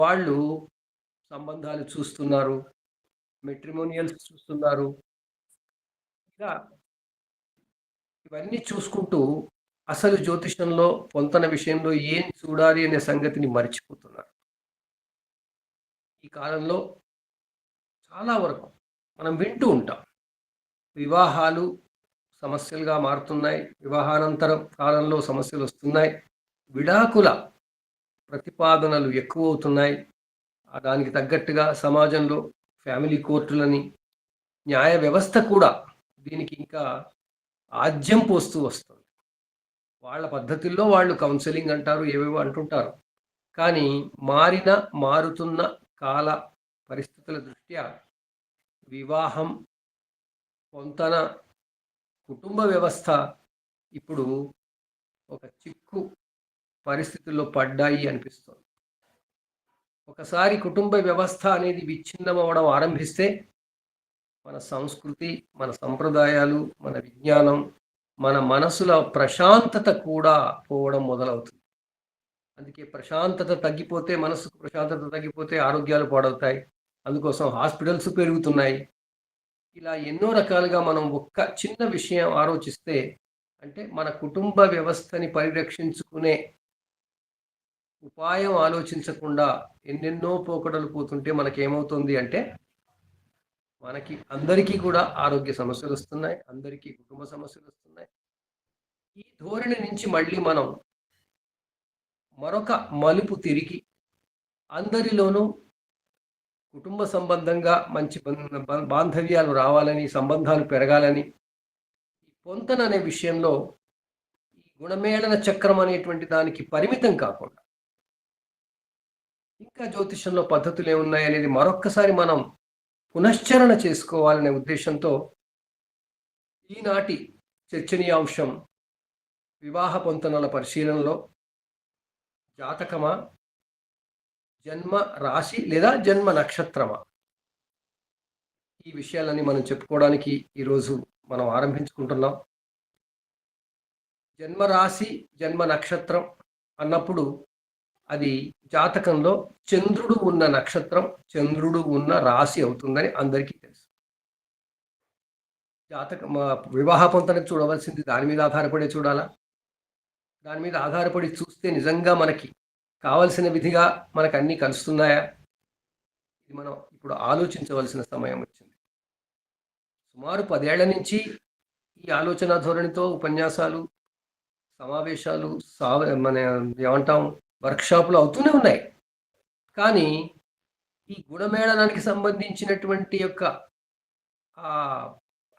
వాళ్ళు సంబంధాలు చూస్తున్నారు. మెట్రిమోనియల్స్ చూస్తున్నారు. ఇలా ఇవన్నీ చూసుకుంటూ అసలు జ్యోతిషంలో పొంతన విషయంలో ఏం చూడాలి అనే సంగతిని మర్చిపోతున్నారు. ఈ కాలంలో చాలా వరకు మనం వింటూ ఉంటాం. వివాహాలు సమస్యలుగా మారుతున్నాయి. వివాహానంతరం కాలంలో సమస్యలొస్తున్నాయి. విడాకుల ప్రతిపాదనలు ఎక్కువవుతున్నాయి. దానికి తగ్గట్టుగా సమాజంలో ఫ్యామిలీ కోర్టులని, న్యాయ వ్యవస్థ కూడా దీనికి ఇంకా ఆజ్యం పోస్తూ వస్తుంది. వాళ్ళ పద్ధతుల్లో వాళ్ళు కౌన్సెలింగ్ అంటారు, ఏవేవో అంటుంటారు. కానీ మారుతున్న కాల పరిస్థితుల దృష్ట్యా వివాహం, పొంతన, కుటుంబ వ్యవస్థ ఇప్పుడు ఒక చిక్కు పరిస్థితుల్లో పడ్డాయి అనిపిస్తుంది. ఒకసారి కుటుంబ వ్యవస్థ అనేది విచ్ఛిన్నమవ్వడం ఆరంభిస్తే మన సంస్కృతి, మన సంప్రదాయాలు, మన విజ్ఞానం, మన మనసుల ప్రశాంతత కూడా పోవడం మొదలవుతుంది. అందుకే ప్రశాంతత తగ్గిపోతే, మనసుకు ప్రశాంతత తగ్గిపోతే ఆరోగ్యాలు పాడవుతాయి. అందుకోసం హాస్పిటల్స్ పెరుగుతున్నాయి. ఇలా ఎన్నో రకాలుగా మనం ఒక్క చిన్న విషయం ఆలోచిస్తే, అంటే మన కుటుంబ వ్యవస్థని పరిరక్షించుకునే ఉపాయం ఆలోచించకుండా ఎన్నెన్నో పోకడలు పోతుంటే మనకేమవుతుంది అంటే, మనకి అందరికీ కూడా ఆరోగ్య సమస్యలొస్తున్నాయి. అందరికీ కుటుంబ సమస్యలొస్తున్నాయి. ఈ ధోరణి నుంచి మళ్ళీ మనం మరొక మలుపు తిరిగి అందరిలోనూ కుటుంబ సంబంధంగా మంచి బాంధవ్యాలు రావాలని, సంబంధాలు పెరగాలని, ఈ పొంతన అనే విషయంలో ఈ గుణమేళన చక్రం అనేటువంటి దానికి పరిమితం కాకుండా ఇంకా జ్యోతిషంలో పద్ధతులు ఏమున్నాయి అనేది మరొక్కసారి మనం పునశ్చరణ చేసుకోవాలనే ఉద్దేశంతో ఈనాటి చర్చనీయాంశం వివాహ పొంతనల పరిశీలనలో జాతకమా, జన్మ రాశి లేదా జన్మ నక్షత్రమా, ఈ విషయాలన్నీ మనం చెప్పుకోవడానికి ఈరోజు మనం ఆరంభించుకుంటున్నాం. జన్మ రాశి, జన్మ నక్షత్రం అన్నప్పుడు అది జాతకంలో చంద్రుడు ఉన్న నక్షత్రం, చంద్రుడు ఉన్న రాశి అవుతుందని అందరికీ తెలుసు. జాతకం వివాహ పొంతనకు చూడవలసింది దాని మీద ఆధారపడి చూడాలా? దాని మీద ఆధారపడి చూస్తే నిజంగా మనకి కావలసిన విధిగా మనకు అన్నీ కలుస్తున్నాయా? ఇది మనం ఇప్పుడు ఆలోచించవలసిన సమయం వచ్చింది. సుమారు 10 ఏళ్ల నుంచి ఈ ఆలోచన ధోరణితో ఉపన్యాసాలు, సమావేశాలు, మన ఏమంటాం, వర్క్షాపులు అవుతూనే ఉన్నాయి. కానీ ఈ గుణమేళనానికి సంబంధించినటువంటి యొక్క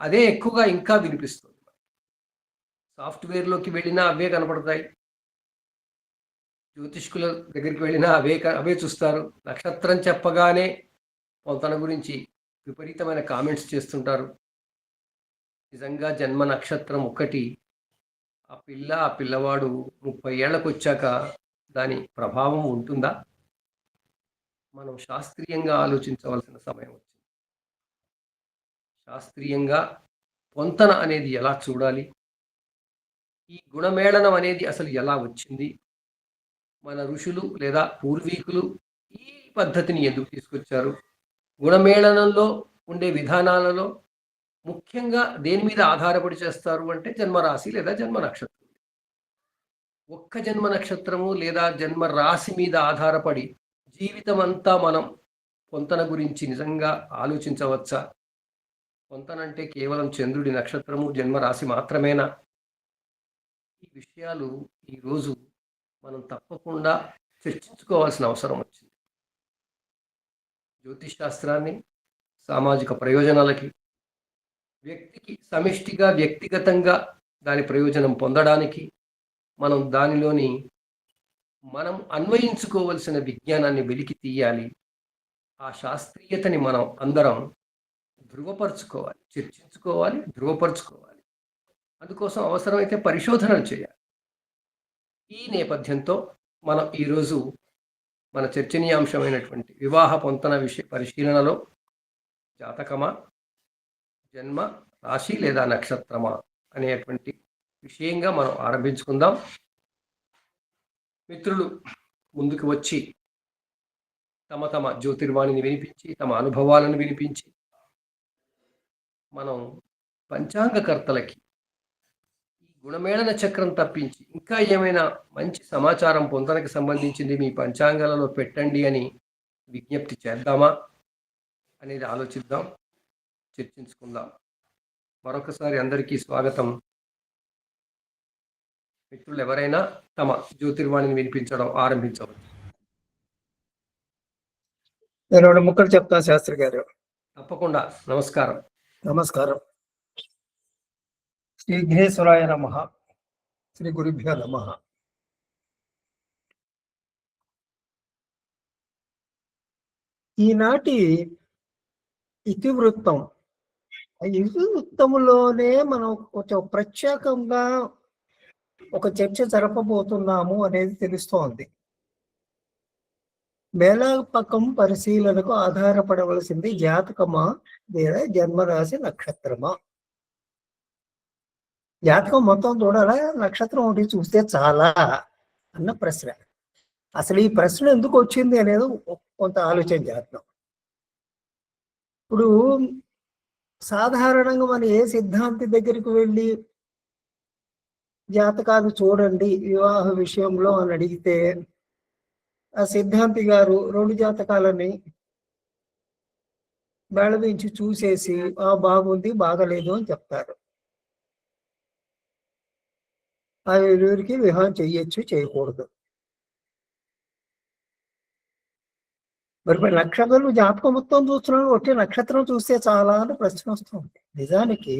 అదే ఎక్కువగా ఇంకా వినిపిస్తుంది. సాఫ్ట్వేర్లోకి వెళ్ళినా అవే కనపడతాయి. జ్యోతిష్కుల దగ్గరికి వెళ్ళినా అవే చూస్తారు. నక్షత్రం చెప్పగానే తన గురించి విపరీతమైన కామెంట్స్ చేస్తుంటారు. నిజంగా జన్మ నక్షత్రం ఒకటి ఆ పిల్లవాడు 30 ఏళ్లకు వచ్చాక దాని ప్రభావం ఉంటుందా? మనం శాస్త్రీయంగా ఆలోచించవలసిన సమయం వచ్చింది. శాస్త్రీయంగా పొంతన అనేది ఎలా చూడాలి? ఈ గుణమేళనం అనేది అసలు ఎలా వచ్చింది? మన ఋషులు లేదా పూర్వీకులు ఈ పద్ధతిని ఎందుకు తీసుకొచ్చారు? గుణమేళనంలో ఉండే విధానాలలో ముఖ్యంగా దేని మీద ఆధారపడి చేస్తారు అంటే జన్మరాశి లేదా జన్మ నక్షత్రం. ఒక్క జన్మ నక్షత్రము లేదా జన్మ రాశి మీద ఆధారపడి జీవితం అంతా మనం పొంతన గురించి నిజంగా ఆలోచించవచ్చా? పొంతనంటే కేవలం చంద్రుడి నక్షత్రము, జన్మరాశి మాత్రమేనా? ఈ విషయాలు ఈరోజు మనం తప్పకుండా చర్చించుకోవాల్సిన అవసరం వచ్చింది. జ్యోతిష్ శాస్త్రాన్ని సామాజిక ప్రయోజనాలకి, వ్యక్తికి సమిష్టిగా వ్యక్తిగతంగా దాని ప్రయోజనం పొందడానికి మనం అన్వయించుకోవలసిన విజ్ఞానాన్ని వెలికి తీయాలి. ఆ శాస్త్రీయతని మనం అందరం ధృవపరుచుకోవాలి, చర్చించుకోవాలి, ధృవపరుచుకోవాలి. అందుకోసం అవసరమైతే పరిశోధనలు చేయాలి. ఈ నేపథ్యంతో మనం ఈరోజు మన చర్చనీయాంశమైనటువంటి వివాహ పొంతన పరిశీలనలో జాతకమా, జన్మ రాశి లేదా నక్షత్రమా అనేటువంటి విషయంగా మనం ఆరంభించుకుందాం. మిత్రులు ముందుకు వచ్చి తమ తమ జ్యోతిర్వాణిని వినిపించి, తమ అనుభవాలను వినిపించి, మనం పంచాంగకర్తలకి ఈ గుణమేళన చక్రం తప్పించి ఇంకా ఏమైనా మంచి సమాచారం పొందడానికి సంబంధించింది మీ పంచాంగాలలో పెట్టండి అని విజ్ఞప్తి చేద్దామా అనేది ఆలోచిద్దాం, చర్చించుకుందాం. మరొకసారి అందరికీ స్వాగతం. మిత్రులు ఎవరైనా తమ జ్యోతిర్వాణిని వినిపించడం ఆరంభించవచ్చు. నేను 2 ముక్కలు చెప్తాను శాస్త్రి గారు. తప్పకుండా. నమస్కారం. నమస్కారం. శ్రీ విఘ్నేశ్వరాయ నమః. శ్రీ గురుభ్యో నమః. ఈనాటి ఇతివృత్తం, ఇతివృత్తములోనే మనం కొంచెం ప్రత్యేకంగా ఒక చర్చ జరపబోతున్నాము అనేది తెలుస్తోంది. మేళాపకం పరిశీలనకు ఆధారపడవలసింది జాతకమా లేదా జన్మరాశి నక్షత్రమా? జాతకం మొత్తం చూడాలా, నక్షత్రం ఒకటి చూస్తే చాలా అన్న ప్రశ్న. అసలు ఈ ప్రశ్న ఎందుకు వచ్చింది అనేది కొంత ఆలోచన చేద్దాం. ఇప్పుడు సాధారణంగా మనం ఏ సిద్ధాంతి దగ్గరికి వెళ్ళి జాతకాలు చూడండి వివాహ విషయంలో అని అడిగితే, ఆ సిద్ధాంతి గారు 2 జాతకాలని బేళవించి చూసేసి బాగుంది బాగలేదు అని చెప్తారు. ఆ 2కి వివాహం చెయ్యొచ్చు చేయకూడదు. మరి నక్షత్రం జాతకం మొత్తం చూస్తున్నాడు, ఒకే నక్షత్రం చూస్తే చాలా అని ప్రశ్న వస్తుంది. నిజానికి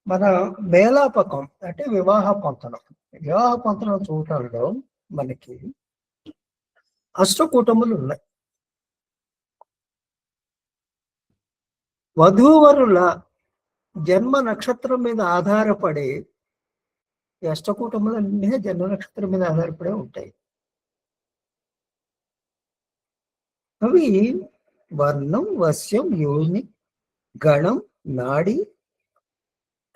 మన మేళాపకం అంటే వివాహ పొంతనం, వివాహ పొంతనం చూడటంలో మనకి అష్టకూటములు ఉన్నాయి. వధూవరుల జన్మ నక్షత్రం మీద ఆధారపడి అష్టకూటములన్నీ జన్మ నక్షత్రం మీద ఆధారపడే ఉంటాయి. అవి వర్ణం, వశ్యం, యోని, గణం, నాడి,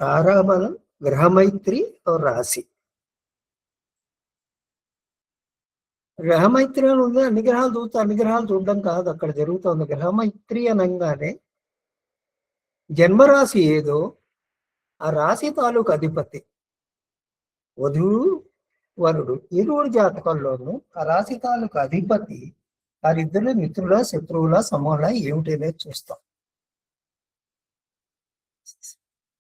తారాబలం, గ్రహమైత్రి, రాశి. గ్రహమైత్రి అని ఉంది, అన్ని గ్రహాలు చూడడం కాదు అక్కడ జరుగుతుంది. గ్రహమైత్రి అనగానే జన్మరాశి ఏదో ఆ రాశి తాలూకు అధిపతి వధువు వరుడు ఇరువురు జాతకంలోనూ ఆ రాశి తాలూకు అధిపతి వారిద్దరు మిత్రుల శత్రువుల సమూల ఏమిటనేది చూస్తాం.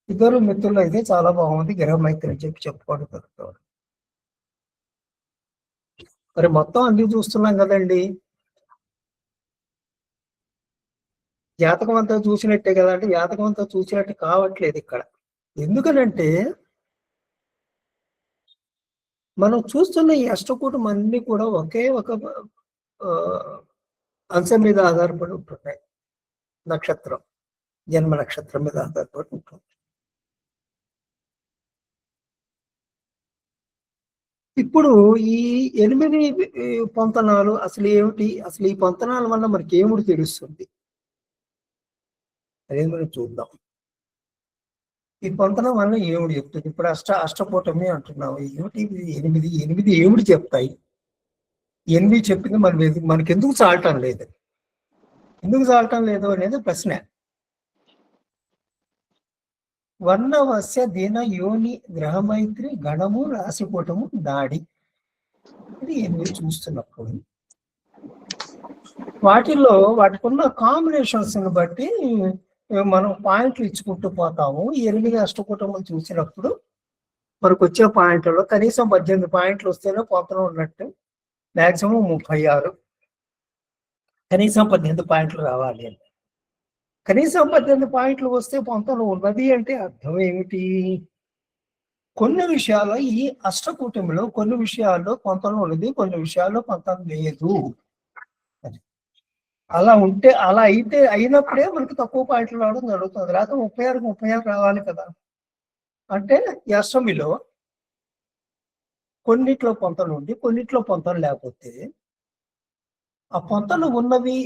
ఇద్దరు మిత్రులు అయితే చాలా బాగుంది, గ్రహమైత్రి అని చెప్పుకోవడం జరుగుతుంది. మరి మొత్తం అన్ని చూస్తున్నాం కదండి, జాతకం అంతా చూసినట్టే కదా అంటే జాతకం అంతా చూసినట్టు కావట్లేదు ఇక్కడ. ఎందుకనంటే మనం చూస్తున్న ఈ అష్టకూటం అన్ని కూడా ఒకే ఒక అంశం మీద ఆధారపడి ఉంటున్నాయి. నక్షత్రం, జన్మ నక్షత్రం మీద ఆధారపడి ఉంటుంది. ఇప్పుడు ఈ 8 పొంతనాలు అసలు ఏమిటి, అసలు ఈ పొంతనాల వల్ల మనకి ఏమిటి తెలుస్తుంది అనేది మనం చూద్దాం. ఈ పొంతనం వల్ల ఏమిటి చెప్తుంది? ఇప్పుడు అష్టకూటమి అంటున్నావు, ఏమిటి 8 ఏమిటి చెప్తాయి? 8 చెప్పింది మనకి ఎందుకు చాలటం లేదు, ఎందుకు చాలటం లేదు అనేది ప్రశ్న. వర్ణవస్య దిన యోని గ్రహమైత్రి గణము రాశికూటము నాడి, ఇది 8 చూస్తున్నప్పుడు వాటికున్న కాంబినేషన్స్ ని బట్టి మనం పాయింట్లు ఇచ్చుకుంటూ పోతాము. 8 అష్టకూటములు చూసినప్పుడు మనకు వచ్చే పాయింట్లలో కనీసం 18 పాయింట్లు వస్తేనే పొంతనం ఉన్నట్టు. మ్యాక్సిమం 36, కనీసం 18 పాయింట్లు రావాలి అని. కనీసం 18 పాయింట్లు వస్తే పొంతనం ఉన్నది అంటే అర్థం ఏమిటి? కొన్ని విషయాల్లో ఈ అష్టకూటమిలో కొన్ని విషయాల్లో పొంతనం ఉన్నది, కొన్ని విషయాల్లో పొంతనం లేదు. అలా అయినప్పుడే మనకి తక్కువ పాయింట్లు రావడం జరుగుతుంది. లేకపోతే 36కి 36 రావాలి కదా. అంటే ఈ అష్టమిలో కొన్నిట్లో పొంతలు ఉండి కొన్నిట్లో పొంతలు లేకపోతే ఆ పొంతలు ఉన్నవి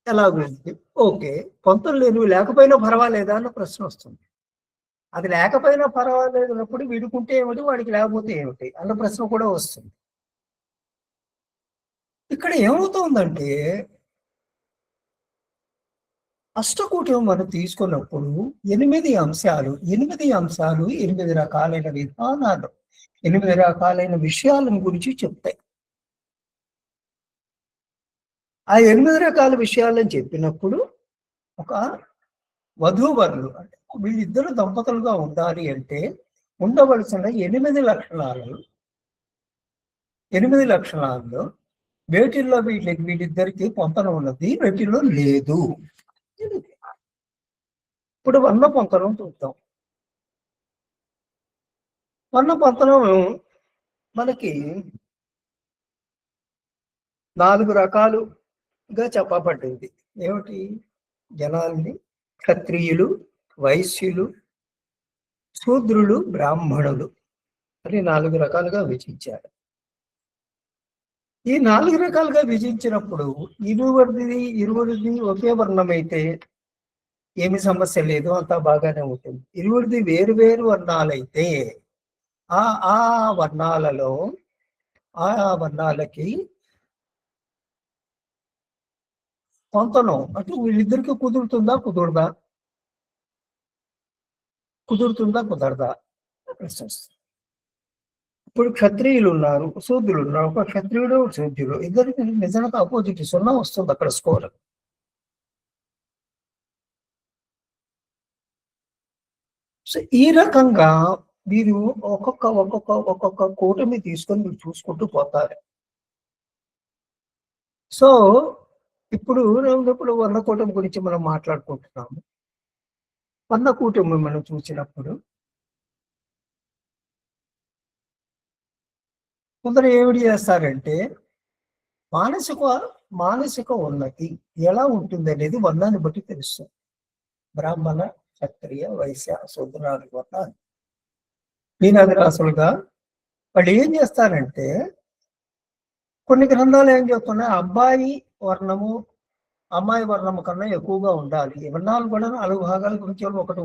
ఎలాగుంది, ఓకే. పొంతలు లేనివి లేకపోయినా పర్వాలేదా అన్న ప్రశ్న వస్తుంది. అది లేకపోయినా పర్వాలేదు అన్నప్పుడు వీడుకుంటే ఏమిటి, వాడికి లేకపోతే ఏమిటి అన్న ప్రశ్న కూడా వస్తుంది. ఇక్కడ ఏమవుతుందంటే అష్టకూటం మనం తీసుకున్నప్పుడు 8 అంశాలు 8 రకాలైన విధానాలు 8 రకాలైన విషయాలను గురించి చెప్తాయి. ఆ 8 రకాల విషయాలని చెప్పినప్పుడు ఒక వధూవరులు అంటే వీళ్ళిద్దరు దంపతులుగా ఉండాలి అంటే ఉండవలసిన 8 లక్షణాల్లో వేటిల్లో వీళ్ళిద్దరికి పొంతన ఉన్నది, వేటిల్లో లేదు. ఇప్పుడు వర్ణ పొంతనం చూద్దాం. వర్ణ పొంతనం మనకి 4 రకాలుగా చెప్పబడింది. ఏమిటి? జనాల్ని క్షత్రియులు, వైశ్యులు, శూద్రులు, బ్రాహ్మణులు అని 4 రకాలుగా విభజించారు. ఈ 4 రకాలుగా విభజించినప్పుడు ఇరువురిది ఒకే వర్ణం అయితే ఏమి సమస్య లేదు, అంతా బాగానే ఉంటుంది. ఇరువురిది వేరు వేరు వర్ణాలైతే ఆ ఆ వర్ణాలలో ఆ వర్ణాలకి పొంతనం అంటే వీళ్ళిద్దరికి కుదురుతుందా కుదరదా ప్రశ్న వస్తుంది. ఇప్పుడు క్షత్రియులు ఉన్నారు, శూద్రులు ఉన్నారు. ఒక క్షత్రియుడు, శూద్రుడు ఇద్దరికి నిజంగా ఆపోజిట్ 0 వస్తుంది అక్కడ స్కోర్. సో ఈ రకంగా మీరు ఒక్కొక్క కూటమి తీసుకొని మీరు చూసుకుంటూ పోతారు. సో ఇప్పుడు వర్ణ కూటమి గురించి మనం మాట్లాడుకుంటున్నాము. వర్ణ కూటమి మనం చూసినప్పుడు కొందరు ఏమిటి చేస్తారంటే మానసిక ఉన్నతి ఎలా ఉంటుంది అనేది వర్ణాన్ని బట్టి తెలుస్తుంది. బ్రాహ్మణ, క్షత్రియ, వైశ్య, శూద్రాది వర్ణాలు మీనాది రాసులుగా వాళ్ళు ఏం చేస్తారంటే కొన్ని గ్రంథాలు ఏం చెప్తున్నాయి, అమ్మాయి వర్ణము కన్నా ఎక్కువగా ఉండాలి. ఈ వర్ణాలు కూడా 4 భాగాల గురించి ఒకటి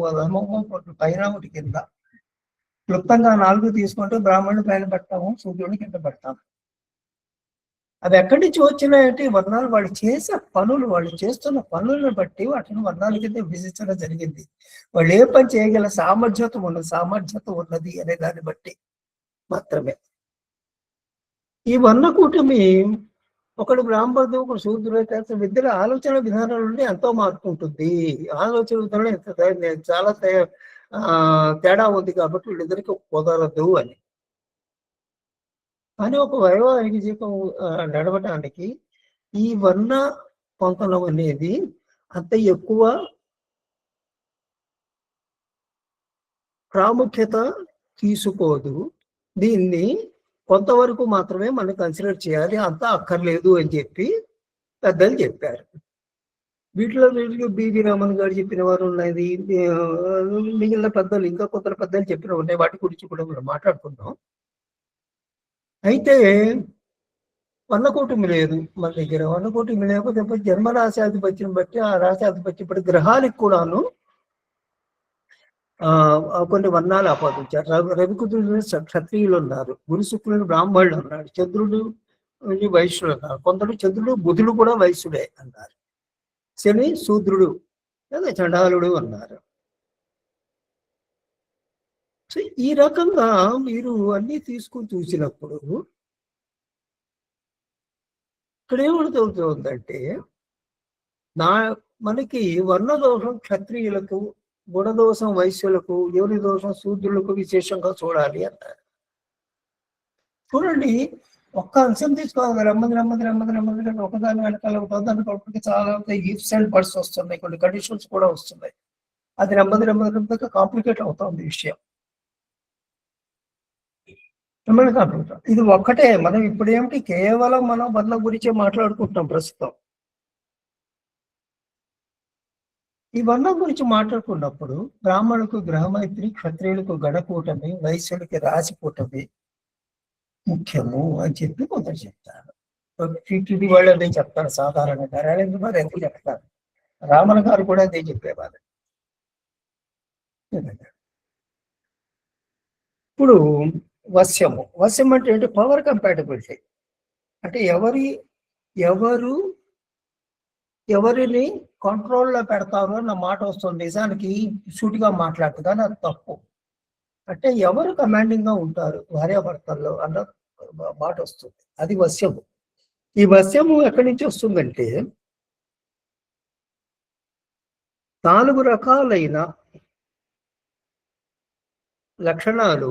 పైన ఒకటి కింద క్లుప్తంగా 4 తీసుకుంటే బ్రాహ్మణుడు పైన పెడతాము, సూర్యుడిని కింద పెడతాము. అవి ఎక్కడి నుంచి వచ్చినాయంటే వర్ణాలు వాళ్ళు చేస్తున్న పనులను బట్టి వాటిని వర్ణాల కింద విభజించడం జరిగింది. వాళ్ళు ఏ పని చేయగల సామర్థ్యత ఉన్నది అనే దాన్ని బట్టి మాత్రమే. ఈ వర్ణ కూటమి ఒకడు బ్రాహ్మణుడు, ఒకడు శూద్రుడు, ఇద్దరు ఆలోచన విధానాల నుండి ఎంతో మార్పు ఉంటుంది. ఆలోచన విధానం చాలా తేడా ఉంది కాబట్టి వీళ్ళిద్దరికి కుదరదు అని. కానీ ఒక వైవాహిక జీవితం నడవటానికి ఈ వర్ణ పొంతనం అనేది అంత ఎక్కువ ప్రాముఖ్యత తీసుకోదు. దీన్ని కొంతవరకు మాత్రమే మనం కన్సిడర్ చేయాలి, అంతా అక్కర్లేదు అని చెప్పి పెద్దలు చెప్పారు. వీటిలో బివి రామన్ గారు చెప్పిన వారు ఉన్నది, మిగిలిన పెద్దలు ఇంకా కొందరు పెద్దలు చెప్పిన ఉన్నాయి. వాటి గురించి కూడా మనం మాట్లాడుకుందాం. అయితే వర్ణకూటమి లేదు మన దగ్గర. వర్ణకూటమి లేకపోతే జన్మ రాశాధిపత్యం బట్టి ఆ రాశాధిపత్యం ఇప్పుడు గ్రహాలకు కూడాను కొన్ని వర్ణాలు ఆపాదించారు. రవికుదుడు క్షత్రియులు ఉన్నారు, గురు శుక్రుడు బ్రాహ్మణులు అన్నారు, చంద్రుడు వైశ్యుడు అన్నారు, కొందరు చంద్రుడు బుధుడు కూడా వైశ్యుడే అన్నారు, శని శూద్రుడు లేదా చండాలుడు అన్నారు. సో ఈ రకంగా మీరు అన్ని తీసుకుని చూసినప్పుడు ఇక్కడ ఏమవుతుందంటే మనకి వర్ణదోషం క్షత్రియులకు, గుణదోషం వైశ్యులకు, యోని దోషం శూద్రులకు విశేషంగా చూడాలి అన్నారు. చూడండి, ఒక్క అంశం తీసుకోవాలి, రమ్మది ఒకదాని వెనకాల ఒకదాని కొడుకు చాలా ఇఫ్స్ అండ్ బట్స్ వస్తున్నాయి, కొన్ని కండిషన్స్ కూడా వస్తున్నాయి. అది రమ్మది కాంప్లికేట్ అవుతుంది విషయం. ఇది ఒక్కటే. మనం ఇప్పుడు ఏమిటి కేవలం మనం వర్ణ గురించే మాట్లాడుకుంటున్నాం ప్రస్తుతం. ఈ వర్ణం గురించి మాట్లాడుకున్నప్పుడు బ్రాహ్మణులకు గ్రహమైత్రి, క్షత్రియులకు గణకూటమి, వైశ్యులకి రాశికూటమి ముఖ్యము అని చెప్పి కొందరు చెప్తారు. టీటీడీ వాళ్ళు అదే చెప్తారు సాధారణంగా. నరేంద్ర గారు ఎందుకు చెప్తారు, రామణ గారు కూడా అదే చెప్పేవారు. ఇప్పుడు వశ్యం అంటే ఏంటి? Power compatibility. అంటే ఎవరి ఎవరు ఎవరిని కంట్రోల్లో పెడతారు అన్న మాట వస్తుంది. నిజానికి సూటిగా మాట్లాడుతుంది కానీ అది తప్పు. అంటే ఎవరు కమాండింగ్ గా ఉంటారు భార్యాభర్తల్లో అన్న మాట వస్తుంది. అది వశ్యము. ఈ వశ్యము ఎక్కడి నుంచి వస్తుందంటే 4 రకాలైన లక్షణాలు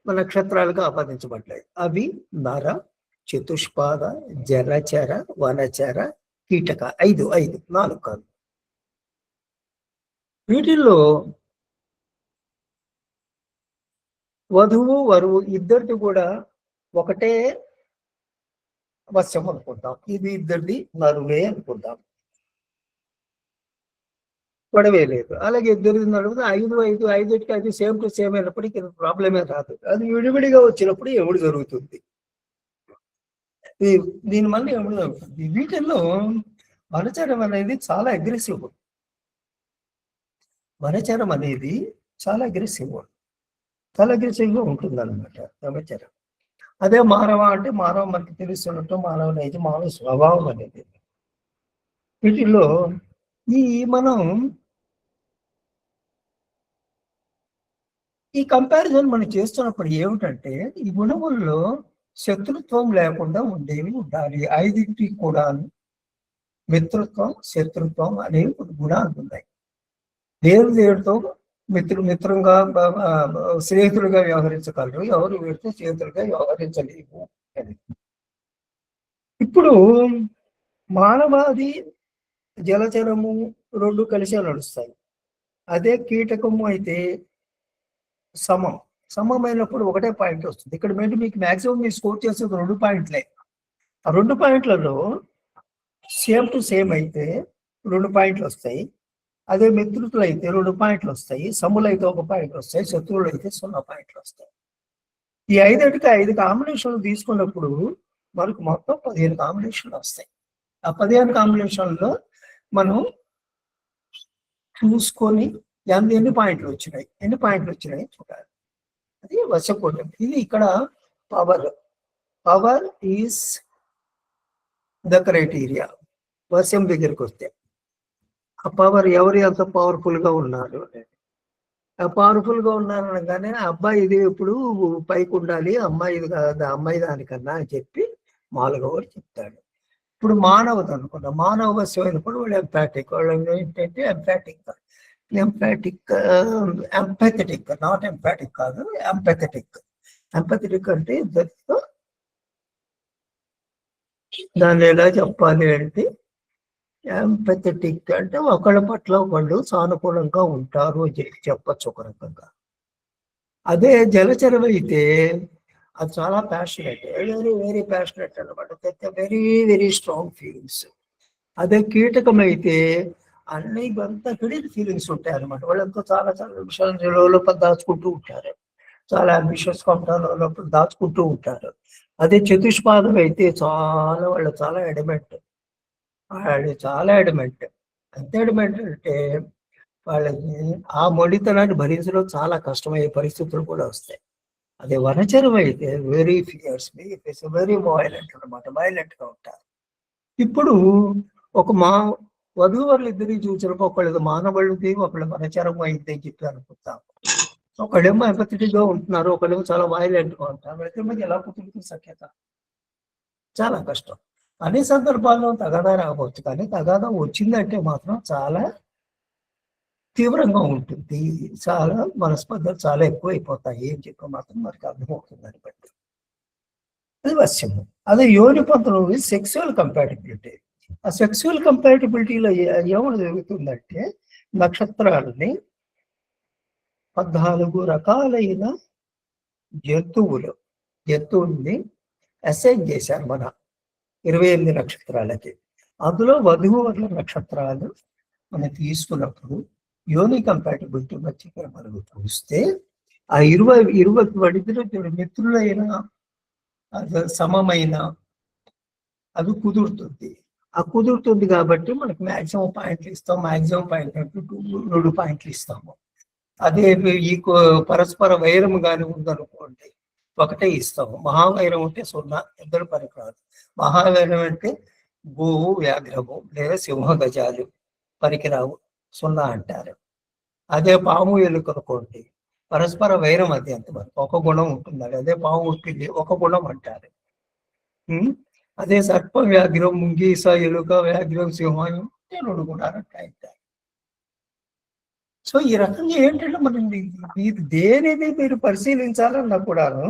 నక్షత్రాలుగా ఆపాదించబడ్డాయి. అవి నర, చతుష్పాద, జలచర, వనచర, కీటక. 5 4 కాదు. వీటిల్లో వధువు వరువు ఇద్దరిది కూడా ఒకటే వశ్యం అనుకుందాం. ఇది ఇద్దరిది నరువే అనుకుందాం, గొడవే లేదు. అలాగే ఇద్దరిది నడుపుతుంది 5 5 సేమ్ టు సేమ్ అయినప్పటికీ ప్రాబ్లమే రాదు. అది విడివిడిగా వచ్చినప్పుడు ఎముడు జరుగుతుంది. దీనివల్ల ఎముడు జరుగుతుంది. వీటిల్లో వనచరం అనేది చాలా అగ్రెసివ్. వనచరం అనేది చాలా అగ్రెసివ్గా ఉంటుంది అనమాట వనచరం. అదే మానవ అంటే మానవ మనకి తెలుస్తున్నట్టు మానవ అనేది మానవ స్వభావం అనేది. వీటిల్లో మనం ఈ కంపారిజన్ మనం చేస్తున్నప్పుడు ఏమిటంటే ఈ గుణముల్లో శత్రుత్వం లేకుండా ఉండేవి ఉండాలి. 5 కూడా మిత్రత్వం, శత్రుత్వం అనేవి గుణాలు ఉన్నాయి. దేవుడితో మిత్రంగా స్నేహితులుగా వ్యవహరించగలరు, ఎవరు వీడితో స్నేహితులుగా వ్యవహరించలేవు అని. ఇప్పుడు మానవాది జలచరము 2 కలిసే నడుస్తాయి. అదే కీటకము అయితే సమమైనప్పుడు ఒకటే పాయింట్ వస్తుంది. ఇక్కడ మీకు మాక్సిమం మీరు స్కోర్ చేసేది 2 పాయింట్లే. ఆ 2 పాయింట్లలో సేమ్ టు సేమ్ అయితే 2 పాయింట్లు వస్తాయి. అదే మిత్రులు అయితే 2 పాయింట్లు వస్తాయి. సములు అయితే 1 పాయింట్ వస్తాయి. శత్రువులు అయితే 0 పాయింట్లు వస్తాయి. ఈ 5 కాంబినేషన్లు తీసుకున్నప్పుడు మనకు మొత్తం 15 కాంబినేషన్లు వస్తాయి. ఆ 15 కాంబినేషన్లో మనం చూసుకొని ఎన్ని పాయింట్లు వచ్చినాయి చూడాలి. అది వశపూర్ణం. ఇది ఇక్కడ పవర్ ఈజ్ ద క్రైటీరియా. వశం దగ్గరికి వస్తే ఆ పవర్ ఎవరు ఎంత పవర్ఫుల్ గా ఉన్నారు, పవర్ఫుల్ గా ఉన్నారనగానే అబ్బాయి ఇది ఎప్పుడు పైకి ఉండాలి, అమ్మాయి ఇది కాదు, అమ్మాయి దానికన్నా అని చెప్పి మామూలుగా కూడా చెప్తాడు. ఇప్పుడు మానవత అనుకున్నా, మానవ వశం అయినప్పుడు వాళ్ళు ఎంపాటిక్. వాళ్ళు ఏంటంటే ఎంపాథెటిక్ నాట్ ఎంపాటిక్ కాదు, ఎంపాథెటిక్ అంటే ఇద్దరితో దాన్ని ఎలా చెప్పాలి అంటే ఎంపాథెటిక్ అంటే ఒకళ్ళ పట్ల వాళ్ళు సానుకూలంగా ఉంటారు అని చెప్పచ్చు ఒక రకంగా. అదే జలచరం అయితే అది చాలా ప్యాషనెట్, వెరీ ప్యాషనెట్ అనమాట. Very strong feelings. అదే కీటకం అయితే అన్ని అంతా హిడెన్ ఫీలింగ్స్ ఉంటాయి అనమాట. వాళ్ళంతా చాలా విషయాలు లోపల దాచుకుంటూ ఉంటారు, చాలా అంబిషియస్ గా ఉంటారు, లోపల దాచుకుంటూ ఉంటారు. అదే చతుష్పాదం అయితే వాళ్ళు చాలా ఎడమెంట్. ఎంత ఎడమెంట్ అంటే వాళ్ళకి ఆ మొండితనాన్ని భరించడం చాలా కష్టమయ్యే పరిస్థితులు కూడా వస్తాయి. అదే వనచరం అయితే వెరీ ఫియర్స్, వెరీ వైలెంట్ అనమాట, వైలెంట్ గా ఉంటారు. ఇప్పుడు ఒక వధూవరులు ఇద్దరికి చూసినప్పుడు ఒకళ్ళు మానవుడిది, ఒకళ్ళు వనచరం అయింది అని చెప్పి అనుకుంటాం. ఒకళ్ళేమో ఎంపథెటిక్ గా ఉంటున్నారు, ఒకళ్ళేమో చాలా వైలెంట్ గా ఉంటారు. వాళ్ళకి మధ్య ఎలా కుదురుతుంది సఖ్యత? చాలా కష్టం. అన్ని సందర్భాల్లో తగాదా రావచ్చు, కానీ తగాదా వచ్చిందంటే మాత్రం చాలా తీవ్రంగా ఉంటుంది. చాలా మనస్పర్ధలు చాలా ఎక్కువ అయిపోతాయి అని చెప్పి మాత్రం మనకి అర్థమవుతుంది. దాన్ని బట్టి అది వశ్యము. అదే యోని పంతులు సెక్సువల్ కంపాటిబిలిటీ. ఆ సెక్సువల్ కంపాటిబిలిటీలో ఏమైనా జరుగుతుందంటే నక్షత్రాలని 14 రకాలైన జంతువుల్ని అసైన్ చేశారు మన 28 నక్షత్రాలకి. అందులో వధువుల నక్షత్రాలు మనం తీసుకున్నప్పుడు యోని కంపాటిబిలిటీ వచ్చి మనకు చూస్తే ఆ 20 వడిదిలో మిత్రులైన సమమైన అది కుదురుతుంది. ఆ కుదురుతుంది కాబట్టి మనకు మాక్సిమం పాయింట్లు ఇస్తాం. మాక్సిమం పాయింట్ అంటే 2 పాయింట్లు ఇస్తాము. అదే ఈ పరస్పర వైరం కానీ ఉందనుకోండి, ఒకటే ఇస్తాము. మహావైరం అంటే 0, ఇద్దరు పనికిరాదు. మహావైరం అంటే గోవు వ్యాఘ్రము లేదా సింహ గజాలు పనికిరావు, 0 అంటారు. అదే పాము ఎలుక అనుకోండి, పరస్పర వైరం అది అంతవరకు ఒక గుణం ఉంటుంది. అదే పాము ఉంటుంది, ఒక గుణం అంటారు. అదే సర్ప వ్యాఘ్రం ముంగీస ఎలుక వ్యాఘ్రం సింహం 2 గుణాలు అంటారు. సో ఈ రకంగా ఏంటంటే మనం మీరు దేనిని మీరు పరిశీలించాలన్నా కూడాను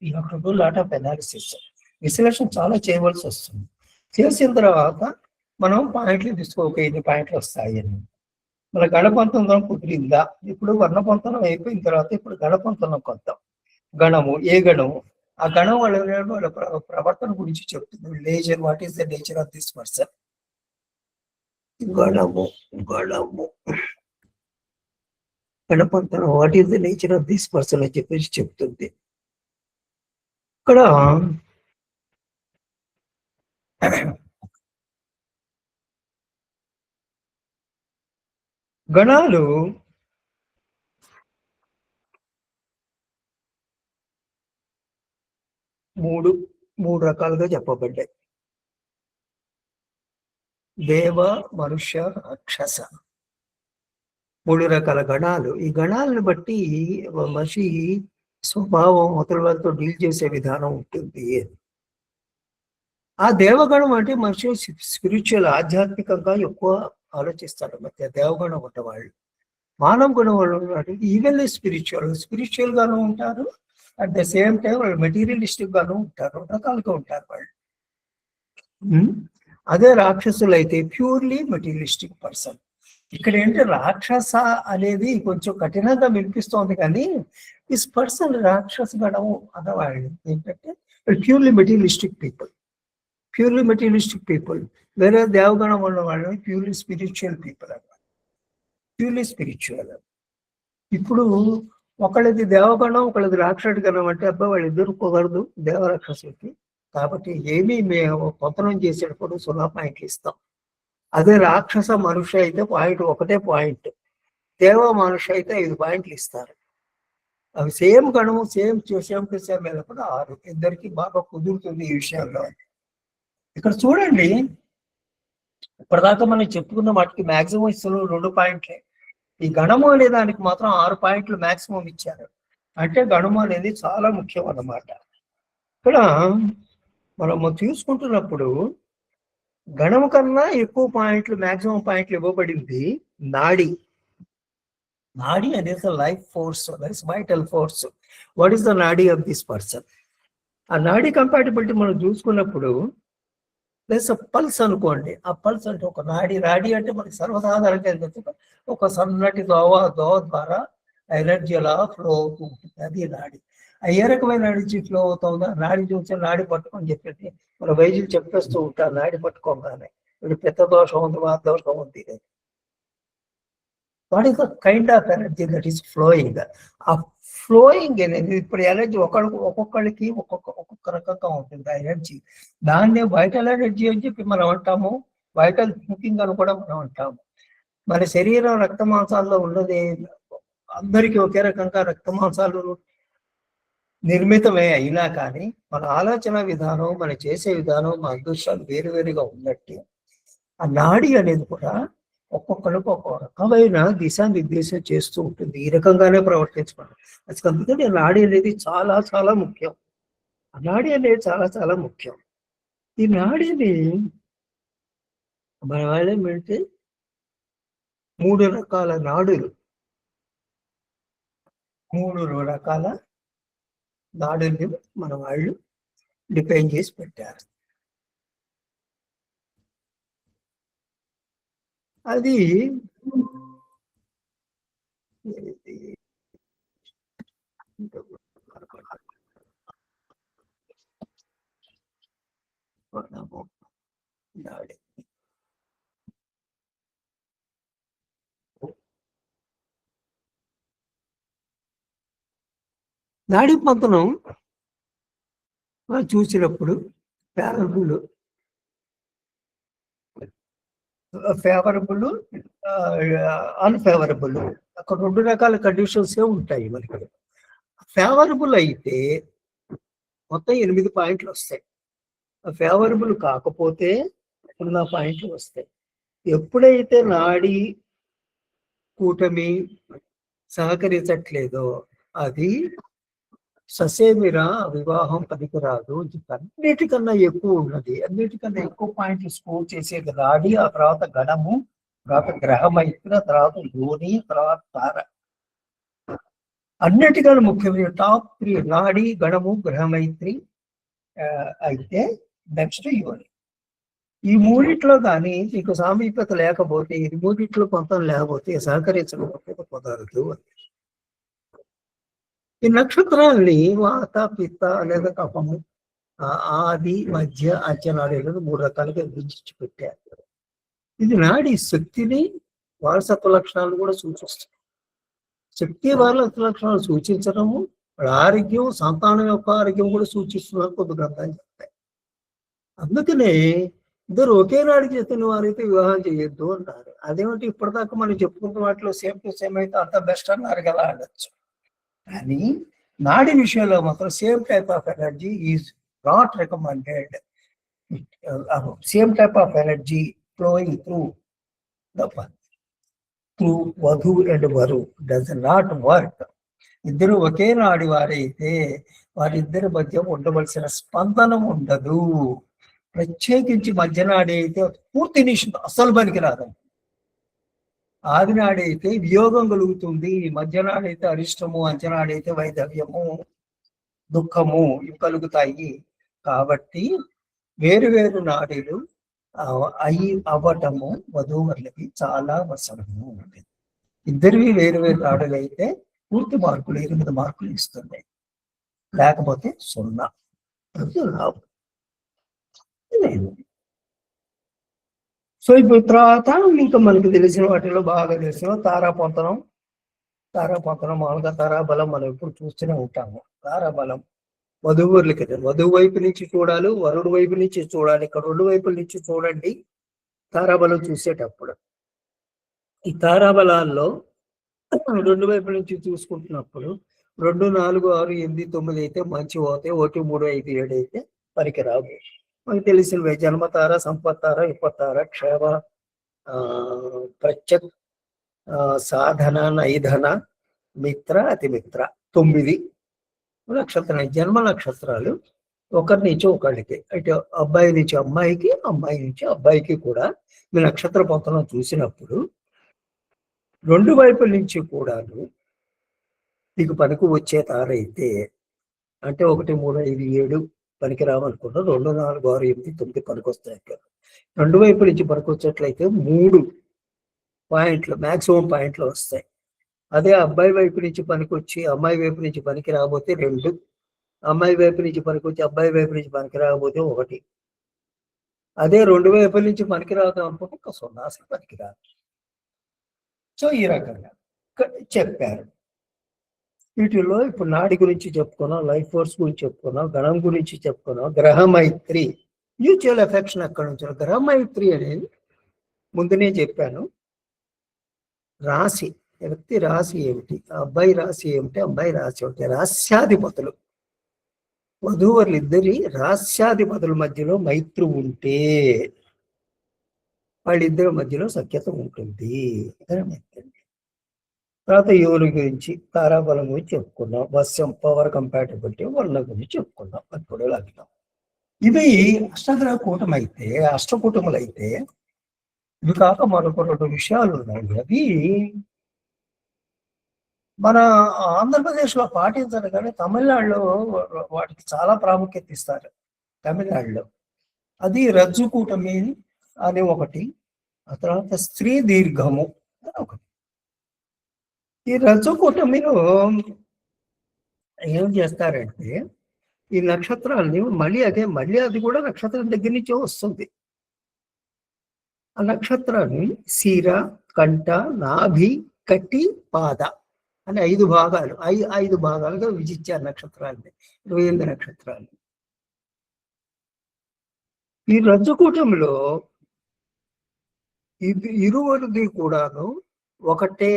ఈ యొక్క లాట్ ఆఫ్ అనాలిసిస్, విశ్లేషణ చాలా చేయవలసి వస్తుంది. చేసిన తర్వాత మనం పాయింట్లు తీసుకోక ఇన్ని పాయింట్లు వస్తాయి అని. మన గణపంతనం కుదిరిందా? ఇప్పుడు వర్ణపంతనం అయిపోయిన తర్వాత ఇప్పుడు గణపంతనం కొద్దాం. గణము ఏ గణము? ఆ గణం వాళ్ళ ప్రవర్తన గురించి చెప్తుంది. Nature, what is the nature of this person? గణము గణపంతనం what is the nature of this person అని చెప్పేసి చెప్తుంది. ఇక్కడ గణాలు మూడు రకాలుగా చెప్పబడ్డాయి. దేవ, మనుష్య, రాక్షస, 3 రకాల గణాలు. ఈ గణాలను బట్టి మనిషి స్వభావం అవతల వాళ్ళతో డీల్ చేసే విధానం ఉంటుంది. ఆ దేవగణం అంటే మనిషి స్పిరిచువల్, ఆధ్యాత్మికంగా ఎక్కువ ఆలోచిస్తాడు. మధ్య దేవగణం ఉన్నవాళ్ళు. మానవ గుణం వాళ్ళు ఈవెన్లీ స్పిరిచువల్ గాను ఉంటారు, అట్ ద సేమ్ టైం వాళ్ళు మెటీరియలిస్టిక్ గాను ఉంటారు, రకాలుగా ఉంటారు వాళ్ళు. అదే రాక్షసులు అయితే ప్యూర్లీ మెటీరియలిస్టిక్ పర్సన్. ఇక్కడ ఏంటి, రాక్షస అనేది కొంచెం కఠినంగా వినిపిస్తోంది, కానీ దిస్ పర్సన్ రాక్షస గణము అన్నవాళ్ళు ఏంటంటే ప్యూర్లీ మెటీరియలిస్టిక్ పీపుల్. వేరే దేవగణం ఉన్న వాళ్ళు ప్యూర్లీ స్పిరిచువల్ పీపుల్ అన్నమాట. Purely spiritual. ఇప్పుడు ఒకళ్ళది దేవగణం, ఒకళ్ళది రాక్షసుడి గణం అంటే అబ్బాయి వాళ్ళు ఇద్దరు కుదరదు దేవరాక్షసులకి. కాబట్టి ఏమీ మేము పొంతనం చేసేటప్పుడు 0 పాయింట్లు ఇస్తాం. అదే రాక్షస మనుష్య అయితే ఒకటే పాయింట్, దేవ మనుష్య అయితే 5 పాయింట్లు ఇస్తారు. అవి సేమ్ గణము, సేమ్ మీద కూడా 6. ఇద్దరికి బాగా కుదురుతుంది ఈ విషయంలో. ఇక్కడ చూడండి, ఇప్పటిదాకా మనం చెప్పుకున్న వాటికి మాక్సిమం ఇస్తున్న 2 పాయింట్లే. ఈ గణము అనే దానికి మాత్రం 6 పాయింట్లు మాక్సిమం ఇచ్చారు. అంటే గణము అనేది చాలా ముఖ్యం అన్నమాట. ఇక్కడ మనము చూసుకుంటున్నప్పుడు గణము కన్నా ఎక్కువ పాయింట్లు, మాక్సిమం పాయింట్లు ఇవ్వబడింది నాడి. నాడి అనేది life force, vital force. What is the నాడి ఆఫ్ దిస్ పర్సన్? ఆ నాడి కంపాటిబిలిటీ మనం చూసుకున్నప్పుడు ప్లస్ పల్స్ అనుకోండి. ఆ పల్స్ అంటే ఒక నాడి అంటే మనకి సర్వసాధారణంగా ఒక సన్నటి దోవ ద్వారా ఎనర్జీ అలా ఫ్లో అవుతూ ఉంటుంది, అది నాడి. ఏ రకమైన ఎనర్జీ ఫ్లో అవుతుందా? నాడి చూస్తే నాడి పట్టుకొని చెప్పేసి మన వైద్యులు చెప్పేస్తూ ఉంటారు, నాడి పట్టుకోగానే ఇప్పుడు పెద్ద దోషం ఉంది, వాత దోషం ఉంది. What is the kind of energy that is flowing? ఆ ఫ్లోయింగ్ అనేది ఇప్పుడు ఎనర్జీ ఒక్కొక్కరికి ఒక్కొక్క రకంగా ఉంటుంది ఆ ఎనర్జీ. దాన్నే వైటల్ ఎనర్జీ అని చెప్పి మనం అంటాము, వైటల్ థింకింగ్ అని కూడా మనం అంటాము. మన శరీరం రక్త మాంసాల్లో ఉన్నది అందరికీ ఒకే రకంగా రక్త మాంసాలు నిర్మితమే అయినా కానీ మన ఆలోచన విధానం, మన చేసే విధానం, మన అదృష్టాలు వేరువేరుగా ఉన్నట్టు ఆ నాడి అనేది కూడా ఒక్కొక్కరికి ఒక్కొక్క రకమైన దిశానిర్దేశం చేస్తూ ఉంటుంది. ఈ రకంగానే ప్రవర్తించడం. అసలు అందుకని నాడి అనేది చాలా చాలా ముఖ్యం. ఆ నాడి అనేది చాలా చాలా ముఖ్యం. ఈ నాడిని మన వాళ్ళు ఏమంటే 3 రకాల నాడులు, 3 రకాల నాడుల్ని మన వాళ్ళు డిఫైన్ చేసి పెట్టారు. అది నాడి. నాడి పంతనం చూసినప్పుడు ఫేవరబుల్, అన్ఫేవరబుల్, అక్కడ 2 రకాల కండిషన్స్ ఉంటాయి మనకి. ఫేవరబుల్ అయితే మొత్తం 8 పాయింట్లు వస్తాయి. ఫేవరబుల్ కాకపోతే 0 పాయింట్లు వస్తాయి. ఎప్పుడైతే నాడి కూటమి సహకరించట్లేదో అది ససేమిరా వివాహం పనికిరాదు. అన్నిటికన్నా ఎక్కువ ఉన్నది, అన్నిటికన్నా ఎక్కువ పాయింట్లు స్కోర్ చేసేది నాడి, ఆ తర్వాత గణము, తర్వాత గ్రహమైత్రి, తర్వాత యోని, తర్వాత తార. అన్నిటికన్నా ముఖ్యమైన టాప్ 3 నాడి, గణము, గ్రహమైత్రి అయితే నెక్స్ట్ యోని. ఈ మూడిట్లో కానీ నీకు సామీప్యత లేకపోతే, ఈ మూడిట్లో కొంత లేకపోతే, సహకరించకపోతే కుదరదు. ఈ నక్షత్రాల్ని వాత, పిత్త లేదా కఫము, ఆది, మధ్య, అంచనాడేలను 3 రకాలుగా విభజించి పెట్టారు. ఇది నాడి శక్తిని, వారసత్వ లక్షణాలు కూడా సూచిస్తుంది. శక్తి వారసత్వ లక్షణాలు సూచించడము, ఆరోగ్యం, సంతానం యొక్క ఆరోగ్యం కూడా సూచిస్తున్నారు కొన్ని గ్రంథాలు చెప్తాయి. అందుకనే ఇద్దరు ఒకే నాడికి చెందిన వారైతే వివాహం చేయొద్దు అన్నారు. అదేమిటి ఇప్పటిదాకా మనం చెప్పుకున్న వాటిలో సేమ్ టు సేమ్ అయితే అంత బెస్ట్ అన్నారు కదా అనొచ్చు. కానీ నాడి విషయంలో మాత్రం same type of energy is not recommended. Same type of energy flowing through వధు అండ్ వరు డస్ నాట్ వర్క్. ఇద్దరు ఒకే నాడి వారైతే వారిద్దరి మధ్య ఉండవలసిన స్పందనం ఉండదు. ప్రత్యేకించి మధ్యనాడి అయితే పూర్తి నిషేధం, అస్సలు పనికి రాదండి. ఆదినాడైతే వియోగం కలుగుతుంది, మధ్యనాడైతే అరిష్టము, అంచనాడైతే వైధవ్యము, దుఃఖము ఇవి కలుగుతాయి. కాబట్టి వేరు వేరు నాడీలు అవ్వటము వధూవరులకి చాలా అవసరము. ఇద్దరివి వేరు వేరు నాడులు అయితే పూర్తి మార్కులు 8 మార్కులు ఇస్తుంది, లేకపోతే 0 రావు. సో ఇప్పుడు తర్వాత ఇంకా మనకు తెలిసిన వాటిలో బాగా తెలిసిన తారాపంతనం. మామూలుగా తారాబలం మనం ఎప్పుడు చూస్తూనే ఉంటాము. తారాబలం వధువులకి, వధువు వైపు నుంచి చూడాలి, వరుడు వైపు నుంచి చూడాలి. ఇక్కడ 2 వైపుల నుంచి చూడండి తారాబలం చూసేటప్పుడు. ఈ తారాబలాల్లో 2 వైపుల నుంచి చూసుకుంటున్నప్పుడు 2, 4, 6, 8, 9 అయితే మంచి పోతాయి. 1, 3, 5, 7 అయితే పనికిరావు. మనకు తెలిసినవే జన్మతార, సంపత్తార, విపత్తార, క్షేమ, ప్రత్యక్, సాధన, నైధన, మిత్ర, అతిమిత్ర 9 నక్షత్రాలు. జన్మ నక్షత్రాలు ఒకరి నుంచి ఒకరికి, అంటే అబ్బాయి నుంచి అమ్మాయికి, అమ్మాయి నుంచి అబ్బాయికి కూడా మీ నక్షత్ర పొంతనం చూసినప్పుడు 2 వైపుల నుంచి కూడాను నీకు పనికి వచ్చే తార అయితే, అంటే 1, 3, 5, 7 పనికి రావనుకున్నా 2, 4, 6, 8, 9 పనికి వస్తాయి. 2 వైపు నుంచి పనికి వచ్చేట్లయితే 3 పాయింట్లు మాక్సిమం పాయింట్లు వస్తాయి. అదే అబ్బాయి వైపు నుంచి పనికి వచ్చి అమ్మాయి వైపు నుంచి పనికి రాబోతే 2, అమ్మాయి వైపు నుంచి పనికి వచ్చి అబ్బాయి వైపు నుంచి పనికి రాబోతే 1. అదే 2 వైపుల నుంచి పనికి రాదు అనుకుంటే 0 అసలు పనికి రాదు. సో ఈ రకంగా చెప్పారు. వీటిలో ఇప్పుడు నాడి గురించి చెప్పుకున్నాం, లైఫ్ ఫోర్స్ గురించి చెప్పుకున్నాం, గణం గురించి చెప్పుకున్నాం. గ్రహమైత్రి, మ్యూచువల్ ఎఫెక్షన్ అక్కడ నుంచి. గ్రహమైత్రి అనేది ముందునే చెప్పాను. రాశి, వ్యక్తి రాశి ఏమిటి, అబ్బాయి రాశి ఏమిటి, అమ్మాయి రాశి ఏమిటి, రాస్యాధిపతులు వధూవరులు ఇద్దరి రాస్యాధిపతుల మధ్యలో మైత్రి ఉంటే వాళ్ళిద్దరి మధ్యలో సఖ్యత ఉంటుంది. తర్వాత యోని గురించి, తారాబలం గురించి చెప్పుకున్నాం, వశ్యం, పవర్ కంపాటబిలిటీ, వర్ణ గురించి చెప్పుకున్నాం. ఇప్పుడు లగ్నం. ఇవి అష్టగ్రహ కూటమి అయితే, అష్టకూటములు అయితే ఇవి కాక మరొక 2 విషయాలు ఉన్నాయి. అవి మన ఆంధ్రప్రదేశ్లో పాటించరు కానీ తమిళనాడులో వాటికి చాలా ప్రాముఖ్యత ఇస్తారు. తమిళనాడులో అది రజ్జు కూటమి అని ఒకటి, ఆ తర్వాత స్త్రీ దీర్ఘము అని ఒకటి. ఈ రజ్జు కూటమిలో ఏం చేస్తారంటే ఈ నక్షత్రాలని మళ్ళీ అది కూడా నక్షత్రం దగ్గర నుంచే వస్తుంది. ఆ నక్షత్రాన్ని శిర, కంఠ, నాభి, కట్టి, పాద అని 5 భాగాలు, 5 భాగాలుగా విభజించారు నక్షత్రాన్ని, 28 నక్షత్రాలు. ఈ రజ్జుకూటంలో ఇరువురిది కూడాను ఒకటే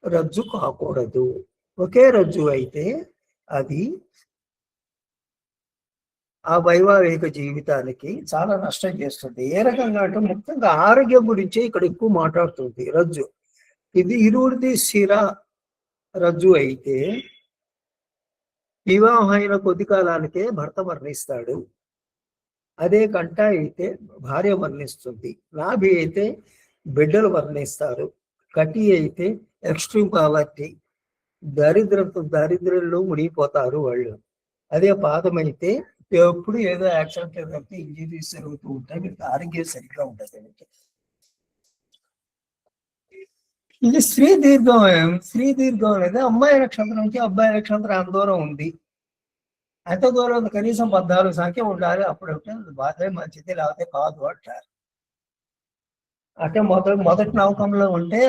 రజ్జు కాకూడదు. ఒకే రజ్జు అయితే అది ఆ వైవాహిక జీవితానికి చాలా నష్టం చేస్తుంది. ఏ రకంగా అంటే ముఖ్యంగా ఆరోగ్యం గురించే ఇక్కడ ఎక్కువ మాట్లాడుతుంది రజ్జు. ఇది ఇరువురిది స్థిర రజ్జు అయితే వివాహం అయిన కొద్ది కాలానికే భర్త మరణిస్తాడు. అదే కంట అయితే భార్య మరణిస్తుంది. నాభి అయితే బిడ్డలు మరణిస్తారు. కటి అయితే ఎక్స్ట్రీమ్ పావర్టీ, దారిద్ర్యంలో మునిగిపోతారు వాళ్ళు. అదే పాదం అయితే ఎప్పుడు ఏదో యాక్సిడెంట్ లేదంటే ఇంజరీస్ జరుగుతూ ఉంటాయి, మీకు ఆరోగ్యం సరిగ్గా ఉండదు. ఇది స్త్రీ దీర్ఘం అనేది అమ్మాయి నక్షత్రం నుంచి అబ్బాయి నక్షత్రం అంత దూరం ఉంది. అంత దూరం కనీసం 14 సంఖ్య ఉండాలి, అప్పుడు బాధే మంచిది, లేకపోతే కాదు అంటారు. అంటే మొదటి నమ్మకంలో ఉంటే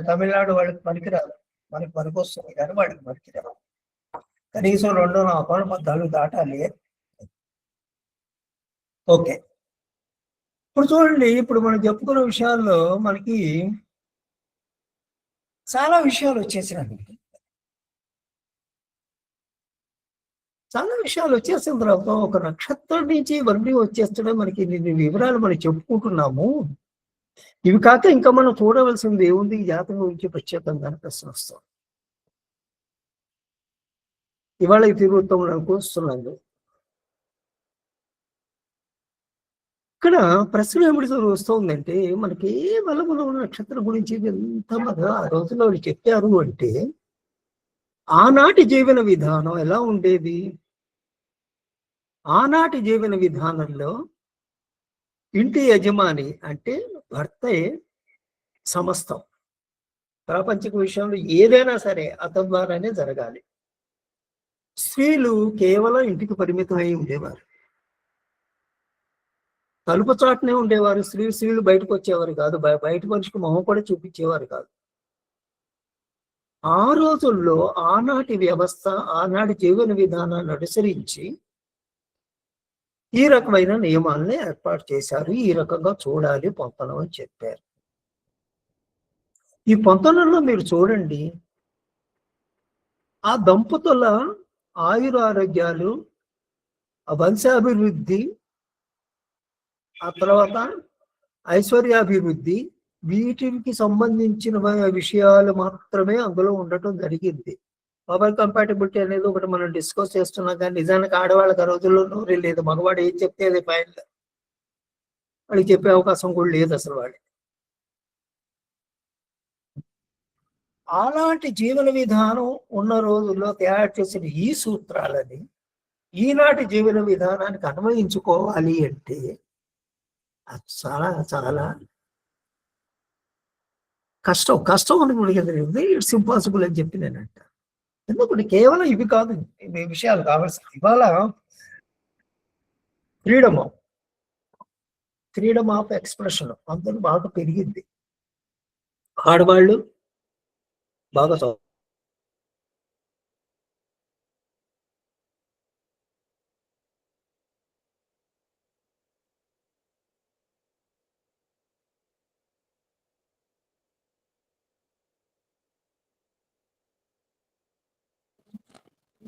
తమిళనాడు వాళ్ళకి పనికిరాదు, మనకి పనికొస్తుంది కానీ వాడికి పనికిరాదు. కనీసం 2 నమ్మకాలు 14 దాటాలి. ఓకే, ఇప్పుడు చూడండి, ఇప్పుడు మనం చెప్పుకున్న విషయాల్లో మనకి చాలా విషయాలు వచ్చేసినాయి. చాలా విషయాలు వచ్చేసిన తర్వాత ఒక నక్షత్రం నుంచి ఇవన్నీ వచ్చేస్తున్నాయి. మనకి ఇన్ని వివరాలు మనం చెప్పుకుంటున్నాము. ఇవి కాక ఇంకా మనం చూడవలసింది ఏముంది? ఈ జాతకం గురించి ప్రత్యేకంగా ప్రశ్న వస్తాం. ఇవాళ ఈ తిరుగుతాం వస్తున్నాను. ఇక్కడ ప్రశ్న ఏమిటి వస్తుందంటే, మనకి బలముల నక్షత్రం గురించి ఎంత బాగా ఆ రోజుల్లో వాళ్ళు చెప్పారు అంటే, ఆనాటి జీవన విధానం ఎలా ఉండేది? ఆనాటి జీవన విధానంలో ఇంటి యజమాని అంటే భర్తే సమస్తం. ప్రాపంచిక విషయంలో ఏదైనా సరే అతని ద్వారానే జరగాలి. స్త్రీలు కేవలం ఇంటికి పరిమితమై ఉండేవారు, తలుపు చాటునే ఉండేవారు. స్త్రీలు బయటకు వచ్చేవారు కాదు, బయట మనిషికి మొహం కూడా చూపించేవారు కాదు. ఆ రోజుల్లో ఆనాటి వ్యవస్థ, ఆనాటి జీవన విధానాన్ని అనుసరించి ఈ రకమైన నియమాలని ఏర్పాటు చేశారు. ఈ రకంగా చూడాలి పొంతనం అని చెప్పారు. ఈ పొంతనంలో మీరు చూడండి, ఆ దంపతుల ఆయురారోగ్యాలు, ఆ వంశాభివృద్ధి, ఆ తర్వాత ఐశ్వర్యాభివృద్ధి, వీటికి సంబంధించిన విషయాలు మాత్రమే అందులో ఉండటం జరిగింది. మొబైల్ కంపాటబిలిటీ అనేది ఒకటి మనం డిస్కస్ చేస్తున్నాం, కానీ నిజానికి ఆడవాళ్ళకి ఆ రోజుల్లో నోరే లేదు. మగవాడు ఏం చెప్తే అది ఫైన్, వాడికి చెప్పే అవకాశం కూడా లేదు అసలు. వాడి అలాంటి జీవన విధానం ఉన్న రోజుల్లో తయారు చేసిన ఈ సూత్రాలని ఈనాటి జీవన విధానానికి అన్వయించుకోవాలి అంటే అది చాలా చాలా కష్టం అనుకుంటుంది. ఇట్స్ ఇంపాసిబుల్ అని చెప్పి నేను అంట. ఎందుకంటే కేవలం ఇవి కాదు, ఇవి విషయాలు కావాల్సి. ఇవాళ ఫ్రీడమ్ ఆఫ్ ఎక్స్ప్రెషన్ అందరూ బాగా పెరిగింది. ఆడవాళ్ళు బాగా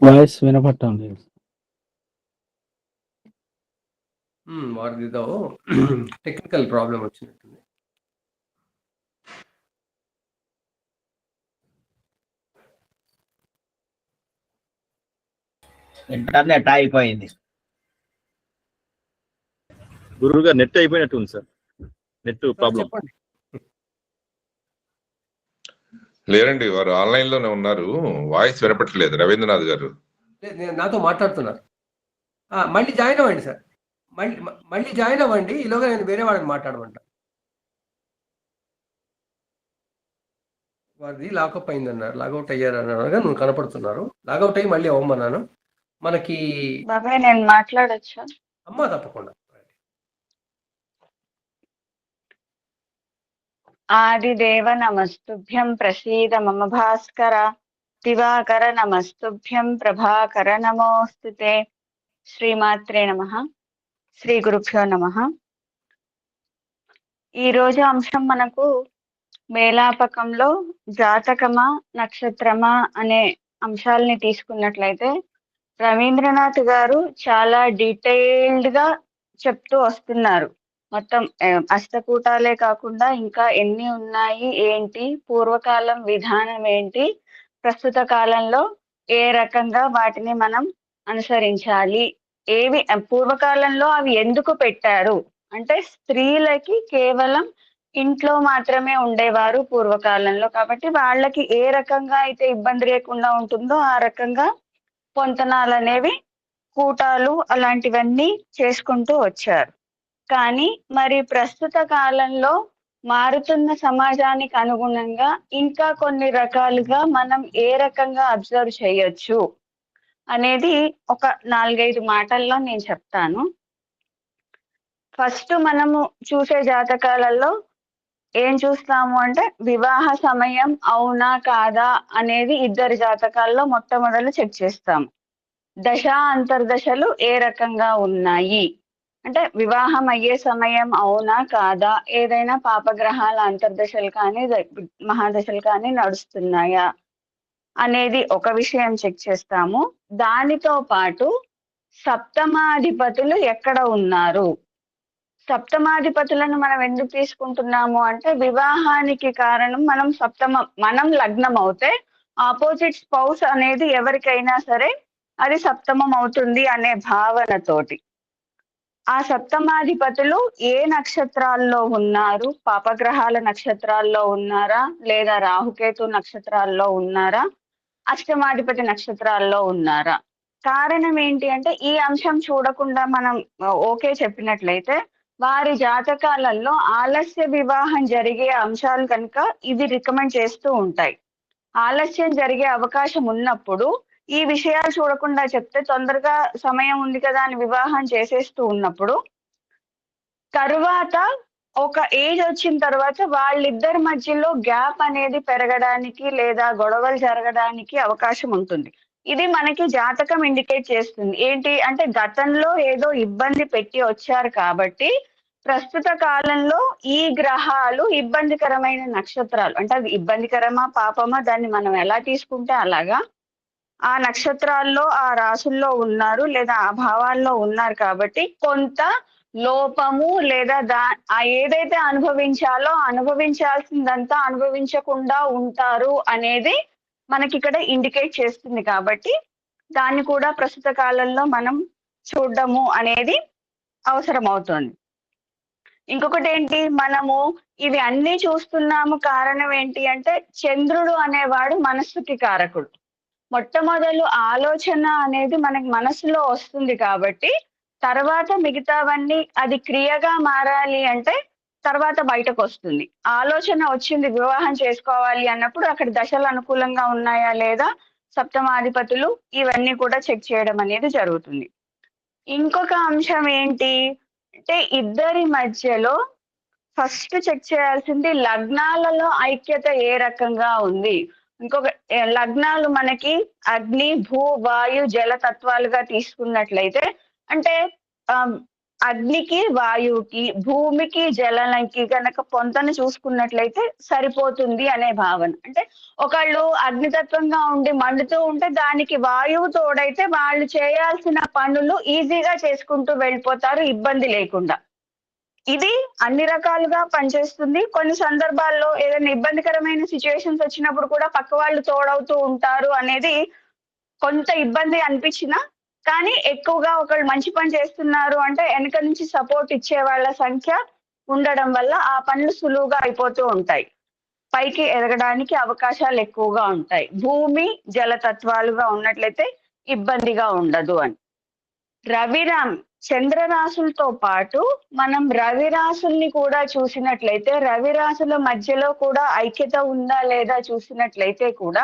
వాయిస్ వినపడటం లేదు. వారిదిదో టెక్నికల్ ప్రాబ్లం వచ్చినట్టుంది. ఇంటర్నెట్ అయిపోయింది. గురువుగా నెట్ అయిపోయినట్టు ఉంది సార్, నెట్ ప్రాబ్లం. చెప్పండి. లేరండి, వారు ఆన్లైన్ లోనే ఉన్నారు. వాయిస్ వినపట్లేదు. రవీంద్రనాథ్ గారు నాతో మాట్లాడుతున్నారు. మళ్ళీ జాయిన్ అవ్వండి సార్, మళ్ళీ జాయిన్ అవ్వండి. ఈలోగా నేను వేరే వాళ్ళని మాట్లాడమంటా. వారిది లాకప్ అయిందన్నారు, లాగౌట్ అయ్యారన్నారు, నువ్వు కనపడుతున్నారు. లాగౌట్ అయ్యి మళ్ళీ అవ్వమన్నాను. మనకి బాబాయ్ నేను మాట్లాడొచ్చా? అమ్మా తప్పకుండా. ఆదిదేవ నమస్తుభ్యం ప్రసీద మమ భాస్కర, దివాకర నమస్తుభ్యం ప్రభాకర నమోస్తుతే. శ్రీమాత్రే నమః. శ్రీ గురుభ్యో నమః. ఈ రోజు అంశం మనకు మేలాపకంలో జాతకమా నక్షత్రమా అనే అంశాలని తీసుకున్నట్లయితే రవీంద్రనాథ్ గారు చాలా డీటెయిల్డ్ గా చెప్తూ వస్తున్నారు. మొత్తం అష్టకూటాలే కాకుండా ఇంకా ఎన్ని ఉన్నాయి, ఏంటి, పూర్వకాలం విధానం ఏంటి, ప్రస్తుత కాలంలో ఏ రకంగా వాటిని మనం అనుసరించాలి, ఏవి పూర్వకాలంలో అవి ఎందుకు పెట్టారు అంటే స్త్రీలకి కేవలం ఇంట్లో మాత్రమే ఉండేవారు పూర్వకాలంలో, కాబట్టి వాళ్ళకి ఏ రకంగా అయితే ఇబ్బంది లేకుండా ఉంటుందో ఆ రకంగా పొంతనాలు అనేవి, కూటాలు అలాంటివన్నీ చేసుకుంటూ వచ్చారు. కానీ మరి ప్రస్తుత కాలంలో మారుతున్న సమాజానికి అనుగుణంగా ఇంకా కొన్ని రకాలుగా మనం ఏ రకంగా అబ్జర్వ్ చేయొచ్చు అనేది ఒక 4-5 మాటల్లో నేను చెప్తాను. ఫస్ట్ మనము చూసే జాతకాలలో ఏం చూస్తాము అంటే వివాహ సమయం అవునా కాదా అనేది ఇద్దరి జాతకాల్లో మొట్టమొదలు చెక్ చేస్తాము. దశ అంతర్దశలు ఏ రకంగా ఉన్నాయి అంటే వివాహం అయ్యే సమయం అవునా కాదా, ఏదైనా పాపగ్రహాల అంతర్దశలు కానీ మహాదశలు కానీ నడుస్తున్నాయా అనేది ఒక విషయం చెక్ చేస్తాము. దానితో పాటు సప్తమాధిపతులు ఎక్కడ ఉన్నారు, సప్తమాధిపతులను మనం ఎందుకు తీసుకుంటున్నాము అంటే వివాహానికి కారణం మనం లగ్నం అవుతే ఆపోజిట్ స్పౌస్ అనేది ఎవరికైనా సరే అది సప్తమం అవుతుంది అనే భావనతోటి ఆ సప్తమాధిపతులు ఏ నక్షత్రాల్లో ఉన్నారు, పాపగ్రహాల నక్షత్రాల్లో ఉన్నారా లేదా రాహుకేతు నక్షత్రాల్లో ఉన్నారా, అష్టమాధిపతి నక్షత్రాల్లో ఉన్నారా. కారణం ఏంటి అంటే ఈ అంశం చూడకుండా మనం ఓకే చెప్పినట్లయితే వారి జాతకాలలో ఆలస్య వివాహం జరిగే అంశాలు కనుక ఇవి రికమెండ్ చేస్తూ ఉంటాయి. ఆలస్యం జరిగే అవకాశం ఉన్నప్పుడు ఈ విషయాలు చూడకుండా చెప్తే తొందరగా సమయం ఉంది కదా అని వివాహం చేసేస్తూ ఉన్నప్పుడు తరువాత ఒక ఏజ్ వచ్చిన తర్వాత వాళ్ళిద్దరి మధ్యలో గ్యాప్ అనేది పెరగడానికి లేదా గొడవలు జరగడానికి అవకాశం ఉంటుంది. ఇది మనకి జాతకం ఇండికేట్ చేస్తుంది. ఏంటి అంటే గతంలో ఏదో ఇబ్బంది పెట్టి వచ్చారు కాబట్టి ప్రస్తుత కాలంలో ఈ గ్రహాలు ఇబ్బందికరమైన నక్షత్రాలు అంటే అది ఇబ్బందికరమా పాపమా దాన్ని మనం ఎలా తీసుకుంటే అలాగా ఆ నక్షత్రాల్లో ఆ రాసుల్లో ఉన్నారు లేదా ఆ భావాల్లో ఉన్నారు కాబట్టి కొంత లోపము లేదా ఏదైతే అనుభవించాలో అనుభవించాల్సిందంతా అనుభవించకుండా ఉంటారు అనేది మనకి ఇక్కడ ఇండికేట్ చేస్తుంది. కాబట్టి దాన్ని కూడా ప్రస్తుత కాలంలో మనం చూడడము అనేది అవసరం అవుతుంది. ఇంకొకటి ఏంటి, మనము ఇవి అన్ని చూస్తున్నాము కారణం ఏంటి అంటే చంద్రుడు అనేవాడు మనస్సుకి కారకుడు. మొట్టమొదలు ఆలోచన అనేది మనకి మనసులో వస్తుంది కాబట్టి తర్వాత మిగతావన్నీ అది క్రియగా మారాలి అంటే తర్వాత బయటకు వస్తుంది. ఆలోచన వచ్చింది వివాహం చేసుకోవాలి అన్నప్పుడు అక్కడ దశలు అనుకూలంగా ఉన్నాయా లేదా, సప్తమాధిపతులు ఇవన్నీ కూడా చెక్ చేయడం అనేది జరుగుతుంది. ఇంకొక అంశం ఏంటి అంటే ఇద్దరి మధ్యలో ఫస్ట్ చెక్ చేయాల్సింది లగ్నాలలో ఐక్యత ఏ రకంగా ఉంది. ఇంకొక లగ్నాలు మనకి అగ్ని, భూ, వాయు, జల తత్వాలుగా తీసుకున్నట్లయితే అంటే అగ్నికి, వాయువుకి, భూమికి, జలానికి గనక పొంతన చూసుకున్నట్లయితే సరిపోతుంది అనే భావన. అంటే ఒకళ్ళు అగ్నితత్వంగా ఉండి మండుతూ ఉంటే దానికి వాయువు తోడైతే వాళ్ళు చేయాల్సిన పనులు ఈజీగా చేసుకుంటూ వెళ్ళిపోతారు ఇబ్బంది లేకుండా. ఇది అన్ని రకాలుగా పనిచేస్తుంది. కొన్ని సందర్భాల్లో ఏదైనా ఇబ్బందికరమైన సిచ్యువేషన్స్ వచ్చినప్పుడు కూడా పక్క వాళ్ళు తోడవుతూ ఉంటారు అనేది కొంత ఇబ్బంది అనిపించినా కానీ ఎక్కువగా ఒకళ్ళు మంచి పని చేస్తున్నారు అంటే వెనక నుంచి సపోర్ట్ ఇచ్చే వాళ్ళ సంఖ్య ఉండడం వల్ల ఆ పనులు సులువుగా అయిపోతూ ఉంటాయి. పైకి ఎదగడానికి అవకాశాలు ఎక్కువగా ఉంటాయి. భూమి, జలతత్వాలుగా ఉన్నట్లయితే ఇబ్బందిగా ఉండదు అని. చంద్రరాశులతో పాటు మనం రవి రాశుల్ని కూడా చూసినట్లయితే రవి రాశుల మధ్యలో కూడా ఐక్యత ఉందా లేదా చూసినట్లయితే కూడా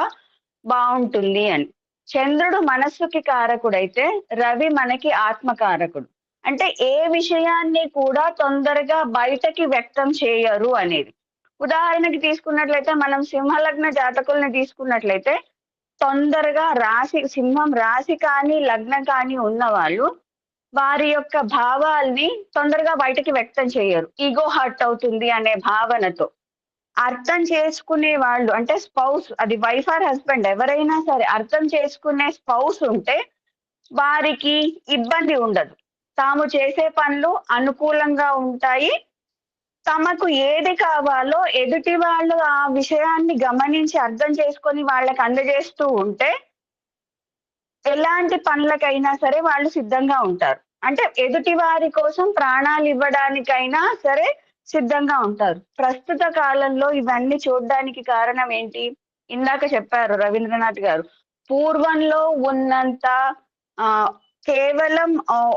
బాగుంటుంది అని. చంద్రుడు మనస్సుకి కారకుడైతే రవి మనకి ఆత్మకారకుడు. అంటే ఏ విషయాన్ని కూడా తొందరగా బయటకి వ్యక్తం చేయరు అనేది. ఉదాహరణకి తీసుకున్నట్లయితే మనం సింహలగ్న జాతకుల్ని తీసుకున్నట్లయితే తొందరగా సింహం రాశి కానీ లగ్నం కానీ ఉన్నవాళ్ళు వారి యొక్క భావాల్ని తొందరగా బయటకి వ్యక్తం చేయరు, ఈగో హర్ట్ అవుతుంది అనే భావనతో. అర్థం చేసుకునే వాళ్ళు అంటే స్పౌస్, అది వైఫ్ ఆర్ హస్బెండ్ ఎవరైనా సరే అర్థం చేసుకునే స్పౌస్ ఉంటే వారికి ఇబ్బంది ఉండదు. తాము చేసే పనులు అనుకూలంగా ఉంటాయి. తమకు ఏది కావాలో ఎదుటి వాళ్ళు ఆ విషయాన్ని గమనించి అర్థం చేసుకొని వాళ్ళకి అందజేస్తూ ఉంటే ఎలాంటి పనులకైనా సరే వాళ్ళు సిద్ధంగా ఉంటారు. అంటే ఎదుటి వారి కోసం ప్రాణాలు ఇవ్వడానికైనా సరే సిద్ధంగా ఉంటారు. ప్రస్తుత కాలంలో ఇవన్నీ చూడడానికి కారణం ఏంటి? ఇందాక చెప్పారు రవీంద్రనాథ్ గారు. పూర్వంలో ఉన్నంత కేవలం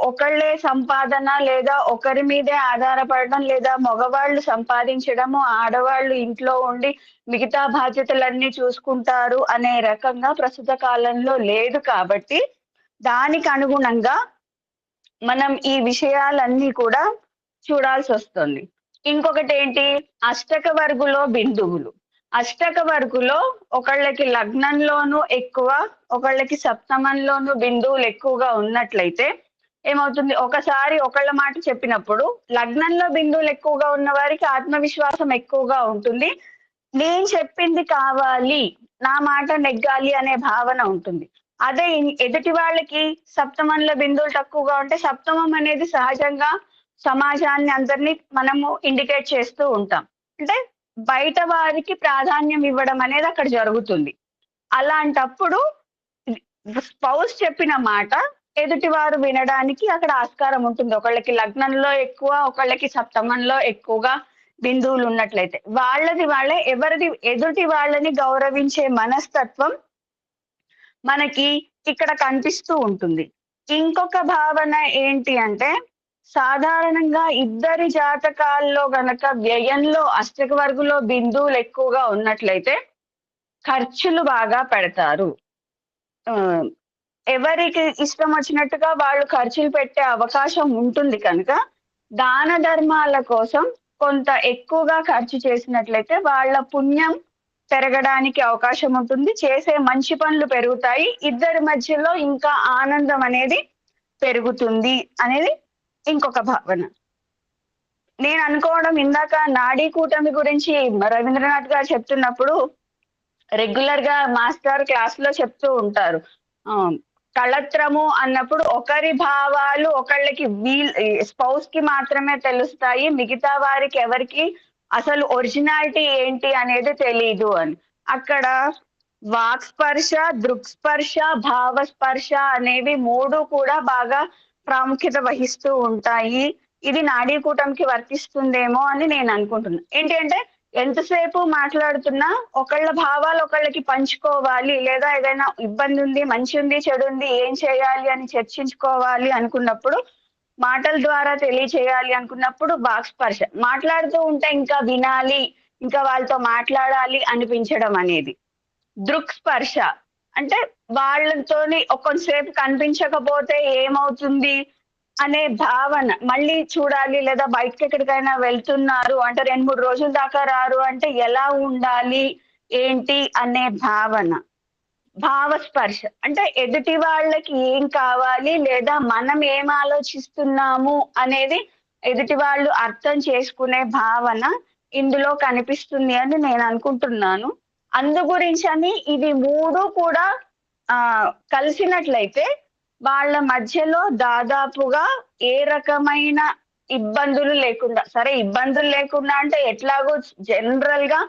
ఒకళ్ళే సంపాదన లేదా ఒకరి మీదే ఆధారపడడం లేదా మగవాళ్ళు సంపాదించడము, ఆడవాళ్ళు ఇంట్లో ఉండి మిగతా బాధ్యతలన్నీ చూసుకుంటారు అనే రకంగా ప్రస్తుత కాలంలో లేదు కాబట్టి దానికి అనుగుణంగా మనం ఈ విషయాలన్నీ కూడా చూడాల్సి వస్తుంది. ఇంకొకటి ఏంటి? అష్టక వర్గులో బిందువులు. అష్టక వర్గులో ఒకళ్ళకి లగ్నంలోనూ ఎక్కువ, ఒకళ్ళకి సప్తమంలోనూ బిందువులు ఎక్కువగా ఉన్నట్లయితే ఏమవుతుంది? ఒకసారి ఒకళ్ళ మాట చెప్పినప్పుడు లగ్నంలో బిందువులు ఎక్కువగా ఉన్న వారికి ఆత్మవిశ్వాసం ఎక్కువగా ఉంటుంది. నేను చెప్పింది కావాలి, నా మాట నెగ్గాలి అనే భావన ఉంటుంది. అదే ఎదుటి వాళ్ళకి సప్తమంలో బిందువులు తక్కువగా ఉంటే సప్తమం అనేది సహజంగా సమాజాన్ని అందరినీ మనము ఇండికేట్ చేస్తూ ఉంటాం. అంటే బయట వారికి ప్రాధాన్యం ఇవ్వడం అనేది అక్కడ జరుగుతుంది. అలాంటప్పుడు స్పౌస్ చెప్పిన మాట ఎదుటి వారు వినడానికి అక్కడ ఆస్కారం ఉంటుంది. ఒకళ్ళకి లగ్నంలో ఎక్కువ, ఒకళ్ళకి సప్తమంలో ఎక్కువగా బిందువులు ఉన్నట్లయితే వాళ్ళది వాళ్ళే ఎదుటి వాళ్ళని గౌరవించే మనస్తత్వం మనకి ఇక్కడ కనిపిస్తూ ఉంటుంది. ఇంకొక భావన ఏంటి అంటే సాధారణంగా ఇద్దరి జాతకాల్లో గనక వ్యయంలో అష్టక వర్గులో బిందువులు ఎక్కువగా ఉన్నట్లయితే ఖర్చులు బాగా పెడతారు. ఎవరికి ఇష్టం వచ్చినట్టుగా వాళ్ళు ఖర్చులు పెట్టే అవకాశం ఉంటుంది కనుక దాన ధర్మాల కోసం కొంత ఎక్కువగా ఖర్చు చేసినట్లయితే వాళ్ళ పుణ్యం పెరగడానికి అవకాశం ఉంటుంది. చేసే మంచి పనులు పెరుగుతాయి. ఇద్దరి మధ్యలో ఇంకా ఆనందం అనేది పెరుగుతుంది అనేది ఇంకొక భావన. నేను అనుకోవడం ఇందాక నాడీ కూటమి గురించి రవీంద్రనాథ్ గారు చెప్తున్నప్పుడు రెగ్యులర్ గా మాస్టర్ క్లాస్ లో చెప్తూ ఉంటారు. కళత్రము అన్నప్పుడు ఒకరి భావాలు ఒకళ్ళకి స్పౌస్ కి మాత్రమే తెలుస్తాయి, మిగతా వారికి ఎవరికి అసలు ఒరిజినాలిటీ ఏంటి అనేది తెలీదు అని. అక్కడ వాక్స్పర్శ, దృక్స్పర్శ, భావస్పర్శ అనేవి మూడు కూడా బాగా ప్రాముఖ్యత వహిస్తూ ఉంటాయి. ఇది నాడీ కూటమికి వర్తిస్తుందేమో అని నేను అనుకుంటున్నాను. ఏంటి అంటే ఎంతసేపు మాట్లాడుతున్నా ఒకళ్ళ భావాలు ఒకళ్ళకి పంచుకోవాలి, లేదా ఏదైనా ఇబ్బంది ఉంది, మంచి ఉంది, చెడు ఉంది, ఏం చేయాలి అని చర్చించుకోవాలి అనుకున్నప్పుడు, మాటల ద్వారా తెలియచేయాలి అనుకున్నప్పుడు వాక్స్పర్శ, మాట్లాడుతూ ఉంటే ఇంకా వినాలి, ఇంకా వాళ్ళతో మాట్లాడాలి అనిపించడం అనేది. దృక్స్పర్శ అంటే వాళ్ళతోని కొంతసేపు కనిపించకపోతే ఏమవుతుంది అనే భావన, మళ్ళీ చూడాలి, లేదా బయటకి ఎక్కడికైనా వెళ్తున్నారు అంటే 2-3 రోజుల దాకా రారు అంటే ఎలా ఉండాలి ఏంటి అనే భావన. భావస్పర్శ అంటే ఎదుటి వాళ్ళకి ఏం కావాలి లేదా మనం ఏం ఆలోచిస్తున్నాము అనేది ఎదుటి వాళ్ళు అర్థం చేసుకునే భావన ఇందులో కనిపిస్తుంది అని నేను అనుకుంటున్నాను. అందు గురించి అని ఇవి మూడు కూడా కలిసినట్లయితే వాళ్ళ మధ్యలో దాదాపుగా ఏ రకమైన ఇబ్బందులు లేకుండా, సరే ఇబ్బందులు లేకుండా అంటే ఎట్లాగో జనరల్ గా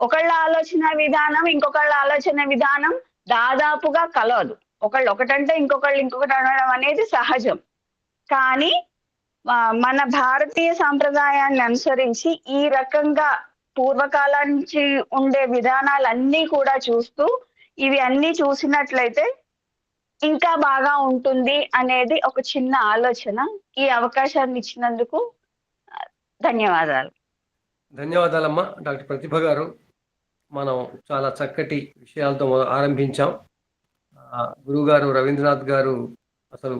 ఒకళ్ళ ఆలోచన విధానం ఇంకొకళ్ళ ఆలోచన విధానం దాదాపుగా కలవదు. ఒకళ్ళు ఒకటంటే ఇంకొకళ్ళు ఇంకొకటి అనడం అనేది సహజం. కానీ మన భారతీయ సాంప్రదాయాన్ని అనుసరించి ఈ రకంగా పూర్వకాలం నుంచి ఉండే విధానాలన్నీ కూడా చూస్తూ ఇవి అన్ని చూసినట్లయితే ఇంకా బాగా ఉంటుంది అనేది ఒక చిన్న ఆలోచన. ఈ అవకాశాన్ని ఇచ్చినందుకు ధన్యవాదాలు. ధన్యవాదాలమ్మా డాక్టర్ ప్రతిభ గారు. మనం చాలా చక్కటి విషయాలతో ఆరంభించాం. గురువుగారు రవీంద్రనాథ్ గారు అసలు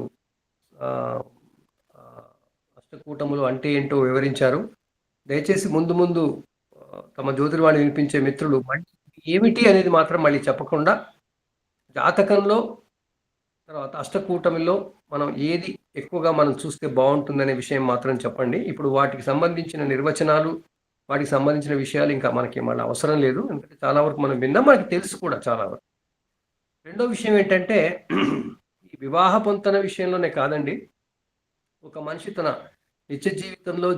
అష్టకూటములు అంటే ఏంటో వివరించారు. దయచేసి ముందు తమ జ్యోతిర్వాణి వినిపించే మిత్రులు ఏమిటి అనేది మాత్రం మళ్ళీ చెప్పకుండా జాతకంలో తర్వాత అష్టకూటమిలో మనం ఏది ఎక్కువగా మనం చూస్తే బాగుంటుందనే విషయం మాత్రం చెప్పండి. ఇప్పుడు వాటికి సంబంధించిన నిర్వచనాలు వాటికి సంబంధించిన విషయాలు ఇంకా మనకి మళ్ళీ అవసరం లేదు, ఎందుకంటే చాలా వరకు మనం విన్నాం, మనకి తెలుసు కూడా చాలా వరకు. రెండో విషయం ఏంటంటే ఈ వివాహ పొంతన విషయంలోనే కాదండి, ఒక మనిషి తన నిత్య జీవితంలో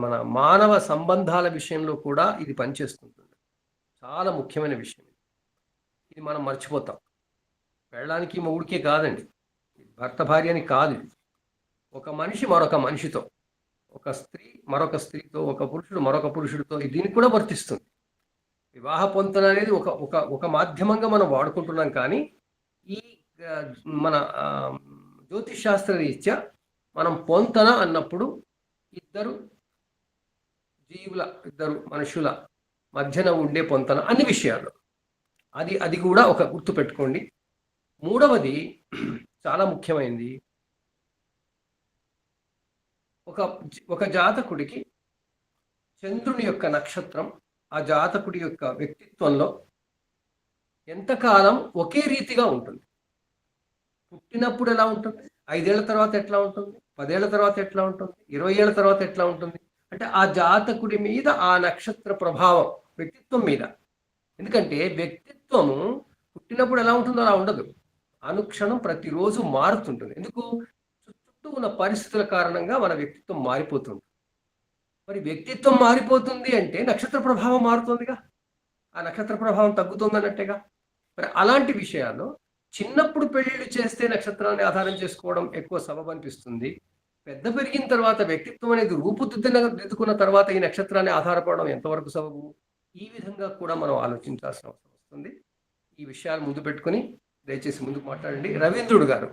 మన మానవ సంబంధాల విషయంలో కూడా ఇది పనిచేస్తుంటుంది. చాలా ముఖ్యమైన విషయం ఇది మనం మర్చిపోతాం. పెళ్ళానికి మొగుడికే కాదండి, భర్త భార్య అని కాదు. ఒక మనిషి మరొక మనిషితో, ఒక స్త్రీ మరొక స్త్రీతో, ఒక పురుషుడు మరొక పురుషుడితో దీనికి కూడా వర్తిస్తుంది. వివాహ పొంతన అనేది ఒక ఒక ఒక మాధ్యమంగా మనం వాడుకుంటున్నాం, కానీ ఈ మన జ్యోతిష్ శాస్త్ర రీత్యా మనం పొంతన అన్నప్పుడు ఇద్దరు మనుషుల మధ్యన ఉండే పొంతన అన్ని విషయాలు, అది కూడా ఒక గుర్తు పెట్టుకోండి. మూడవది చాలా ముఖ్యమైనది, ఒక జాతకుడికి చంద్రుని యొక్క నక్షత్రం ఆ జాతకుడి యొక్క వ్యక్తిత్వంలో ఎంతకాలం ఒకే రీతిగా ఉంటుంది. పుట్టినప్పుడు ఎలా ఉంటుంది, 5 ఏళ్ల తర్వాత ఎట్లా ఉంటుంది, 10 ఏళ్ల తర్వాత ఎట్లా ఉంటుంది, 20 ఏళ్ల తర్వాత ఎట్లా ఉంటుంది అంటే ఆ జాతకుడి మీద ఆ నక్షత్ర ప్రభావం వ్యక్తిత్వం మీద. ఎందుకంటే వ్యక్తిత్వము పుట్టినప్పుడు ఎలా ఉంటుందో అలా ఉండదు, అనుక్షణం ప్రతిరోజు మారుతుంటుంది. ఎందుకు? చుట్టూ ఉన్న పరిస్థితుల కారణంగా మన వ్యక్తిత్వం మారిపోతుంది. మరి వ్యక్తిత్వం మారిపోతుంది అంటే నక్షత్ర ప్రభావం మారుతుందిగా, ఆ నక్షత్ర ప్రభావం తగ్గుతుంది అన్నట్టేగా. మరి అలాంటి విషయాల్లో చిన్నప్పుడు పెళ్లిళ్ళు చేస్తే నక్షత్రాన్ని ఆధారం చేసుకోవడం ఎక్కువ సబబు అనిపిస్తుంది. పెద్ద పెరిగిన తర్వాత వ్యక్తిత్వం అనేది రూపుదిద్దుకున్న తర్వాత ఈ నక్షత్రాన్ని ఆధారపడడం ఎంతవరకు సబబు? ఈ విధంగా కూడా మనం ఆలోచించాల్సిన అవసరం వస్తుంది. ఈ విషయాలు ముందు పెట్టుకుని దయచేసి ముందుకు మాట్లాడండి. రవీంద్రుడు గారు,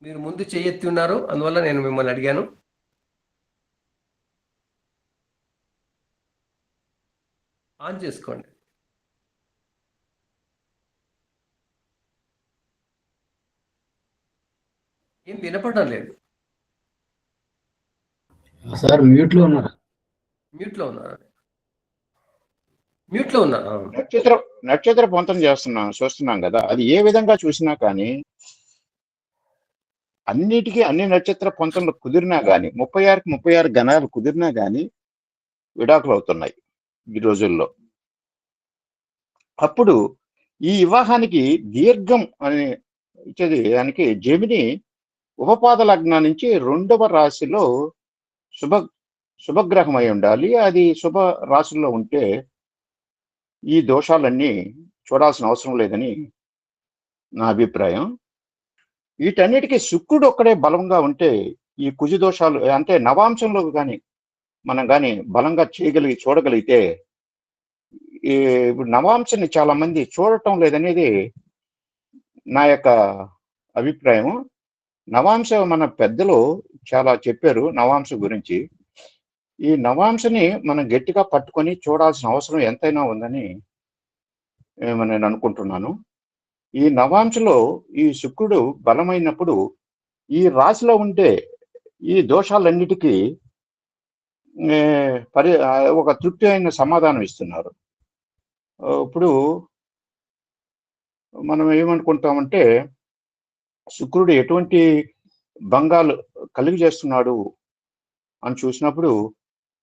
మీరు ముందు చేయెత్తి ఉన్నారు, అందువల్ల నేను మిమ్మల్ని అడిగాను. ఆన్ చేసుకోండి. ఏం వినపడడం లేదు. సార్ మ్యూట్ లో ఉన్నారా? మ్యూట్లో ఉన్నారా? మ్యూట్లో ఉన్నారా? నక్షత్ర పొంతం చూస్తున్నాం కదా, అది ఏ విధంగా చూసినా కానీ అన్ని నక్షత్ర పొంతంలో కుదిరినా కానీ 36కి 36 గణాలు కుదిరినా కానీ విడాకులు అవుతున్నాయి ఈ రోజుల్లో. అప్పుడు ఈ వివాహానికి దీర్ఘం అని ఇచ్చేది దానికి జమిని ఉపపాద లగ్నం నుంచి 2వ రాశిలో శుభగ్రహం అయి ఉండాలి. అది శుభ రాశుల్లో ఉంటే ఈ దోషాలన్నీ చూడాల్సిన అవసరం లేదని నా అభిప్రాయం. వీటన్నిటికీ శుక్రుడు ఒక్కడే బలంగా ఉంటే ఈ కుజ దోషాలు అంటే నవాంశంలో కానీ మనం కానీ బలంగా చూడగలిగితే, ఇప్పుడు నవాంశాన్ని చాలా మంది చూడటం లేదనేది నా యొక్క అభిప్రాయం. నవాంశ మన పెద్దలు చాలా చెప్పారు నవాంశ గురించి. ఈ నవాంశని మనం గట్టిగా పట్టుకొని చూడాల్సిన అవసరం ఎంతైనా ఉందని నేను అనుకుంటున్నాను. ఈ నవాంశలో ఈ శుక్రుడు బలమైనప్పుడు ఈ రాశిలో ఉంటే ఈ దోషాలన్నిటికీ ఒక తృప్తి అయిన సమాధానం ఇస్తున్నారు. ఇప్పుడు మనం ఏమనుకుంటామంటే శుక్రుడు ఎటువంటి భంగాలు కలిగి చేస్తున్నాడు అని చూసినప్పుడు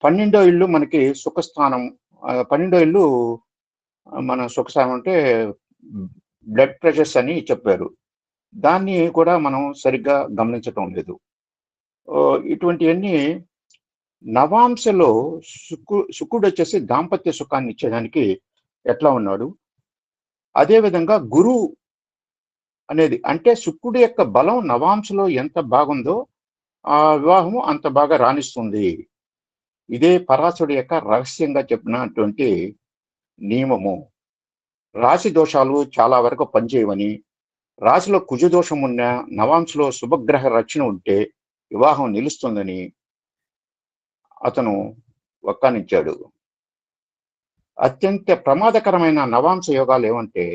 12వ ఇల్లు మనకి సుఖస్థానం. 12వ ఇల్లు మన సుఖస్థానం అంటే బ్లడ్ ప్రెషర్స్ అని చెప్పారు. దాన్ని కూడా మనం సరిగ్గా గమనించటం లేదు. ఇటువంటివన్నీ నవాంశలో శుక్రుడు వచ్చేసి దాంపత్య సుఖాన్ని ఇచ్చేదానికి ఎట్లా ఉన్నాడు. అదేవిధంగా గురువు అనేది అంటే శుక్రుడి యొక్క బలం నవాంశలో ఎంత బాగుందో ఆ వివాహము అంత బాగా రాణిస్తుంది. ఇదే పరాశరుడి యొక్క రహస్యంగా చెప్పినటువంటి నియమము. రాశి దోషాలు చాలా వరకు పనిచేయవని, రాశిలో కుజ దోషం ఉన్న నవాంశలో శుభగ్రహ రక్షణ ఉంటే వివాహం నిలుస్తుందని అతను వక్కానిచ్చాడు. అత్యంత ప్రమాదకరమైన నవాంశ యోగాలు ఏమంటే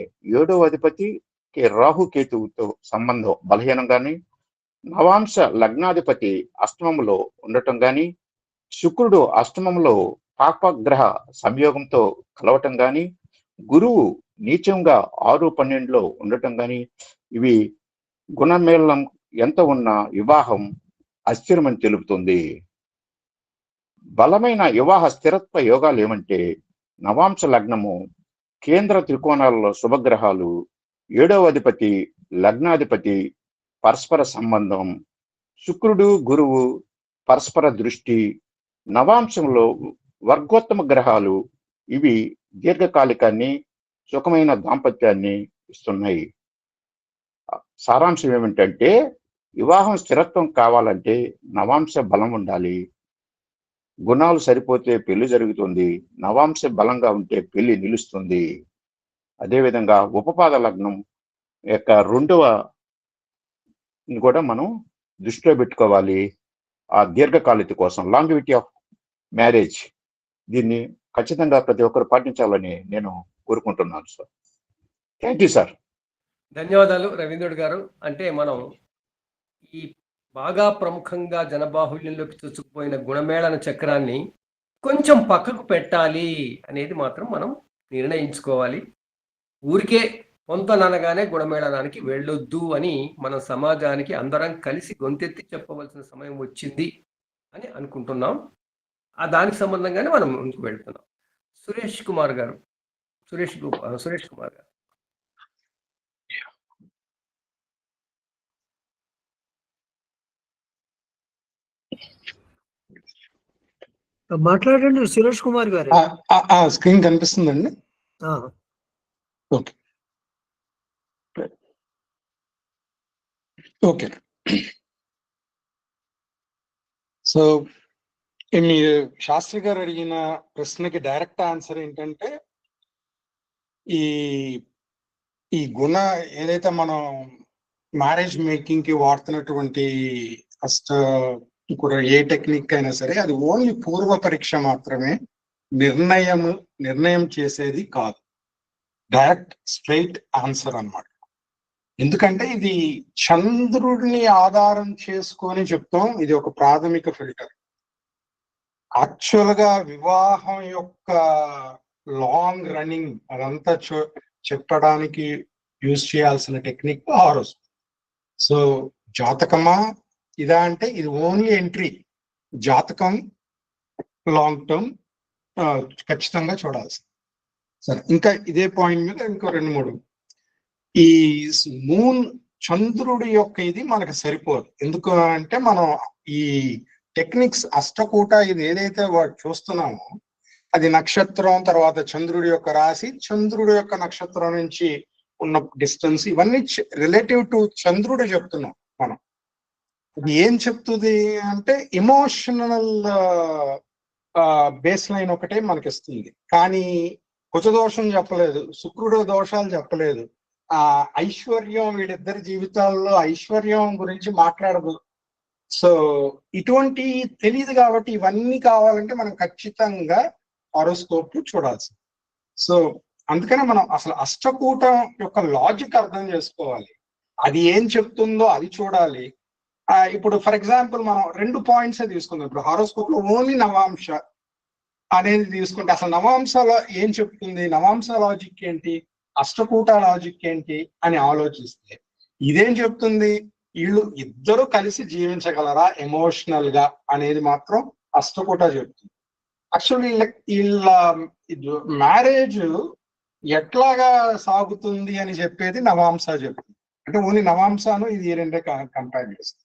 7వ అధిపతికి రాహుకేతువుతో సంబంధం బలహీనం కానీ, నవాంశ లగ్నాధిపతి అష్టమంలో ఉండటం కానీ, శుక్రుడు అష్టమంలో పాపగ్రహ సంయోగంతో కలవటం కానీ, గురువు నీచంగా 6-12లో ఉండటం కానీ, ఇవి గుణమేళనం ఎంత ఉన్న వివాహం అస్థిరమని తెలుపుతుంది. బలమైన వివాహ స్థిరత్వ యోగాలు ఏమంటే నవాంశ లగ్నము, కేంద్ర త్రికోణాలలో శుభగ్రహాలు, 7వ అధిపతి, లగ్నాధిపతి, పరస్పర సంబంధం, శుక్రుడు గురువు, పరస్పర దృష్టి, నవాంశంలో వర్గోత్తమ గ్రహాలు, ఇవి దీర్ఘకాలికాన్ని, సుఖమైన దాంపత్యాన్ని ఇస్తున్నాయి. సారాంశం ఏమిటంటే వివాహం స్థిరత్వం కావాలంటే నవాంశ బలం ఉండాలి. గుణాలు సరిపోతే పెళ్లి జరుగుతుంది, నవాంశ బలంగా ఉంటే పెళ్లి నిలుస్తుంది. అదేవిధంగా ఉపపాద లగ్నం యొక్క 2వ కూడా మనం దృష్టిలో పెట్టుకోవాలి. ఆ దీర్ఘకాలిక కోసం, లాంగివిటీ ఆఫ్ మ్యారేజ్, దీన్ని ఖచ్చితంగా ప్రతి ఒక్కరు పాటించాలని నేను కోరుకుంటున్నాను సార్. Thank you sir. ధన్యవాదాలు రవీంద్రుడు గారు. అంటే మనం ఈ బాగా ప్రముఖంగా జనబాహుళ్యంలోకి చొచ్చుకుపోయిన గుణమేళన చక్రాన్ని కొంచెం పక్కకు పెట్టాలి అనేది మాత్రం మనం నిర్ణయించుకోవాలి. ఊరికే పొంతననగానే గుణమేళనానికి వెళ్ళొద్దు అని మనం సమాజానికి అందరం కలిసి గొంతెత్తి చెప్పవలసిన సమయం వచ్చింది అని అనుకుంటున్నాం. దానికి సంబంధంగానే మనం ముందుకు వెళ్తున్నాం. సురేష్ కుమార్ గారు. మాట్లాడండి సురేష్ కుమార్ గారు. స్క్రీన్ కనిపిస్తుందండి? Okay okay. సో మీరు శాస్త్రి గారు అడిగిన ప్రశ్నకి డైరెక్ట్ ఆన్సర్ ఏంటంటే, ఈ గుణ ఏదైతే మనం మ్యారేజ్ మేకింగ్ కి వాడుతున్నటువంటి కూడా ఏ టెక్నిక్ అయినా సరే అది ఓన్లీ పూర్వ పరీక్ష మాత్రమే, నిర్ణయం చేసేది కాదు. డైరెక్ట్ స్ట్రైట్ ఆన్సర్ అన్నమాట. ఎందుకంటే ఇది చంద్రుడిని ఆధారం చేసుకొని చెప్తాం. ఇది ఒక ప్రాథమిక ఫిల్టర్. యాక్చువల్ గా వివాహం యొక్క లాంగ్ రన్నింగ్ అదంతా చెప్పడానికి యూజ్ చేయాల్సిన టెక్నిక్ హారోస్కోప్. సో జాతకమా ఇదా అంటే ఇది ఓన్లీ ఎంట్రీ. జాతకం లాంగ్ టర్మ్ ఖచ్చితంగా చూడాల్సింది. సరే, ఇంకా ఇదే పాయింట్ మీద ఇంకో 2-3. ఈ మూన్ చంద్రుడి యొక్క ఇది మనకు సరిపోదు. ఎందుకు అంటే మనం ఈ టెక్నిక్స్ అష్టకూట ఇది ఏదైతే చూస్తున్నామో అది నక్షత్రం, తర్వాత చంద్రుడి యొక్క రాశి, చంద్రుడి యొక్క నక్షత్రం నుంచి ఉన్న డిస్టెన్స్, ఇవన్నీ రిలేటివ్ టు చంద్రుడు చెప్తున్నాం మనం. ఇది ఏం చెప్తుంది అంటే ఇమోషనల్ బేస్ లైన్ ఒకటే మనకి ఇస్తుంది. కానీ కుజదోషం చెప్పలేదు, శుక్రుడు దోషాలు చెప్పలేదు, ఐశ్వర్యం, వీళ్ళిద్దరి జీవితాల్లో ఐశ్వర్యం గురించి మాట్లాడదు. సో ఇటువంటి తెలియదు కాబట్టి ఇవన్నీ కావాలంటే మనం ఖచ్చితంగా హారోస్కోప్ చూడాల్సింది. సో అందుకనే మనం అసలు అష్టకూటం యొక్క లాజిక్ అర్థం చేసుకోవాలి. అది ఏం చెప్తుందో అది చూడాలి. ఇప్పుడు ఫర్ ఎగ్జాంపుల్ మనం 2 పాయింట్స్ తీసుకుందాం. ఇప్పుడు హారోస్కోప్ లో ఓన్లీ నవాంశ అనేది తీసుకుంటే అసలు నవాంశలో ఏం చెప్తుంది, నవాంశ లాజిక్ ఏంటి, అష్టకూట లాజిక్ ఏంటి అని ఆలోచిస్తే ఇదేం చెప్తుంది, వీళ్ళు ఇద్దరు కలిసి జీవించగలరా ఎమోషనల్ గా అనేది మాత్రం అష్టకూట చెప్తుంది. యాక్చువల్లీ వీళ్ళ మ్యారేజ్ ఎట్లాగా సాగుతుంది అని చెప్పేది నవాంశ చెప్తుంది. అంటే ఓన్లీ నవాంశను ఇది 2 కంపేర్ చేస్తుంది.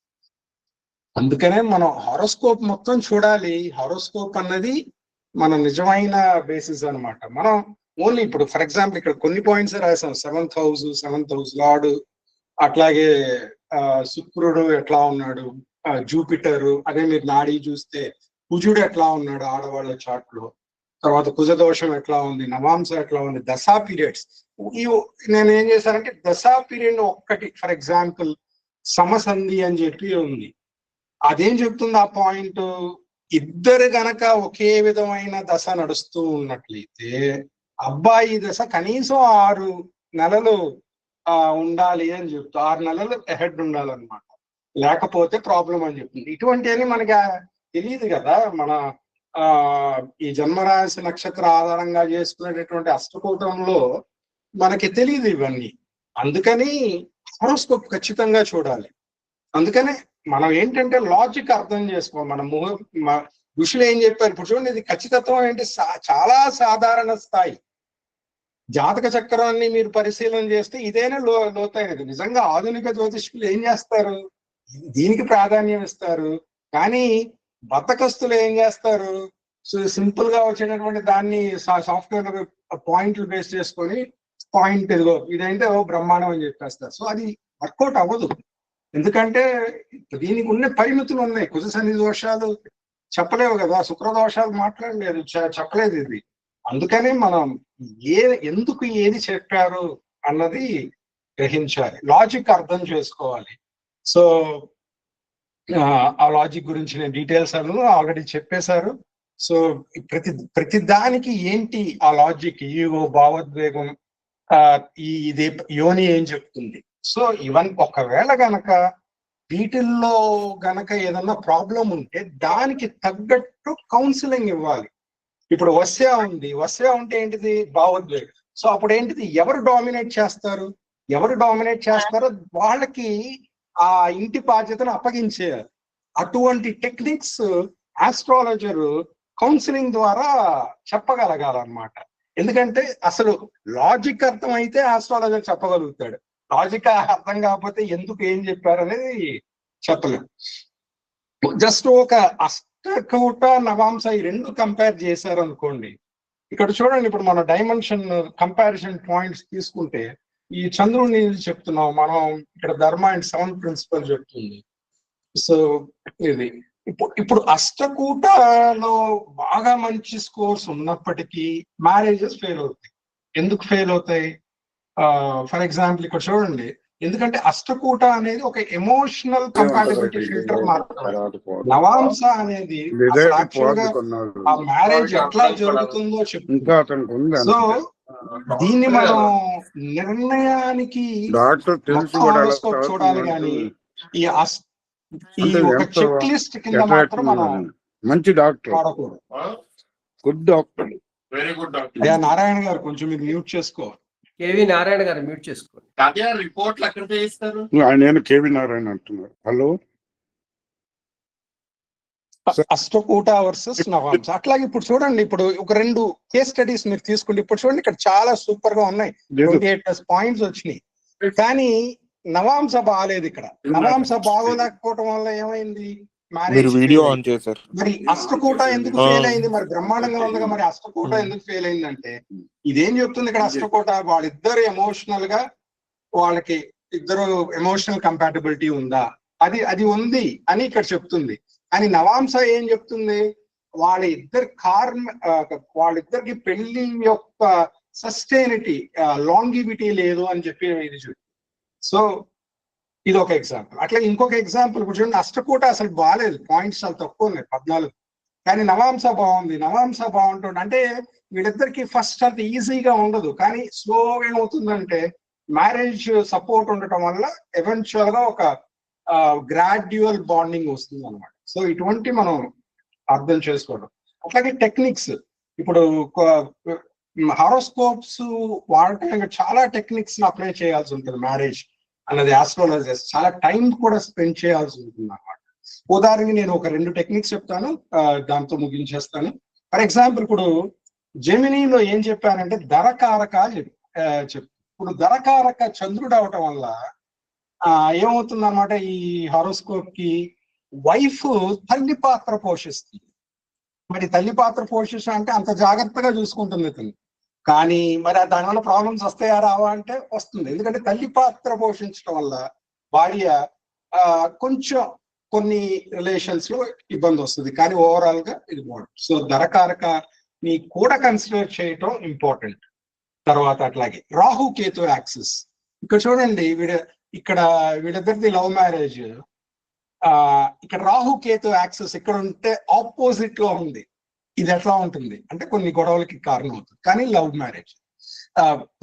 అందుకనే మనం హారోస్కోప్ మొత్తం చూడాలి. హారోస్కోప్ అన్నది మన నిజమైన బేసిస్ అన్నమాట. మనం ఓన్లీ ఇప్పుడు ఫర్ ఎగ్జాంపుల్ ఇక్కడ కొన్ని పాయింట్స్ రాసాం. 7th హౌస్ లార్డ్, అట్లాగే శుక్రుడు ఎట్లా ఉన్నాడు, జూపిటర్, అదే మీరు నాడీ చూస్తే కుజుడు ఎట్లా ఉన్నాడు ఆడవాళ్ళ చార్ట్ లో, తర్వాత కుజదోషం ఎట్లా ఉంది, నవాంశ ఎట్లా ఉంది, దశా పీరియడ్స్. నేను ఏం చేశానంటే దశా పీరియడ్ ఒక్కటి ఫర్ ఎగ్జాంపుల్ సమసంధి అని చెప్పి ఉంది. అదేం చెప్తుంది ఆ పాయింట్, ఇద్దరు గనక ఒకే విధమైన దశ నడుస్తూ ఉన్నట్లయితే అబ్బాయి దశ కనీసం 6 నెలలు ఉండాలి అని చెప్తూ 6 నెలలు అహెడ్ ఉండాలన్నమాట, లేకపోతే ప్రాబ్లం అని చెప్తుంది. ఇటువంటివన్నీ మనకి తెలియదు కదా. మన ఈ జన్మరాశి నక్షత్ర ఆధారంగా చేసుకునేటటువంటి అష్టకూటంలో మనకి తెలియదు ఇవన్నీ. అందుకని హారోస్కోప్ ఖచ్చితంగా చూడాలి. అందుకనే మనం ఏంటంటే లాజిక్ అర్థం చేసుకో ఋషులు ఏం చెప్పారు ఇప్పుడు చూడండి, ఇది ఖచ్చితత్వం ఏంటి, చాలా సాధారణ స్థాయి. జాతక చక్రాన్ని మీరు పరిశీలన చేస్తే ఇదేనా లోతైనది. నిజంగా ఆధునిక జ్యోతిష్కులు ఏం చేస్తారు, దీనికి ప్రాధాన్యం ఇస్తారు. కానీ బద్దకస్తులు ఏం చేస్తారు, సింపుల్ గా వచ్చేటటువంటి దాన్ని సాఫ్ట్వేర్ పాయింట్లు బేస్ చేసుకొని పాయింట్ ఇదిగో ఇదైతే బ్రహ్మాండం అని చెప్పేస్తారు. సో అది వర్కౌట్ అవ్వదు. ఎందుకంటే దీనికి ఉన్న పరిమితులు ఉన్నాయి. కుజ శని దోషాలు చెప్పలేవు కదా, శుక్ర దోషాలు మాట్లాడలేదు, చెప్పలేదు ఇది. అందుకని మనం ఎందుకు ఏది చెప్పారు అన్నది గ్రహించాలి, లాజిక్ అర్థం చేసుకోవాలి. సో ఆ లాజిక్ గురించి నేను డీటెయిల్స్ ఆల్రెడీ చెప్పేశారు. సో ప్రతి దానికి ఏంటి ఆ లాజిక్, ఈగో, భావోద్వేగం, ఇది యోని ఏం చెప్తుంది. సో ఇవన్నీ ఒకవేళ గనక వీటిల్లో గనక ఏదన్నా ప్రాబ్లం ఉంటే దానికి తగ్గట్టు కౌన్సిలింగ్ ఇవ్వాలి. ఇప్పుడు వశ్య ఉంది, వశ్య ఉంటే ఏంటిది, భావోద్వేగం. సో అప్పుడు ఏంటిది, ఎవరు డామినేట్ చేస్తారో వాళ్ళకి ఆ ఇంటి బాధ్యతను అప్పగించేయాలి. అటువంటి టెక్నిక్స్ ఆస్ట్రాలజర్ కౌన్సిలింగ్ ద్వారా చెప్పగలగాలన్నమాట. ఎందుకంటే అసలు లాజిక్ అర్థం అయితే ఆస్ట్రాలజర్ చెప్పగలుగుతాడు, లాజిక్ అర్థం కాకపోతే ఎందుకు ఏం చెప్పారు అనేది చెప్పలేం. జస్ట్ ఒక అష్టకూట నవాంశ ఈ రెండు కంపేర్ చేశారు అనుకోండి. ఇక్కడ చూడండి, ఇప్పుడు మన డైమెన్షన్ కంపారిజన్ పాయింట్స్ తీసుకుంటే ఈ చంద్రుడిని చెప్తున్నాం మనం, ఇక్కడ ధర్మ అండ్ 7th ప్రిన్సిపల్ చెప్తుంది. సో ఇది ఇప్పుడు అష్టకూటలో బాగా మంచి స్కోర్స్ ఉన్నప్పటికీ మ్యారేజెస్ ఫెయిల్ అవుతాయి. ఎందుకు ఫెయిల్ అవుతాయి? ఫర్ ఎగ్జాంపుల్ ఇక్కడ చూడండి, ఎందుకంటే అష్టకూట అనేది ఒక ఎమోషనల్ కంపాటబిలిటీ ఫిల్టర్ మాత్రమే. నవాంశ అనేది ఆ మ్యారేజ్ ఎట్లా జరుగుతుందో చెప్తుంది. సో దీన్ని మనం నిర్ణయానికి చూడాలి కానీ ఈ ఒక చెక్ లిస్ట్ కింద మాత్రం మనం మంచి డాక్టర్, వాడకూడదు. Good doctor, very good doctor. Narayana గారు కొంచెం మీరు మ్యూట్ చేసుకో. కేవి నారాయణ గారు మ్యూట్ చేసుకోండి. రిపోర్ట్లు ఎక్కడ చేయిస్తారు? నేను కేవి నారాయణ అంటున్నారు. హలో, అష్టకూట వర్సెస్ నవాంశ. అట్లాగే ఇప్పుడు చూడండి, ఇప్పుడు ఒక 2 కేస్ స్టడీస్ మీరు తీసుకుంటే ఇప్పుడు చూడండి, ఇక్కడ చాలా సూపర్ గా ఉన్నాయి, 28+ పాయింట్స్ వచ్చినాయి. కానీ నవాంశ బాగాలేదు. ఇక్కడ నవాంశ బాగోలేకపోవటం వల్ల ఏమైంది, వీడియో ఆన్ చేశారు. మరి అష్టకూట ఎందుకు ఫెయిల్ అయింది? మరి బ్రహ్మాండంగా ఉందిగా, మరి అష్టకూట ఎందుకు ఫెయిల్ అయిందంటే ఇదేం చెప్తుంది ఇక్కడ, అష్టకూట వాళ్ళిద్దరు ఎమోషనల్ గా, వాళ్ళకి ఇద్దరు ఎమోషనల్ కంపాటబిలిటీ ఉందా, అది ఉంది అని ఇక్కడ చెప్తుంది. అని నవాంశ ఏం చెప్తుంది, వాళ్ళిద్దరికి పెళ్లి యొక్క సస్టైనిటీ, లాంగివిటీ లేదు అని చెప్పి ఇది చూడండి. సో ఇది ఒక ఎగ్జాంపుల్. అట్లా ఇంకొక ఎగ్జాంపుల్ ఇప్పుడు చూడండి, అష్టకూట అసలు బాగాలేదు, పాయింట్స్ చాలా తక్కువ ఉన్నాయి 14, కానీ నవాంశ బాగుంది. నవాంశ బాగుంటుంది అంటే వీళ్ళిద్దరికి ఫస్ట్ అంత ఈజీగా ఉండదు, కానీ స్లోగా ఏమవుతుందంటే మ్యారేజ్ సపోర్ట్ ఉండటం వల్ల ఎవెన్చువల్ గా ఒక గ్రాడ్యువల్ బాండింగ్ వస్తుంది అనమాట. సో ఇటువంటి మనం అర్థం చేసుకోవడం. అట్లాగే టెక్నిక్స్, ఇప్పుడు హారోస్కోప్స్ వాడటం చాలా టెక్నిక్స్ అప్లై చేయాల్సి ఉంటుంది. మ్యారేజ్ అన్నది ఆస్ట్రాలజర్స్ చాలా టైం కూడా స్పెండ్ చేయాల్సి ఉంటుంది అన్నమాట. ఉదాహరణకి నేను ఒక 2 టెక్నిక్స్ చెప్తాను, దాంతో ముగించేస్తాను. ఫర్ ఎగ్జాంపుల్ ఇప్పుడు జెమినీలో ఏం చెప్పానంటే ధరకారక ఇప్పుడు ధరకారక చంద్రుడు అవటం వల్ల ఏమవుతుంది అనమాట, ఈ హారోస్కోప్ కి వైఫ్ తల్లి పాత్ర పోషిస్తుంది. మరి తల్లి పాత్ర పోషించడం అంటే అంత జాగ్రత్తగా చూసుకుంటుంది ఇతను, కానీ మరి దానివల్ల ప్రాబ్లమ్స్ వస్తాయా రావా అంటే వస్తుంది. ఎందుకంటే తల్లి పాత్ర పోషించడం వల్ల భార్య కొంచెం కొన్ని రిలేషన్స్ లో ఇబ్బంది వస్తుంది, కానీ ఓవరాల్ గా ఇది బాగుంటుంది. సో ధరకారకని కూడా కన్సిడర్ చేయటం ఇంపార్టెంట్. తర్వాత అట్లాగే రాహు కేతు యాక్సిస్, ఇక్కడ చూడండి, వీళ్ళిద్దరిది లవ్ మ్యారేజ్. ఇక్కడ రాహు కేతు యాక్సిస్ ఇక్కడ ఉంటే ఆపోజిట్ లో ఉంది. ఇది ఎట్లా ఉంటుంది అంటే కొన్ని గొడవలకి కారణం అవుతుంది, కానీ love marriage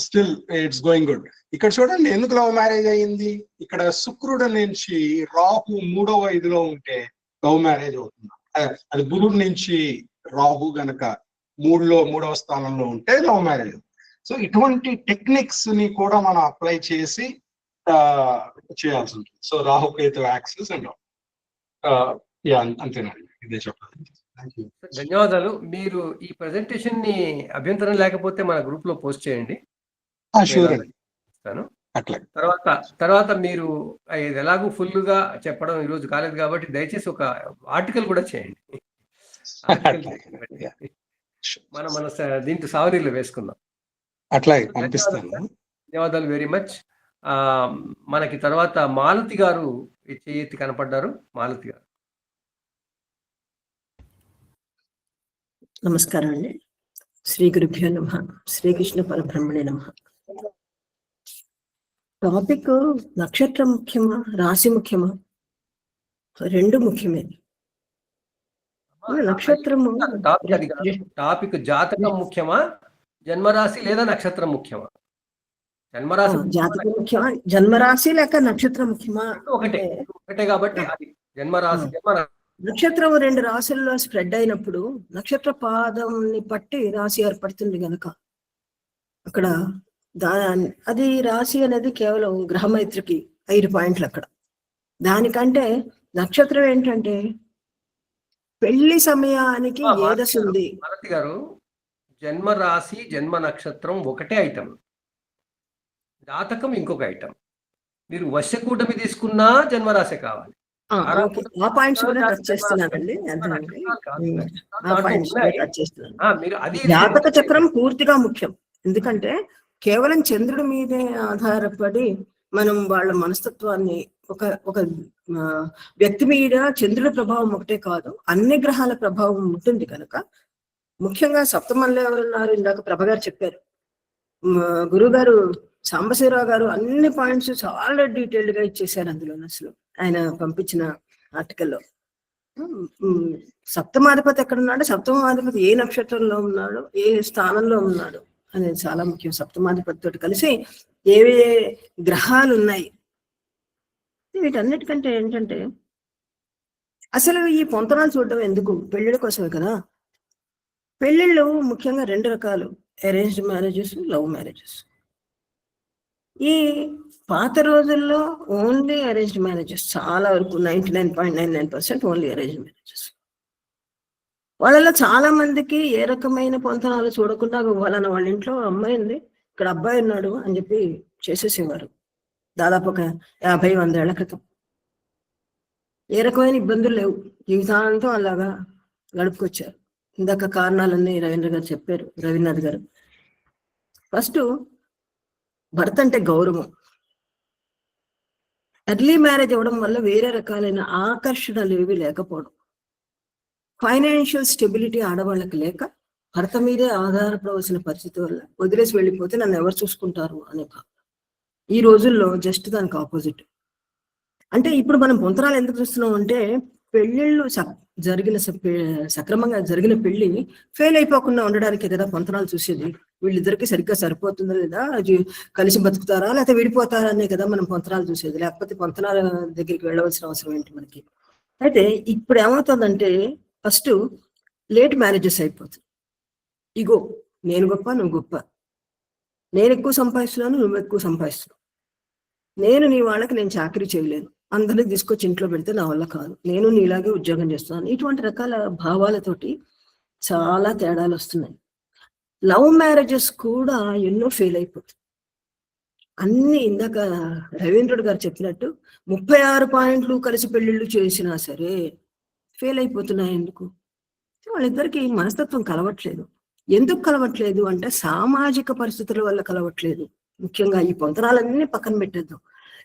still it's going good. ఇక్కడ చూడండి ఎందుకు లవ్ మ్యారేజ్ అయ్యింది, ఇక్కడ శుక్రుడు నుంచి రాహు 3వ ఇదిలో ఉంటే లవ్ మ్యారేజ్ అవుతుంది. అది బుధుడు నుంచి రాహు గనక 3వ స్థానంలో ఉంటే లవ్ మ్యారేజ్. సో ఇటువంటి టెక్నిక్స్ ని కూడా మనం అప్లై చేసి చేయాల్సి ఉంటుంది. సో రాహుకేతు యాక్సిస్ అండ్ అంతేనండి, ఇదే చెప్పాలి. Thank you. ధన్యవాదాలు. మీరు ఈ ప్రెజెంటేషన్ ని అభ్యంతరం లేకపోతే మన గ్రూప్ లో పోస్ట్ చేయండి. షూర్ నేను అండి, ఇస్తాను. అట్లా. తర్వాత మీరు ఇది ఎలాగూ ఫుల్ గా చెప్పడం ఈ రోజు కాలేదు కాబట్టి దయచేసి ఒక ఆర్టికల్ కూడా చేయండి. మనం మన దీంట్లో సావరీలో వేసుకుందాం. అట్లాగే పంపిస్తాను. ధన్యవాదాలు వెరీ మచ్. మనకి తర్వాత మాలతి గారు చేతి కనపడ్డారు. మాలతి గారు, నమస్కారం అండి. శ్రీ గురుభ్యో నమః. శ్రీకృష్ణ పరబ్రహ్మణే నమః. టాపిక్ నక్షత్రం ముఖ్యమా, రాశి ముఖ్యమా? రెండు ముఖ్యమే. నక్షత్రము టాపిక్ జాతకం ముఖ్యమా, జన్మరాశి లేదా నక్షత్రం ముఖ్యమా? జన్మరాశి జాతకం ముఖ్యమా, జన్మరాశి లేక నక్షత్రం ముఖ్యమా? ఒకటే కాబట్టి అది జన్మరాశి. నక్షత్రం రెండు రాశుల్లో స్ప్రెడ్ అయినప్పుడు నక్షత్ర పాదంని పట్టి రాశి ఏర్పడుతుంది కనుక అక్కడ అది రాశి అనేది కేవలం గ్రహమైత్రికి 5 పాయింట్లు. అక్కడ దానికంటే నక్షత్రం ఏంటంటే పెళ్లి సమయానికి ఏదశ ఉంది. మాలతి గారు, జన్మ రాశి జన్మ నక్షత్రం ఒకటే ఐటమ్, జాతకం ఇంకొక ఐటమ్. మీరు వశ్యకూటమి తీసుకున్నా జన్మరాశి కావాలి. ఆ పాయింట్స్ కూడా టచ్ చేస్తున్నానండి. జాతక చక్రం పూర్తిగా ముఖ్యం. ఎందుకంటే కేవలం చంద్రుడి మీదే ఆధారపడి మనం వాళ్ళ మనస్తత్వాన్ని ఒక వ్యక్తి మీద చంద్రుడి ప్రభావం ఒకటే కాదు, అన్ని గ్రహాల ప్రభావం ఉంటుంది కనుక ముఖ్యంగా సప్తమంలో ఎవరున్నారు, ఇందాక ప్రభ గారు చెప్పారు. గురువు గారు సాంబశివరావు గారు అన్ని పాయింట్స్ చాలా డీటెయిల్డ్ గా ఇచ్చేసారు అందులో. అసలు ఆయన పంపించిన ఆర్టికల్లో సప్తమాధిపతి ఎక్కడ ఉన్నాడు, సప్తమాధిపతి ఏ నక్షత్రంలో ఉన్నాడు, ఏ స్థానంలో ఉన్నాడు అనేది చాలా ముఖ్యం. సప్తమాధిపతితో కలిసి ఏవే గ్రహాలు ఉన్నాయి, వీటన్నిటికంటే ఏంటంటే అసలు ఈ పొంతనాలు చూడడం ఎందుకు? పెళ్ళిళ్ళ కోసమే కదా. పెళ్ళిళ్ళు ముఖ్యంగా 2 రకాలు, అరేంజ్డ్ మ్యారేజెస్, లవ్ మ్యారేజెస్. ఈ పాత రోజుల్లో ఓన్లీ అరేంజ్డ్ మ్యారేజెస్, చాలా వరకు 99.99% ఓన్లీ అరేంజ్డ్ మ్యారేజెస్. వాళ్ళలో చాలా మందికి ఏ రకమైన పొంతనాలు చూడకుండా వాళ్ళ ఇంట్లో అమ్మాయి ఉంది, ఇక్కడ అబ్బాయి ఉన్నాడు అని చెప్పి చేసేసేవారు. దాదాపు ఒక 50-100 ఏళ్ల క్రితం. ఏ రకమైన ఇబ్బందులు లేవు, జీవితాంతం అలాగా గడుపుకొచ్చారు. ఇందాక కారణాలన్నీ రవీంద్ర గారు చెప్పారు, రవీంద్రనాథ్ గారు. ఫస్ట్ భర్త అంటే గౌరవం. ఎర్లీ మ్యారేజ్ అవ్వడం వల్ల వేరే రకాలైన ఆకర్షణలు ఏవి లేకపోవడం, ఫైనాన్షియల్ స్టెబిలిటీ ఆడవాళ్ళకి లేక భర్త మీదే ఆధారపడవలసిన పరిస్థితి వల్ల వదిలేసి వెళ్ళిపోతే నన్ను ఎవరు చూసుకుంటారు అనే భావన. ఈ రోజుల్లో జస్ట్ దానికి ఆపోజిట్. అంటే ఇప్పుడు మనం పొంతనాలు ఎందుకు చూస్తున్నాం అంటే పెళ్ళిళ్ళు సక్రమంగా జరిగిన పెళ్లి ఫెయిల్ అయిపోకుండా ఉండడానికి కదా పొంతనాలు చూసేది. వీళ్ళిద్దరికి సరిగ్గా సరిపోతుందా లేదా, కలిసి బతుకుతారా లేకపోతే విడిపోతారా అనే కదా మనం పొంతనాలు చూసేది. లేకపోతే పొంతనాల దగ్గరికి వెళ్ళవలసిన అవసరం ఏంటి మనకి? అయితే ఇప్పుడు ఏమవుతుందంటే ఫస్ట్ లేట్ మ్యారేజెస్ అయిపోతుంది. ఇగో నేను గొప్ప, నువ్వు గొప్ప, నేను ఎక్కువ సంపాదిస్తున్నాను, నువ్వు ఎక్కువ సంపాదిస్తున్నావు, నీ వాళ్ళకి నేను చాకరీ చేయలేను, అందరినీ తీసుకొచ్చి ఇంట్లో పెడితే నా వల్ల కాదు, నేను నీలాగే ఉద్యోగం చేస్తున్నాను. ఇటువంటి రకాల భావాలతోటి చాలా తేడాలు వస్తున్నాయి. లవ్ మ్యారేజెస్ కూడా ఎన్నో ఫెయిల్ అయిపోతుంది. అన్ని ఇందాక రవీంద్రుడు గారు చెప్పినట్టు 36 పాయింట్లు కలిసి పెళ్లిళ్ళు చేసినా సరే ఫెయిల్ అయిపోతున్నాయి. ఎందుకు? వాళ్ళిద్దరికి మనస్తత్వం కలవట్లేదు. ఎందుకు కలవట్లేదు అంటే సామాజిక పరిస్థితుల వల్ల కలవట్లేదు. ముఖ్యంగా ఈ పొంతనాలన్నీ పక్కన పెట్టేద్దాం.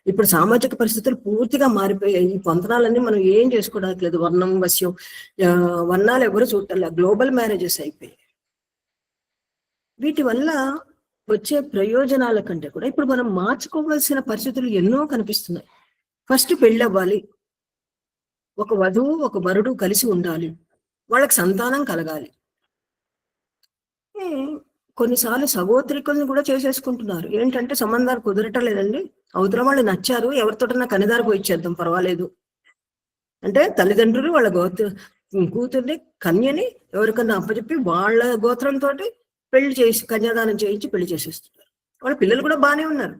ఇప్పుడు సామాజిక పరిస్థితులు పూర్తిగా మారిపోయాయి. ఈ పొంతనాలన్నీ మనం ఏం చేసుకోవడానికి లేదు. వర్ణం, వశ్యం, వర్ణాలు ఎవరు చూడాలి, గ్లోబల్ మ్యారేజెస్ అయిపోయాయి. వీటి వల్ల వచ్చే ప్రయోజనాల కంటే కూడా ఇప్పుడు మనం మార్చుకోవాల్సిన పరిస్థితులు ఎన్నో కనిపిస్తున్నాయి. ఫస్ట్ పెళ్ళి అవ్వాలి, ఒక వధువు ఒక వరుడు కలిసి ఉండాలి, వాళ్ళకి సంతానం కలగాలి. కొన్నిసార్లు సహోదరికులను కూడా చేసేసుకుంటున్నారు. ఏంటంటే సంబంధాలు కుదరటం లేదండి, అవతల వాళ్ళు నచ్చారు, ఎవరితోటన్నా కనిదారి పోయిచ్చేద్దాం పర్వాలేదు అంటే తల్లిదండ్రులు వాళ్ళ కూతుర్ని కన్యని ఎవరికన్నా అప్పచెప్పి వాళ్ళ గోత్రంతో పెళ్లి చేసి కన్యాదానం చేయించి పెళ్లి చేసేస్తున్నారు. వాళ్ళ పిల్లలు కూడా బాగానే ఉన్నారు.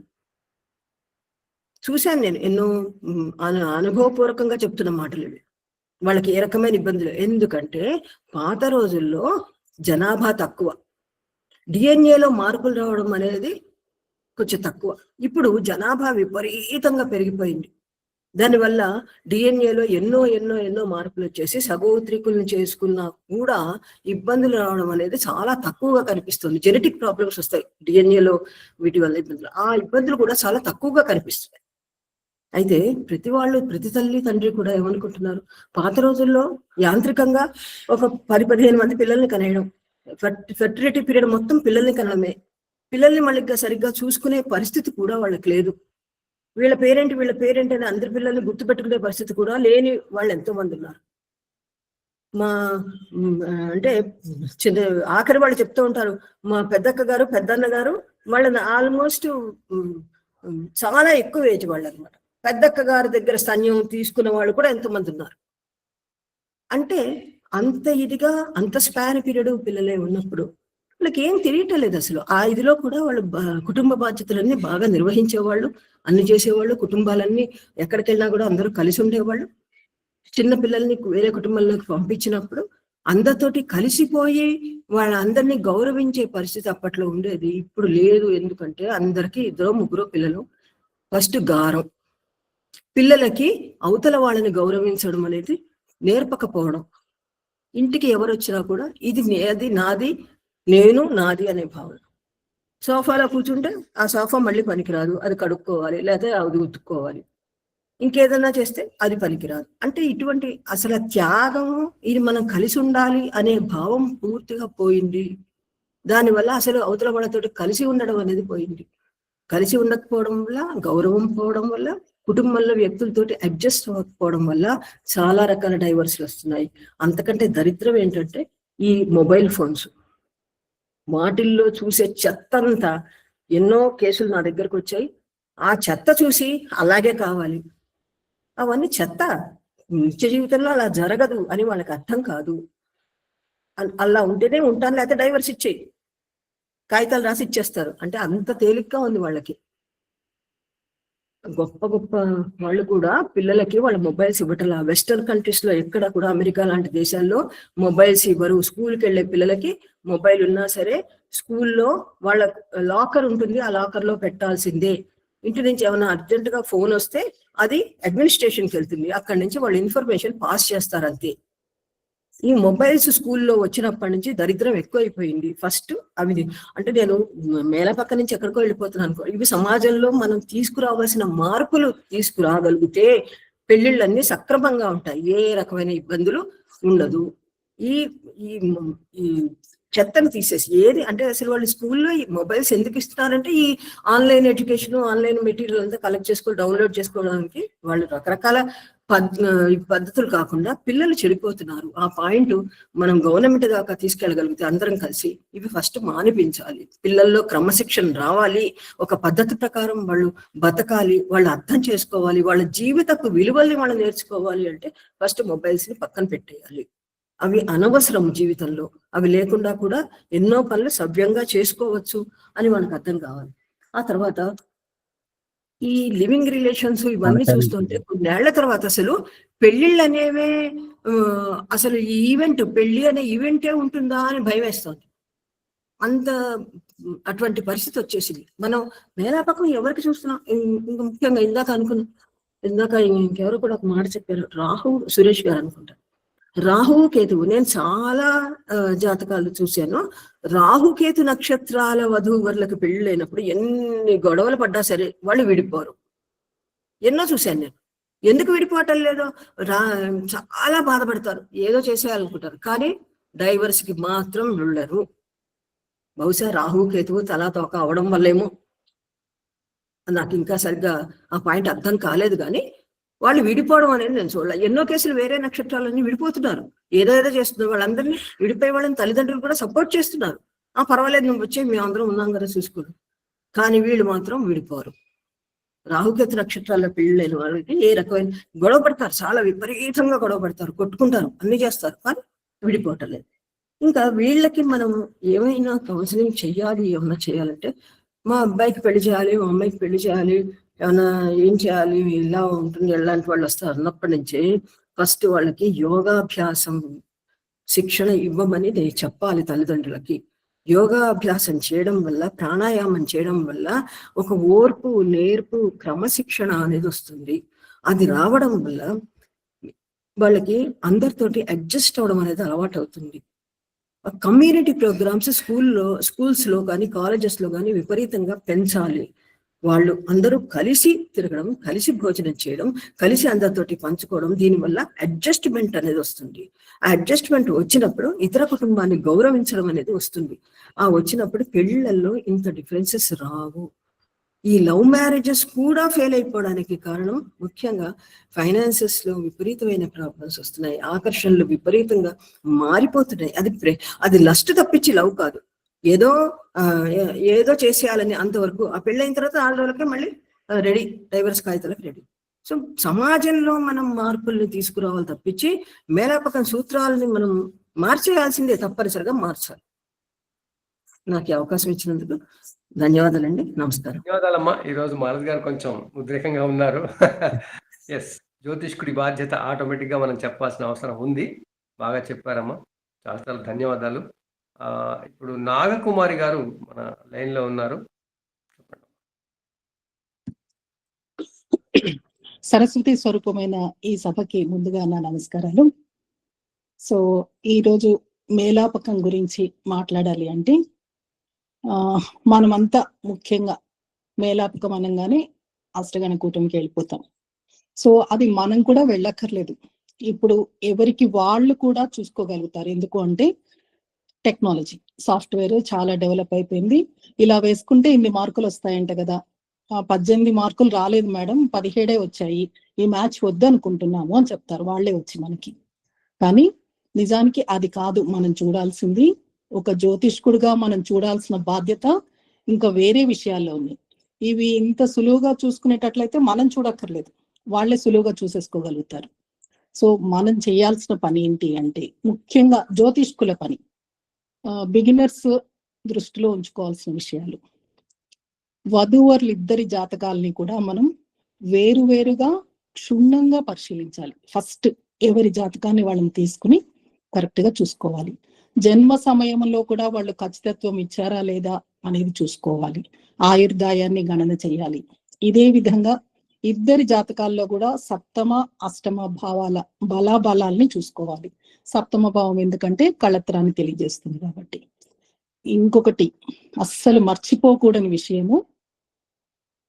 చూశాను నేను, ఎన్నో అనుభవపూర్వకంగా చెప్తున్న మాటలు ఇవి. వాళ్ళకి ఏ రకమైన ఇబ్బందులు. ఎందుకంటే పాత రోజుల్లో జనాభా తక్కువ, డిఎన్ఏలో మార్పులు రావడం అనేది కొంచెం తక్కువ. ఇప్పుడు జనాభా విపరీతంగా పెరిగిపోయింది. దానివల్ల డిఎన్ఏలో ఎన్నో మార్పులు వచ్చేసి సగోత్రికులను చేసుకున్నా కూడా ఇబ్బందులు రావడం అనేది చాలా తక్కువగా కనిపిస్తుంది. జెనెటిక్ ప్రాబ్లమ్స్ వస్తాయి డిఎన్ఏలో, వీటి వల్ల ఇబ్బందులు. ఆ ఇబ్బందులు కూడా చాలా తక్కువగా కనిపిస్తున్నాయి. అయితే ప్రతి తల్లి తండ్రి కూడా ఏమనుకుంటున్నారు, పాత రోజుల్లో యాంత్రికంగా ఒక 10-15 మంది పిల్లల్ని కనేయడం, ఫెర్టిలిటీ పీరియడ్ మొత్తం పిల్లల్ని కనడమే. పిల్లల్ని మళ్ళీ సరిగ్గా చూసుకునే పరిస్థితి కూడా వాళ్ళకి లేదు. వీళ్ళ పేరెంట్ అని అందరి పిల్లల్ని గుర్తుపెట్టుకునే పరిస్థితి కూడా లేని వాళ్ళు ఎంతో మంది ఉన్నారు. అంటే ఆఖరి వాళ్ళు చెప్తూ ఉంటారు, మా పెద్దక్క గారు పెద్దన్న గారు వాళ్ళని ఆల్మోస్ట్ చాలా ఎక్కువ ఏజ్ వాళ్ళు అనమాట. పెద్దక్క గారి దగ్గర స్తన్యం తీసుకున్న వాళ్ళు కూడా ఎంతోమంది ఉన్నారు. అంటే అంత ఇదిగా అంత స్పాన్ పీరియడ్ పిల్లలే ఉన్నప్పుడు వాళ్ళకి ఏం తెలియటం లేదు అసలు. ఆ ఇదిలో కూడా వాళ్ళు కుటుంబ బాధ్యతలన్నీ బాగా నిర్వహించేవాళ్ళు, అన్ని చేసేవాళ్ళు. కుటుంబాలన్నీ ఎక్కడికి వెళ్ళినా కూడా అందరూ కలిసి ఉండేవాళ్ళు. చిన్న పిల్లల్ని వేరే కుటుంబంలోకి పంపించినప్పుడు అందరితోటి కలిసిపోయి వాళ్ళందరినీ గౌరవించే పరిస్థితి అప్పట్లో ఉండేది. ఇప్పుడు లేదు. ఎందుకంటే అందరికీ 2-3 పిల్లలు. ఫస్ట్ గారం, పిల్లలకి అవతల వాళ్ళని గౌరవించడం అనేది నేర్పకపోవడం. ఇంటికి ఎవరు వచ్చినా కూడా ఇది నాది, నేను నాది అనే భావన. సోఫాలో కూర్చుంటే ఆ సోఫా మళ్ళీ పనికిరాదు, అది కడుక్కోవాలి, లేదా అది ఉతుక్కోవాలి. ఇంకేదన్నా చేస్తే అది పనికిరాదు. అంటే ఇటువంటి అసలు త్యాగము, ఇది మనం కలిసి ఉండాలి అనే భావం పూర్తిగా పోయింది. దానివల్ల అసలు అవతల వాళ్ళతోటి కలిసి ఉండడం అనేది పోయింది. కలిసి ఉండకపోవడం వల్ల, గౌరవం పోవడం వల్ల, కుటుంబంలో వ్యక్తులతోటి అడ్జస్ట్ అవ్వకపోవడం వల్ల చాలా రకాల డైవర్స్లు వస్తున్నాయి. అంతకంటే దరిద్రం ఏంటంటే ఈ మొబైల్ ఫోన్స్. వాటిల్లో చూసే చెత్త అంతా, ఎన్నో కేసులు నా దగ్గరకు వచ్చాయి. ఆ చెత్త చూసి అలాగే కావాలి, అవన్నీ చెత్త, నిత్య జీవితంలో అలా జరగదు అని వాళ్ళకి అర్థం కాదు. అలా ఉంటేనే ఉంటాను, లేకపోతే డైవర్స్ ఇచ్చేయి, కాగితాలు రాసి ఇచ్చేస్తారు. అంటే అంత తేలిగ్గా ఉంది వాళ్ళకి. గొప్ప వాళ్ళు కూడా పిల్లలకి వాళ్ళ మొబైల్స్ ఇవ్వటం. వెస్టర్న్ కంట్రీస్ లో ఎక్కడ కూడా, అమెరికా లాంటి దేశాల్లో మొబైల్స్ ఇవ్వరు. స్కూల్కి వెళ్ళే పిల్లలకి మొబైల్ ఉన్నా సరే స్కూల్లో వాళ్ళ లాకర్ ఉంటుంది, ఆ లాకర్ లో పెట్టాల్సిందే. ఇంటి నుంచి ఏమైనా అర్జెంట్ గా ఫోన్ వస్తే అది అడ్మినిస్ట్రేషన్కి వెళ్తుంది, అక్కడి నుంచి వాళ్ళు ఇన్ఫర్మేషన్ పాస్ చేస్తారు అంతే. ఈ మొబైల్స్ స్కూల్లో వచ్చినప్పటి నుంచి దరిద్రం ఎక్కువైపోయింది. ఫస్ట్ అవి, అంటే నేను మేల పక్క నుంచి ఎక్కడికో వెళ్ళిపోతున్నాను అనుకో, ఇవి సమాజంలో మనం తీసుకురావాల్సిన మార్పులు తీసుకురాగలిగితే పెళ్లిళ్ళన్నీ సక్రమంగా ఉంటాయి, ఏ రకమైన ఇబ్బందులు ఉండదు. ఈ ఈ చెత్తను తీసేసి ఏది అంటే అసలు వాళ్ళు స్కూల్లో ఈ మొబైల్స్ ఎందుకు ఇస్తున్నారంటే ఈ ఆన్లైన్ ఎడ్యుకేషన్, ఆన్లైన్ మెటీరియల్ అంతా కలెక్ట్ చేసుకోవాలి, డౌన్లోడ్ చేసుకోవడానికి వాళ్ళు రకరకాల పద్ధతులు కాకుండా పిల్లలు చెడిపోతున్నారు. ఆ పాయింట్ మనం గవర్నమెంట్ దాకా తీసుకెళ్ళగలిగితే అందరం కలిసి ఇవి ఫస్ట్ మానిపించాలి. పిల్లల్లో క్రమశిక్షణ రావాలి, ఒక పద్ధతి ప్రకారం వాళ్ళు బతకాలి, వాళ్ళు అర్థం చేసుకోవాలి, వాళ్ళ జీవితపు విలువల్ని వాళ్ళు నేర్చుకోవాలి. అంటే ఫస్ట్ మొబైల్స్ ని పక్కన పెట్టేయాలి. అవి అనవసరం జీవితంలో. అవి లేకుండా కూడా ఎన్నో పనులు సవ్యంగా చేసుకోవచ్చు అని మనకు అర్థం కావాలి. ఆ తర్వాత ఈ లివింగ్ రిలేషన్స్ ఇవన్నీ చూస్తుంటే కొన్నేళ్ల తర్వాత అసలు పెళ్లిళ్ళు అనేవే, అసలు ఈ ఈవెంట్, పెళ్లి అనే ఈవెంటే ఉంటుందా అని భయం వేస్తుంది. అంత అటువంటి పరిస్థితి వచ్చేసింది. మనం మేళాపకం ఎవరికి చూస్తున్నాం. ఇంకా ముఖ్యంగా ఇందాక ఇంకెవరు కూడా ఒక మాట చెప్పారు, రాహు సురేష్ గారు అనుకుంటా. రాహువు కేతువు, నేను చాలా జాతకాలు చూశాను. రాహుకేతు నక్షత్రాల వధూవరులకు పెళ్ళైనప్పుడు ఎన్ని గొడవలు పడ్డా సరే వాళ్ళు విడిపోరు. ఎన్నో చూశాను నేను. ఎందుకు విడిపోవటం లేదో చాలా బాధపడతారు, ఏదో చేసేయాలనుకుంటారు, కానీ డైవర్స్ కి మాత్రం వెళ్ళరు. బహుశా రాహుకేతువు తలా తోక అవడం వల్లేమో, నాకు ఇంకా సరిగ్గా ఆ పాయింట్ అర్థం కాలేదు. కానీ వాళ్ళు విడిపోవడం అనేది నేను చూడాలి. ఎన్నో కేసులు వేరే నక్షత్రాలన్నీ విడిపోతున్నారు, ఏదో చేస్తున్నారు. వాళ్ళందరినీ విడిపోయే వాళ్ళని తల్లిదండ్రులు కూడా సపోర్ట్ చేస్తున్నారు. పర్వాలేదు, నువ్వు వచ్చి మేము అందరం ఉన్నాం కదా చూసుకోండి. కానీ వీళ్ళు మాత్రం విడిపోరు. రాహుకేతు నక్షత్రాల పెళ్ళైన వాళ్ళకి ఏ రకమైన గొడవ పడతారు, చాలా విపరీతంగా గొడవ పడతారు, కొట్టుకుంటారు, అన్ని చేస్తారు, కానీ విడిపోవటం లేదు. ఇంకా వీళ్ళకి మనం ఏమైనా కౌన్సిలింగ్ చెయ్యాలి, ఏమన్నా చేయాలంటే మా అబ్బాయికి పెళ్లి చేయాలి, మా అమ్మాయికి పెళ్లి చేయాలి, ఏమన్నా ఏం చేయాలి, ఇలా ఉంటుంది, ఎలాంటి వాళ్ళు వస్తారు అన్నప్పటి నుంచి ఫస్ట్ వాళ్ళకి యోగాభ్యాసం శిక్షణ ఇవ్వమని నేను చెప్పాలి తల్లిదండ్రులకి. యోగాభ్యాసం చేయడం వల్ల, ప్రాణాయామం చేయడం వల్ల ఒక ఓర్పు, నేర్పు, క్రమశిక్షణ అనేది వస్తుంది. అది రావడం వల్ల వాళ్ళకి అందరితోటి అడ్జస్ట్ అవడం అనేది అలవాటు అవుతుంది. కమ్యూనిటీ ప్రోగ్రామ్స్ స్కూల్స్ లో కానీ కాలేజెస్ లో కానీ విపరీతంగా పెంచాలి. వాళ్ళు అందరూ కలిసి తిరగడం, కలిసి భోజనం చేయడం, కలిసి అందరితోటి పంచుకోవడం, దీనివల్ల అడ్జస్ట్మెంట్ అనేది వస్తుంది. ఆ అడ్జస్ట్మెంట్ వచ్చినప్పుడు ఇతర కుటుంబాన్ని గౌరవించడం అనేది వస్తుంది. ఆ వచ్చినప్పుడు పెళ్లిళ్ళల్లో ఇంత డిఫరెన్సెస్ రావు. ఈ లవ్ మ్యారేజెస్ కూడా ఫెయిల్ అయిపోవడానికి కారణం ముఖ్యంగా ఫైనాన్సెస్ లో విపరీతమైన ప్రాబ్లమ్స్ వస్తున్నాయి. ఆకర్షణలు విపరీతంగా మారిపోతున్నాయి. అది లస్ట్ తప్పించి లవ్ కాదు. ఏదో చేసేయాలని అంతవరకు, ఆ పెళ్ళైన తర్వాత 6 రోజులకే మళ్ళీ రెడీ, డైవర్స్ కాగితాలకు రెడీ. సో సమాజంలో మనం మార్పుల్ని తీసుకురావాలి తప్పించి మేలాపకం సూత్రాలని మనం మార్చేయాల్సిందే, తప్పనిసరిగా మార్చాలి. నాకు ఈ అవకాశం ఇచ్చినందుకు ధన్యవాదాలండి. నమస్కారం. ధన్యవాదాలమ్మా. ఈరోజు మాలతి గారు కొంచెం ఉద్రేకంగా ఉన్నారు. ఎస్, జ్యోతిష్కుడి బాధ్యత ఆటోమేటిక్గా మనం చెప్పాల్సిన అవసరం ఉంది. బాగా చెప్పారమ్మా, చాలా చాలా ధన్యవాదాలు. ఇప్పుడు నాగకుమారి గారు మన లైన్లో ఉన్నారు. సరస్వతి స్వరూపమైన ఈ సభకి ముందుగా నా నమస్కారాలు. సో ఈరోజు మేలాపకం గురించి మాట్లాడాలి అంటే మనమంతా ముఖ్యంగా మేలాపకం అనగానే అష్టగణ కూటమికి వెళ్ళిపోతాం. సో అది మనం కూడా వెళ్ళక్కర్లేదు. ఇప్పుడు ఎవరికి వాళ్ళు కూడా చూసుకోగలుగుతారు. ఎందుకు అంటే టెక్నాలజీ, సాఫ్ట్వేర్ చాలా డెవలప్ అయిపోయింది. ఇలా వేసుకుంటే ఇన్ని మార్కులు వస్తాయంట కదా, 18 మార్కులు రాలేదు మేడం, 17 వచ్చాయి, ఈ మ్యాచ్ వద్దు అనుకుంటున్నాము అని చెప్తారు వాళ్ళే వచ్చి మనకి. కానీ నిజానికి అది కాదు మనం చూడాల్సింది. ఒక జ్యోతిష్కుడిగా మనం చూడాల్సిన బాధ్యత ఇంకా వేరే విషయాల్లో ఉంది. ఇవి ఇంత సులువుగా చూసుకునేటట్లయితే మనం చూడక్కర్లేదు, వాళ్ళే సులువుగా చూసేసుకోగలుగుతారు. సో మనం చేయాల్సిన పని ఏంటి అంటే ముఖ్యంగా జ్యోతిష్కుల పని, బిగినర్స్ దృష్టిలో ఉంచుకోవాల్సిన విషయాలు. వధూవరులు ఇద్దరి జాతకాలని కూడా మనం వేరువేరుగా క్షుణ్ణంగా పరిశీలించాలి. ఫస్ట్ ఎవరి జాతకాన్ని వాళ్ళని తీసుకుని కరెక్ట్ గా చూసుకోవాలి. జన్మ సమయంలో కూడా వాళ్ళు ఖచ్చితత్వం ఇచ్చారా లేదా అనేది చూసుకోవాలి. ఆయుర్దాయాన్ని గణన చేయాలి. ఇదే విధంగా ఇద్దరి జాతకాల్లో కూడా సప్తమ అష్టమ భావాల బలాబలాల్ని చూసుకోవాలి. సప్తమ భావం ఎందుకంటే కళత్రాన్ని తెలియజేస్తుంది కాబట్టి. ఇంకొకటి అస్సలు మర్చిపోకూడని విషయము,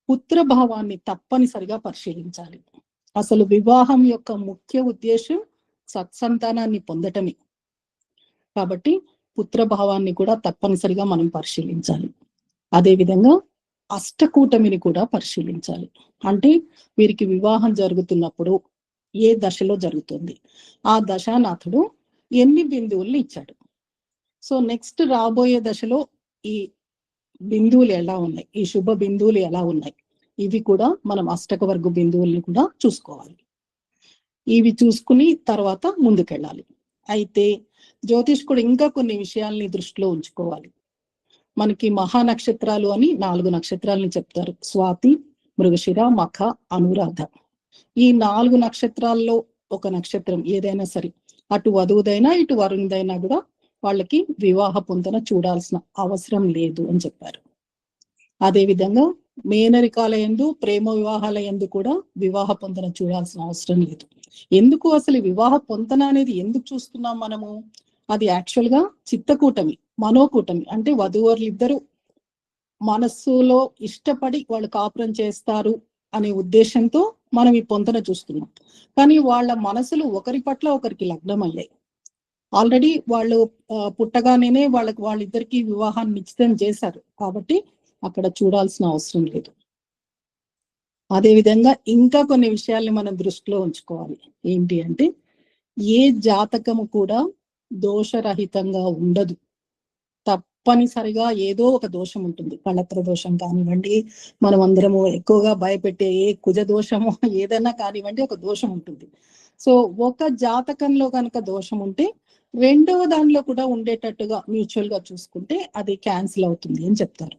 పుత్ర భావాన్ని తప్పనిసరిగా పరిశీలించాలి. అసలు వివాహం యొక్క ముఖ్య ఉద్దేశం సత్సంతానాన్ని పొందటమే కాబట్టి పుత్ర భావాన్ని కూడా తప్పనిసరిగా మనం పరిశీలించాలి. అదే విధంగా అష్టకూటమిని కూడా పరిశీలించాలి. అంటే వీరికి వివాహం జరుగుతున్నప్పుడు ఏ దశలో జరుగుతుంది, ఆ దశానాథుడు ఎన్ని బిందువుల్ని ఇచ్చాడు, సో నెక్స్ట్ రాబోయే దశలో ఈ బిందువులు ఎలా ఉన్నాయి, ఈ శుభ బిందువులు ఎలా ఉన్నాయి, ఇవి కూడా మనం అష్టక వర్గ బిందువుల్ని కూడా చూసుకోవాలి. ఇవి చూసుకుని తర్వాత ముందుకెళ్ళాలి. అయితే జ్యోతిష్కుడు ఇంకా కొన్ని విషయాల్ని దృష్టిలో ఉంచుకోవాలి. మనకి మహా నక్షత్రాలు అని 4 నక్షత్రాలని చెప్తారు. స్వాతి, మృగశిర, మఖ, అనురాధ. ఈ 4 నక్షత్రాల్లో ఒక నక్షత్రం ఏదైనా సరే, అటు వధువుదైనా ఇటు వరుణుదైనా కూడా వాళ్ళకి వివాహ పొందన చూడాల్సిన అవసరం లేదు అని చెప్పారు. అదే విధంగా మేనరికాల యందు, ప్రేమ వివాహాల యందు కూడా వివాహ పొందన చూడాల్సిన అవసరం లేదు. ఎందుకు అసలు వివాహ పొందన అనేది ఎందుకు చూస్తున్నాం మనము? అది యాక్చువల్ గా చిత్తకూటమి, మనోకూటమి. అంటే వధూవరులు ఇద్దరు మనస్సులో ఇష్టపడి వాళ్ళు కాపురం చేస్తారు అనే ఉద్దేశంతో మనం ఈ పొందన చూస్తున్నాం. కానీ వాళ్ళ మనసులు ఒకరి పట్ల ఒకరికి లగ్నం అయ్యాయి. ఆల్రెడీ వాళ్ళు పుట్టగానే వాళ్ళిద్దరికి వివాహాన్ని నిశ్చితం చేశారు కాబట్టి అక్కడ చూడాల్సిన అవసరం లేదు. అదే విధంగా ఇంకా కొన్ని విషయాల్ని మనం దృష్టిలో ఉంచుకోవాలి. ఏంటి అంటే ఏ జాతకము కూడా దోషరహితంగా ఉండదు. తప్పనిసరిగా ఏదో ఒక దోషం ఉంటుంది. కళత్ర దోషం కానివ్వండి, మనం అందరము ఎక్కువగా భయపెట్టే ఏ కుజ దోషము ఏదైనా కానివ్వండి, ఒక దోషం ఉంటుంది. సో ఒక జాతకంలో కనుక దోషం ఉంటే రెండవ దానిలో కూడా ఉండేటట్టుగా మ్యూచువల్ గా చూసుకుంటే అది క్యాన్సిల్ అవుతుంది అని చెప్తారు.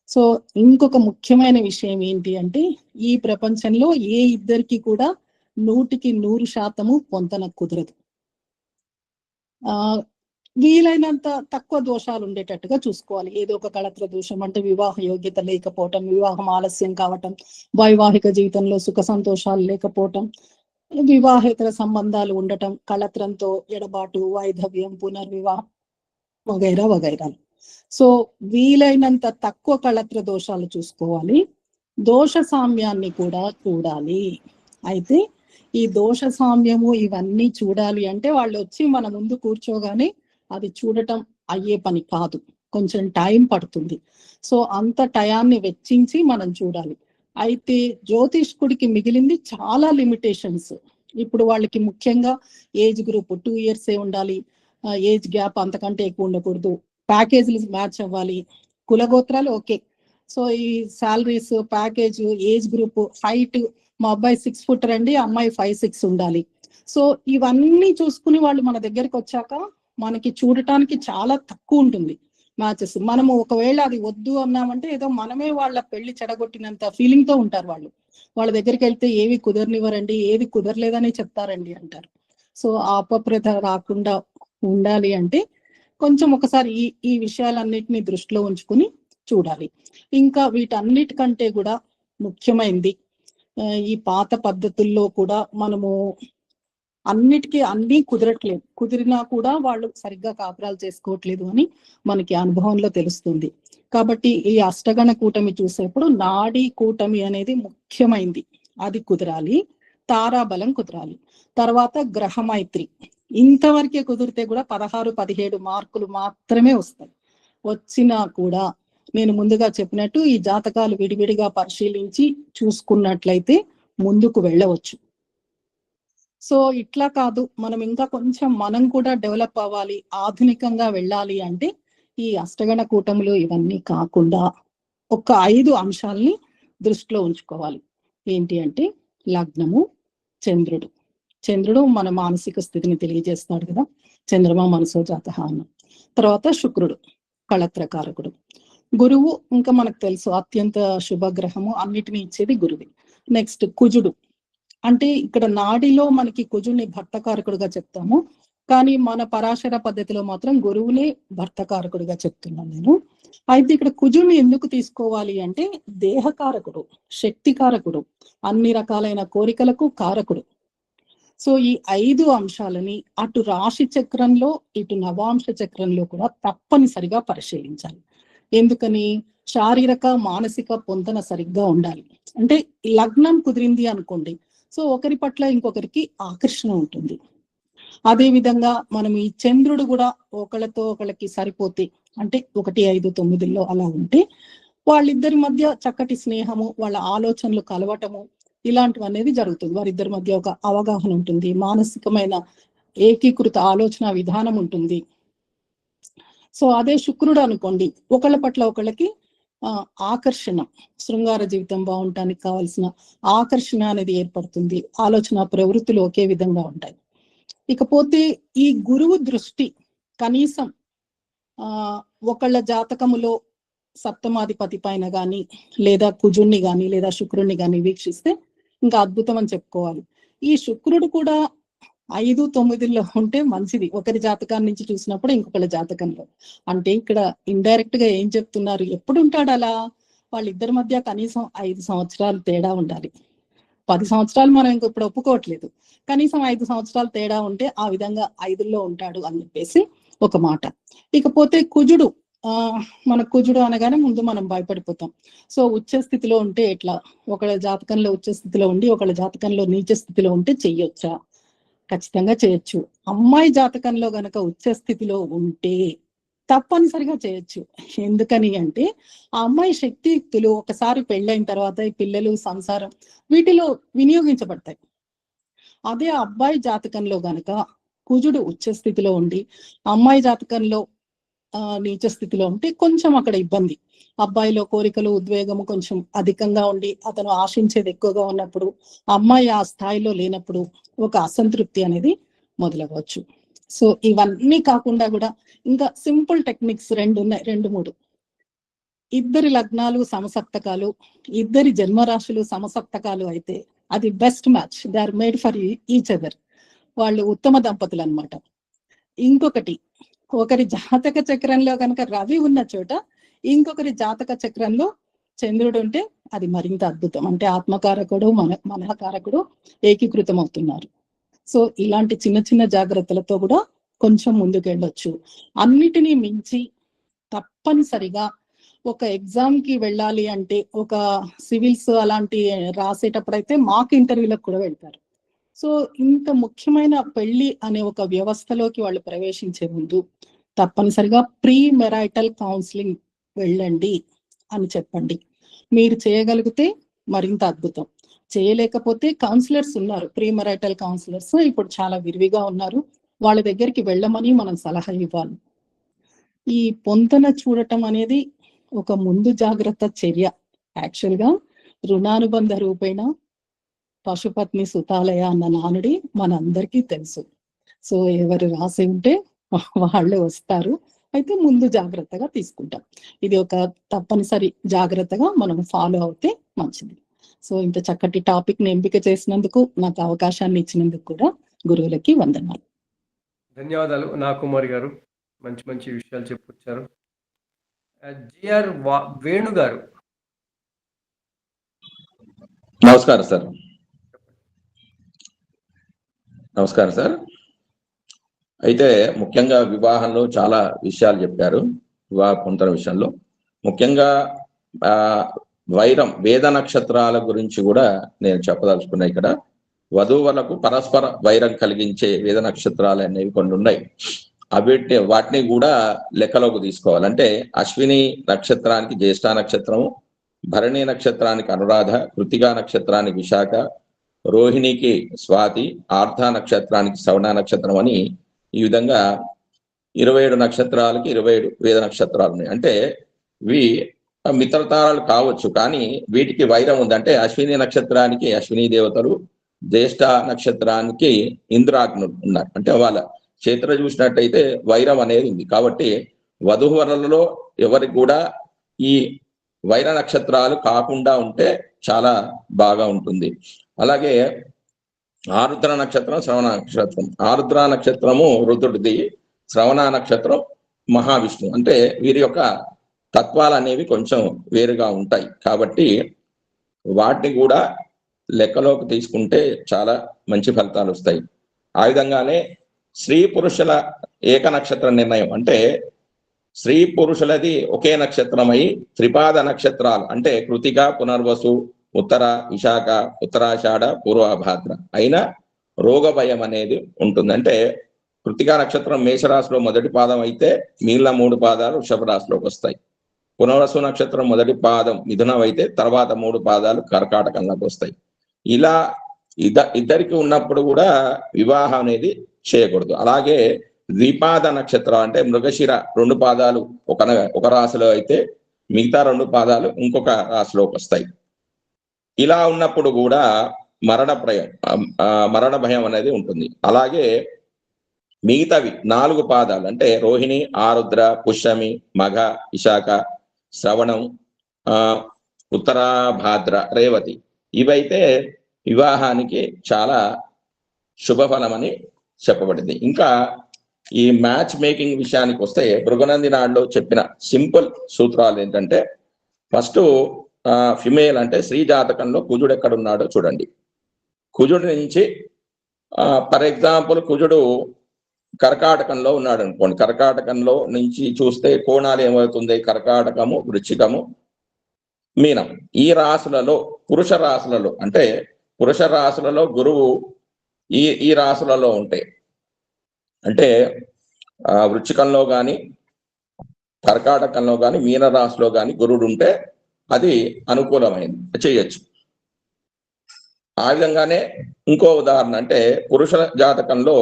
సో ఇంకొక ముఖ్యమైన విషయం ఏంటి అంటే ఈ ప్రపంచంలో ఏ ఇద్దరికి కూడా 100% పొంతన కుదరదు. వీలైనంత తక్కువ దోషాలు ఉండేటట్టుగా చూసుకోవాలి. ఏదో ఒక కళత్ర దోషం అంటే వివాహ యోగ్యత లేకపోవటం, వివాహం ఆలస్యం కావటం, వైవాహిక జీవితంలో సుఖ సంతోషాలు లేకపోవటం, వివాహేతర సంబంధాలు ఉండటం, కళత్రంతో ఎడబాటు, వైధవ్యం, పునర్వివాహం వగైరా వగైరాలు. సో వీలైనంత తక్కువ కళత్ర దోషాలు చూసుకోవాలి. దోష సామ్యాన్ని కూడా చూడాలి. అయితే ఈ దోష సామ్యము ఇవన్నీ చూడాలి అంటే వాళ్ళు వచ్చి మన ముందు కూర్చోగానే అది చూడటం అయ్యే పని కాదు, కొంచెం టైం పడుతుంది. సో అంత టయాన్ని వెచ్చించి మనం చూడాలి. అయితే జ్యోతిష్కుడికి మిగిలింది చాలా లిమిటేషన్స్. ఇప్పుడు వాళ్ళకి ముఖ్యంగా ఏజ్ గ్రూప్ 2 years ఉండాలి, ఏజ్ గ్యాప్ అంతకంటే ఎక్కువ ఉండకూడదు, ప్యాకేజీలు మ్యాచ్ అవ్వాలి, కులగోత్రాలు ఓకే. సో ఈ salaries, package, age group, height, మా అబ్బాయి 6 foot రండి, అమ్మాయి 5'6" ఉండాలి. సో ఇవన్నీ చూసుకుని వాళ్ళు మన దగ్గరికి వచ్చాక మనకి చూడటానికి చాలా తక్కువ ఉంటుంది మ్యాచెస్. మనము ఒకవేళ అది వద్దు అన్నామంటే ఏదో మనమే వాళ్ళ పెళ్లి చెడగొట్టినంత ఫీలింగ్ తో ఉంటారు వాళ్ళు. వాళ్ళ దగ్గరికి వెళ్తే ఏవి కుదరనివ్వరండి, ఏది కుదరలేదని చెప్తారండి అంటారు. సో ఆ అపప్రథ రాకుండా ఉండాలి అంటే కొంచెం ఒకసారి ఈ విషయాలన్నిటిని దృష్టిలో ఉంచుకుని చూడాలి. ఇంకా వీటన్నిటికంటే కూడా ముఖ్యమైనది, ఈ పాత పద్ధతుల్లో కూడా మనము అన్నిటికీ అన్నీ కుదరట్లేదు, కుదిరినా కూడా వాళ్ళు సరిగ్గా కాపురాలు చేసుకోవట్లేదు అని మనకి అనుభవంలో తెలుస్తుంది. కాబట్టి ఈ అష్టగణ కూటమి చూసేప్పుడు నాడీ కూటమి అనేది ముఖ్యమైనది, అది కుదరాలి. తారాబలం కుదరాలి. తర్వాత గ్రహమైత్రి ఇంతవరకే కుదిరితే కూడా 16-17 మార్కులు మాత్రమే వస్తాయి. వచ్చినా కూడా నేను ముందుగా చెప్పినట్టు ఈ జాతకాలు విడివిడిగా పరిశీలించి చూసుకున్నట్లయితే ముందుకు వెళ్ళవచ్చు. సో ఇట్లా కాదు, మనం ఇంకా కొంచెం మనం కూడా డెవలప్ అవ్వాలి, ఆధునికంగా వెళ్ళాలి అంటే ఈ అష్టగణ కూటములు ఇవన్నీ కాకుండా ఒక 5 అంశాలని దృష్టిలో ఉంచుకోవాలి. ఏంటి అంటే లగ్నము, చంద్రుడు. చంద్రుడు మన మానసిక స్థితిని తెలియజేస్తాడు కదా, చంద్రమా మనసో జాతః అన్నాం. తర్వాత శుక్రుడు కళత్రకారకుడు. గురువు ఇంకా మనకు తెలుసు అత్యంత శుభగ్రహము, అన్నిటినీ ఇచ్చేది గురువు. నెక్స్ట్ కుజుడు, అంటే ఇక్కడ నాడిలో మనకి కుజుడిని భర్తకారకుడుగా చెప్తాము, కానీ మన పరాశర పద్ధతిలో మాత్రం గురువునే భర్తకారకుడిగా చెప్తున్నాను నేను. అయితే ఇక్కడ కుజుడిని ఎందుకు తీసుకోవాలి అంటే దేహకారకుడు, శక్తికారకుడు, అన్ని రకాలైన కోరికలకు కారకుడు. సో ఈ 5 అంశాలని అటు రాశి చక్రంలో ఇటు నవాంశ చక్రంలో కూడా తప్పనిసరిగా పరిశీలించాలి. ఎందుకని? శారీరక మానసిక పొందన సరిగ్గా ఉండాలి. అంటే లగ్నం కుదిరింది అనుకోండి, సో ఒకరి పట్ల ఇంకొకరికి ఆకర్షణ ఉంటుంది. అదే విధంగా మనం ఈ చంద్రుడు కూడా ఒకళ్ళతో ఒకళ్ళకి సరిపోతే, అంటే 1, 5, 9 అలా ఉంటే వాళ్ళిద్దరి మధ్య చక్కటి స్నేహము, వాళ్ళ ఆలోచనలు కలవటము ఇలాంటివి అనేది జరుగుతుంది. వారిద్దరి మధ్య ఒక అవగాహన ఉంటుంది, మానసికమైన ఏకీకృత ఆలోచన విధానం ఉంటుంది. సో అదే శుక్రుడు అనుకోండి, ఒకళ్ళ పట్ల ఒకళ్ళకి ఆకర్షణ, శృంగార జీవితం బాగుంటానికి కావాల్సిన ఆకర్షణ అనేది ఏర్పడుతుంది. ఆలోచన ప్రవృత్తులు ఒకే విధంగా ఉంటాయి. ఇకపోతే ఈ గురువు దృష్టి కనీసం ఒకళ్ళ జాతకములో సప్తమాధిపతి పైన గాని, లేదా కుజుణ్ణి గాని, లేదా శుక్రుణ్ణి గాని వీక్షిస్తే ఇంకా అద్భుతం అని చెప్పుకోవాలి. ఈ శుక్రుడు కూడా 5, 9 ఉంటే మంచిది. ఒకరి జాతకాన్ని నుంచి చూసినప్పుడు ఇంకొకళ్ళ జాతకంలో. అంటే ఇక్కడ ఇండైరెక్ట్ గా ఏం చెప్తున్నారు, ఎప్పుడు ఉంటాడు అలా? వాళ్ళిద్దరి మధ్య కనీసం 5 సంవత్సరాలు తేడా ఉండాలి. 10 సంవత్సరాలు మనం ఇంక ఇప్పుడు ఒప్పుకోవట్లేదు, కనీసం 5 సంవత్సరాలు తేడా ఉంటే ఆ విధంగా 5లో ఉంటాడు అని చెప్పేసి ఒక మాట. ఇకపోతే కుజుడు, మన కుజుడు అనగానే ముందు మనం భయపడిపోతాం. సో ఉచ్చ స్థితిలో ఉంటే ఎట్లా? ఒకళ్ళ జాతకంలో ఉచ్చ స్థితిలో ఉండి ఒకళ్ళ జాతకంలో నీచ స్థితిలో ఉంటే చెయ్యొచ్చా? ఖచ్చితంగా చేయొచ్చు. అమ్మాయి జాతకంలో గనక ఉచ్చ స్థితిలో ఉంటే తప్పనిసరిగా చేయొచ్చు. ఎందుకని అంటే ఆ అమ్మాయి శక్తియుక్తులు ఒకసారి పెళ్ళైన తర్వాత ఈ పిల్లలు, సంసారం వీటిలో వినియోగించబడతాయి. అదే అబ్బాయి జాతకంలో గనక కుజుడు ఉచ్చ స్థితిలో ఉండి అమ్మాయి జాతకంలో నీచ స్థితిలో ఉంటే కొంచెం అక్కడ ఇబ్బంది. అబ్బాయిలో కోరికలు, ఉద్వేగము కొంచెం అధికంగా ఉండి అతను ఆశించేది ఎక్కువగా ఉన్నప్పుడు, అమ్మాయి ఆ స్థాయిలో లేనప్పుడు ఒక అసంతృప్తి అనేది మొదలవచ్చు. సో ఇవన్నీ కాకుండా కూడా ఇంకా సింపుల్ టెక్నిక్స్ 2 ఉన్నాయి, 2, 3. ఇద్దరి లగ్నాలు సమసప్తకాలు, ఇద్దరి జన్మరాశులు సమసప్తకాలు అయితే అది best match. They are made for each other. వాళ్ళు ఉత్తమ దంపతులు అన్నమాట. ఇంకొకటి, ఒకరి జాతక చక్రంలో కనుక రవి ఉన్న చోట ఇంకొకరి జాతక చక్రంలో చంద్రుడు ఉంటే అది మరింత అద్భుతం. అంటే ఆత్మకారకుడు మనఃకారకుడు ఏకీకృతం అవుతున్నారు. సో ఇలాంటి చిన్న చిన్న జాగ్రత్తలతో కూడా కొంచెం ముందుకెళ్ళొచ్చు. అన్నిటినీ మించి తప్పనిసరిగా ఒక ఎగ్జామ్ కి వెళ్ళాలి అంటే, ఒక సివిల్స్ అలాంటి రాసేటప్పుడైతే మాక్ ఇంటర్వ్యూలకు కూడా వెళ్తారు. సో ఇంత ముఖ్యమైన పెళ్లి అనే ఒక వ్యవస్థలోకి వాళ్ళు ప్రవేశించే ముందు తప్పనిసరిగా ప్రీ మెరైటల్ కౌన్సిలింగ్ వెళ్ళండి అని చెప్పండి. మీరు చేయగలిగితే మరింత అద్భుతం. చేయలేకపోతే కౌన్సిలర్స్ ఉన్నారు, ప్రీ మెరైటల్ కౌన్సిలర్స్ ఇప్పుడు చాలా విరివిగా ఉన్నారు. వాళ్ళ దగ్గరికి వెళ్ళమని మనం సలహా ఇవ్వాలి. ఈ పొంతన చూడటం అనేది ఒక ముందు జాగ్రత్త చర్య. యాక్చువల్ గా రుణానుబంధ రూపేణ పశుపత్ని సుతాలయ అన్న నానుడి మనందరికీ తెలుసు. సో ఎవరు రాసి ఉంటే వాళ్ళే వస్తారు. అయితే ముందు జాగ్రత్తగా తీసుకుంటాం. ఇది ఒక తప్పనిసరి జాగ్రత్తగా మనం ఫాలో అవుతే మంచిది. సో ఇంత చక్కటి టాపిక్ ని ఎంపిక చేసినందుకు, నాకు అవకాశాన్ని ఇచ్చినందుకు కూడా గురువులకి వందనాలు. ధన్యవాదాలు నాగకుమారి గారు, మంచి మంచి విషయాలు చెప్పొచ్చారు. జిఆర్ వేణు గారు. నమస్కారం సార్. నమస్కారం సార్. అయితే ముఖ్యంగా వివాహంలో చాలా విషయాలు చెప్పారు. వివాహ పొంతన విషయంలో ముఖ్యంగా వైరం, వేద నక్షత్రాల గురించి కూడా నేను చెప్పదలుచుకున్నా. ఇక్కడ వధూవరులకు పరస్పర వైరం కలిగించే వేద నక్షత్రాలు అనేవి కొన్ని ఉన్నాయి. వాటిని కూడా లెక్కలోకి తీసుకోవాలంటే అశ్విని నక్షత్రానికి జ్యేష్ఠ నక్షత్రము, భరణి నక్షత్రానికి అనురాధ, కృతికా నక్షత్రానికి విశాఖ, రోహిణికి స్వాతి, ఆర్ధ నక్షత్రానికి శ్రవణ నక్షత్రం అని ఈ విధంగా 27 నక్షత్రాలకి 27 వేద నక్షత్రాలు ఉన్నాయి. అంటే ఇవి మిత్రతారాలు కావచ్చు, కానీ వీటికి వైరం ఉంది. అంటే అశ్విని నక్షత్రానికి అశ్విని దేవతలు, జ్యేష్ఠ నక్షత్రానికి ఇంద్రాగ్నులు ఉన్నారు. అంటే వాళ్ళ క్షేత్ర చూసినట్టయితే వైరం అనేది ఉంది. కాబట్టి వధూవరులలో ఎవరికి కూడా ఈ వైర నక్షత్రాలు కాకుండా ఉంటే చాలా బాగా ఉంటుంది. అలాగే ఆరుద్ర నక్షత్రం, శ్రవణ నక్షత్రం. ఆరుద్ర నక్షత్రము రుద్రుడిది, శ్రవణ నక్షత్రం మహావిష్ణు. అంటే వీరి యొక్క తత్వాలు అనేవి కొంచెం వేరుగా ఉంటాయి. కాబట్టి వాటిని కూడా లెక్కలోకి తీసుకుంటే చాలా మంచి ఫలితాలు వస్తాయి. ఆ విధంగానే స్త్రీ పురుషుల ఏక నక్షత్ర నిర్ణయం, అంటే స్త్రీ పురుషులది ఒకే నక్షత్రమై త్రిపాద నక్షత్రాలు అంటే కృతిక, పునర్వసు, ఉత్తర, విశాఖ, ఉత్తరాషాఢ, పూర్వభాద్ర అయినా రోగ భయం అనేది ఉంటుంది. అంటే కృతికా నక్షత్రం మేషరాశిలో మొదటి పాదం అయితే మిగిలిన 3 పాదాలు వృషభ రాశిలోకి వస్తాయి. పునర్వసు నక్షత్రం మొదటి పాదం మిథునం అయితే తర్వాత 3 పాదాలు కర్కాటకంలోకి వస్తాయి. ఇలా ఇద్దరికి ఉన్నప్పుడు కూడా వివాహం అనేది చేయకూడదు. అలాగే ద్విపాద నక్షత్రం అంటే మృగశిర 2 పాదాలు ఒక రాశిలో అయితే మిగతా 2 పాదాలు ఇంకొక రాశిలోకి వస్తాయి. ఇలా ఉన్నప్పుడు కూడా మరణ భయం అనేది ఉంటుంది. అలాగే మిగతావి 4 పాదాలు అంటే రోహిణి, ఆరుద్ర, పుష్యమి, మఘ, విశాఖ, శ్రవణం, ఉత్తరాభాద్ర, రేవతి ఇవైతే వివాహానికి చాలా శుభఫలమని చెప్పబడింది. ఇంకా ఈ మ్యాచ్ మేకింగ్ విషయానికి వస్తే భృగునంది నాడులో చెప్పిన సింపుల్ సూత్రాలు ఏంటంటే, ఫస్ట్ ఫిమేల్ అంటే స్త్రీ జాతకంలో కుజుడు ఎక్కడున్నాడో చూడండి. కుజుడి నుంచి ఫర్ ఎగ్జాంపుల్ కుజుడు కర్కాటకంలో ఉన్నాడు అనుకోండి. కర్కాటకంలో నుంచి చూస్తే కోణాలు ఏమవుతుంది? కర్కాటకము, వృశ్చికము, మీనం. ఈ రాశులలో పురుష రాశులలో అంటే పురుష రాశులలో గురువు ఈ రాశులలో ఉంటాయి. అంటే వృశ్చికంలో కానీ కర్కాటకంలో కానీ మీన రాశిలో కానీ గురుడు ఉంటే అది అనుకూలమైంది, చేయొచ్చు. ఆ విధంగానే ఇంకో ఉదాహరణ అంటే పురుష జాతకంలో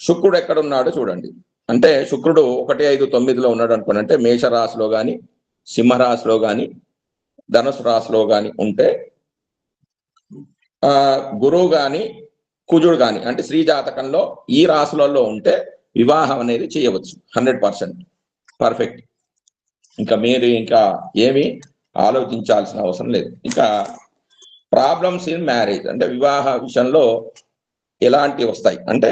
శుక్రుడు ఎక్కడున్నాడో చూడండి. అంటే శుక్రుడు 1, 5, 9లో ఉన్నాడు అనుకోండి. అంటే మేషరాశిలో కానీ సింహరాశిలో కానీ ధనుసు రాశిలో కానీ ఉంటే గురువు కానీ కుజుడు కానీ అంటే స్త్రీ జాతకంలో ఈ రాశులలో ఉంటే వివాహం అనేది చేయవచ్చు. 100% పర్ఫెక్ట్. ఇంకా మీరు ఇంకా ఏమీ ఆలోచించాల్సిన అవసరం లేదు. ఇక ప్రాబ్లమ్స్ ఇన్ మ్యారేజ్ అంటే వివాహ విషయంలో ఎలాంటివి వస్తాయి అంటే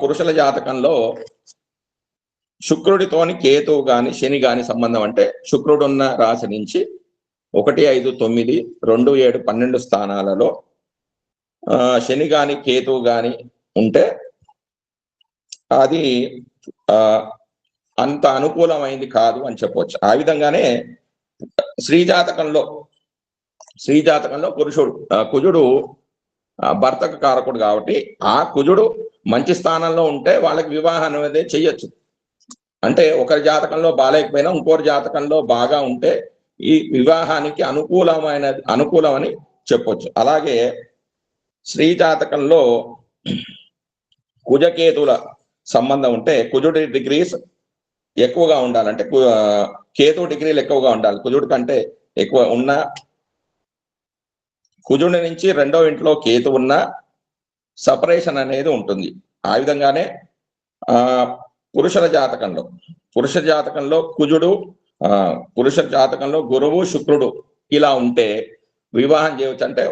పురుషుల జాతకంలో శుక్రుడితోని కేతువు గాని శని గాని సంబంధం అంటే శుక్రుడు ఉన్న రాశి నుంచి 1, 5, 9, 2, 7, 12 స్థానాలలో శని గాని కేతువు గాని ఉంటే అది అంత అనుకూలమైంది కాదు అని చెప్పవచ్చు. ఆ విధంగానే స్త్రీ జాతకంలో కుజుడు భర్తకు కారకుడు కాబట్టి ఆ కుజుడు మంచి స్థానంలో ఉంటే వాళ్ళకి వివాహం అనేది చెయ్యొచ్చు. అంటే ఒకరి జాతకంలో బాలేకపోయినా ఇంకోరి జాతకంలో బాగా ఉంటే ఈ వివాహానికి అనుకూలమని చెప్పొచ్చు. అలాగే స్త్రీ జాతకంలో కుజకేతుల సంబంధం ఉంటే కుజుడి డిగ్రీస్ ఎక్కువగా ఉండాలంటే కేతు డిగ్రీలు ఎక్కువగా ఉండాలి. కుజుడి కంటే ఎక్కువ ఉన్న కుజుడి నుంచి 2వ ఇంట్లో కేతు ఉన్న సపరేషన్ అనేది ఉంటుంది. ఆ విధంగానే పురుష జాతకంలో కుజుడు పురుష జాతకంలో గురువు శుక్రుడు ఇలా ఉంటే వివాహం చేయవచ్చు. అంటే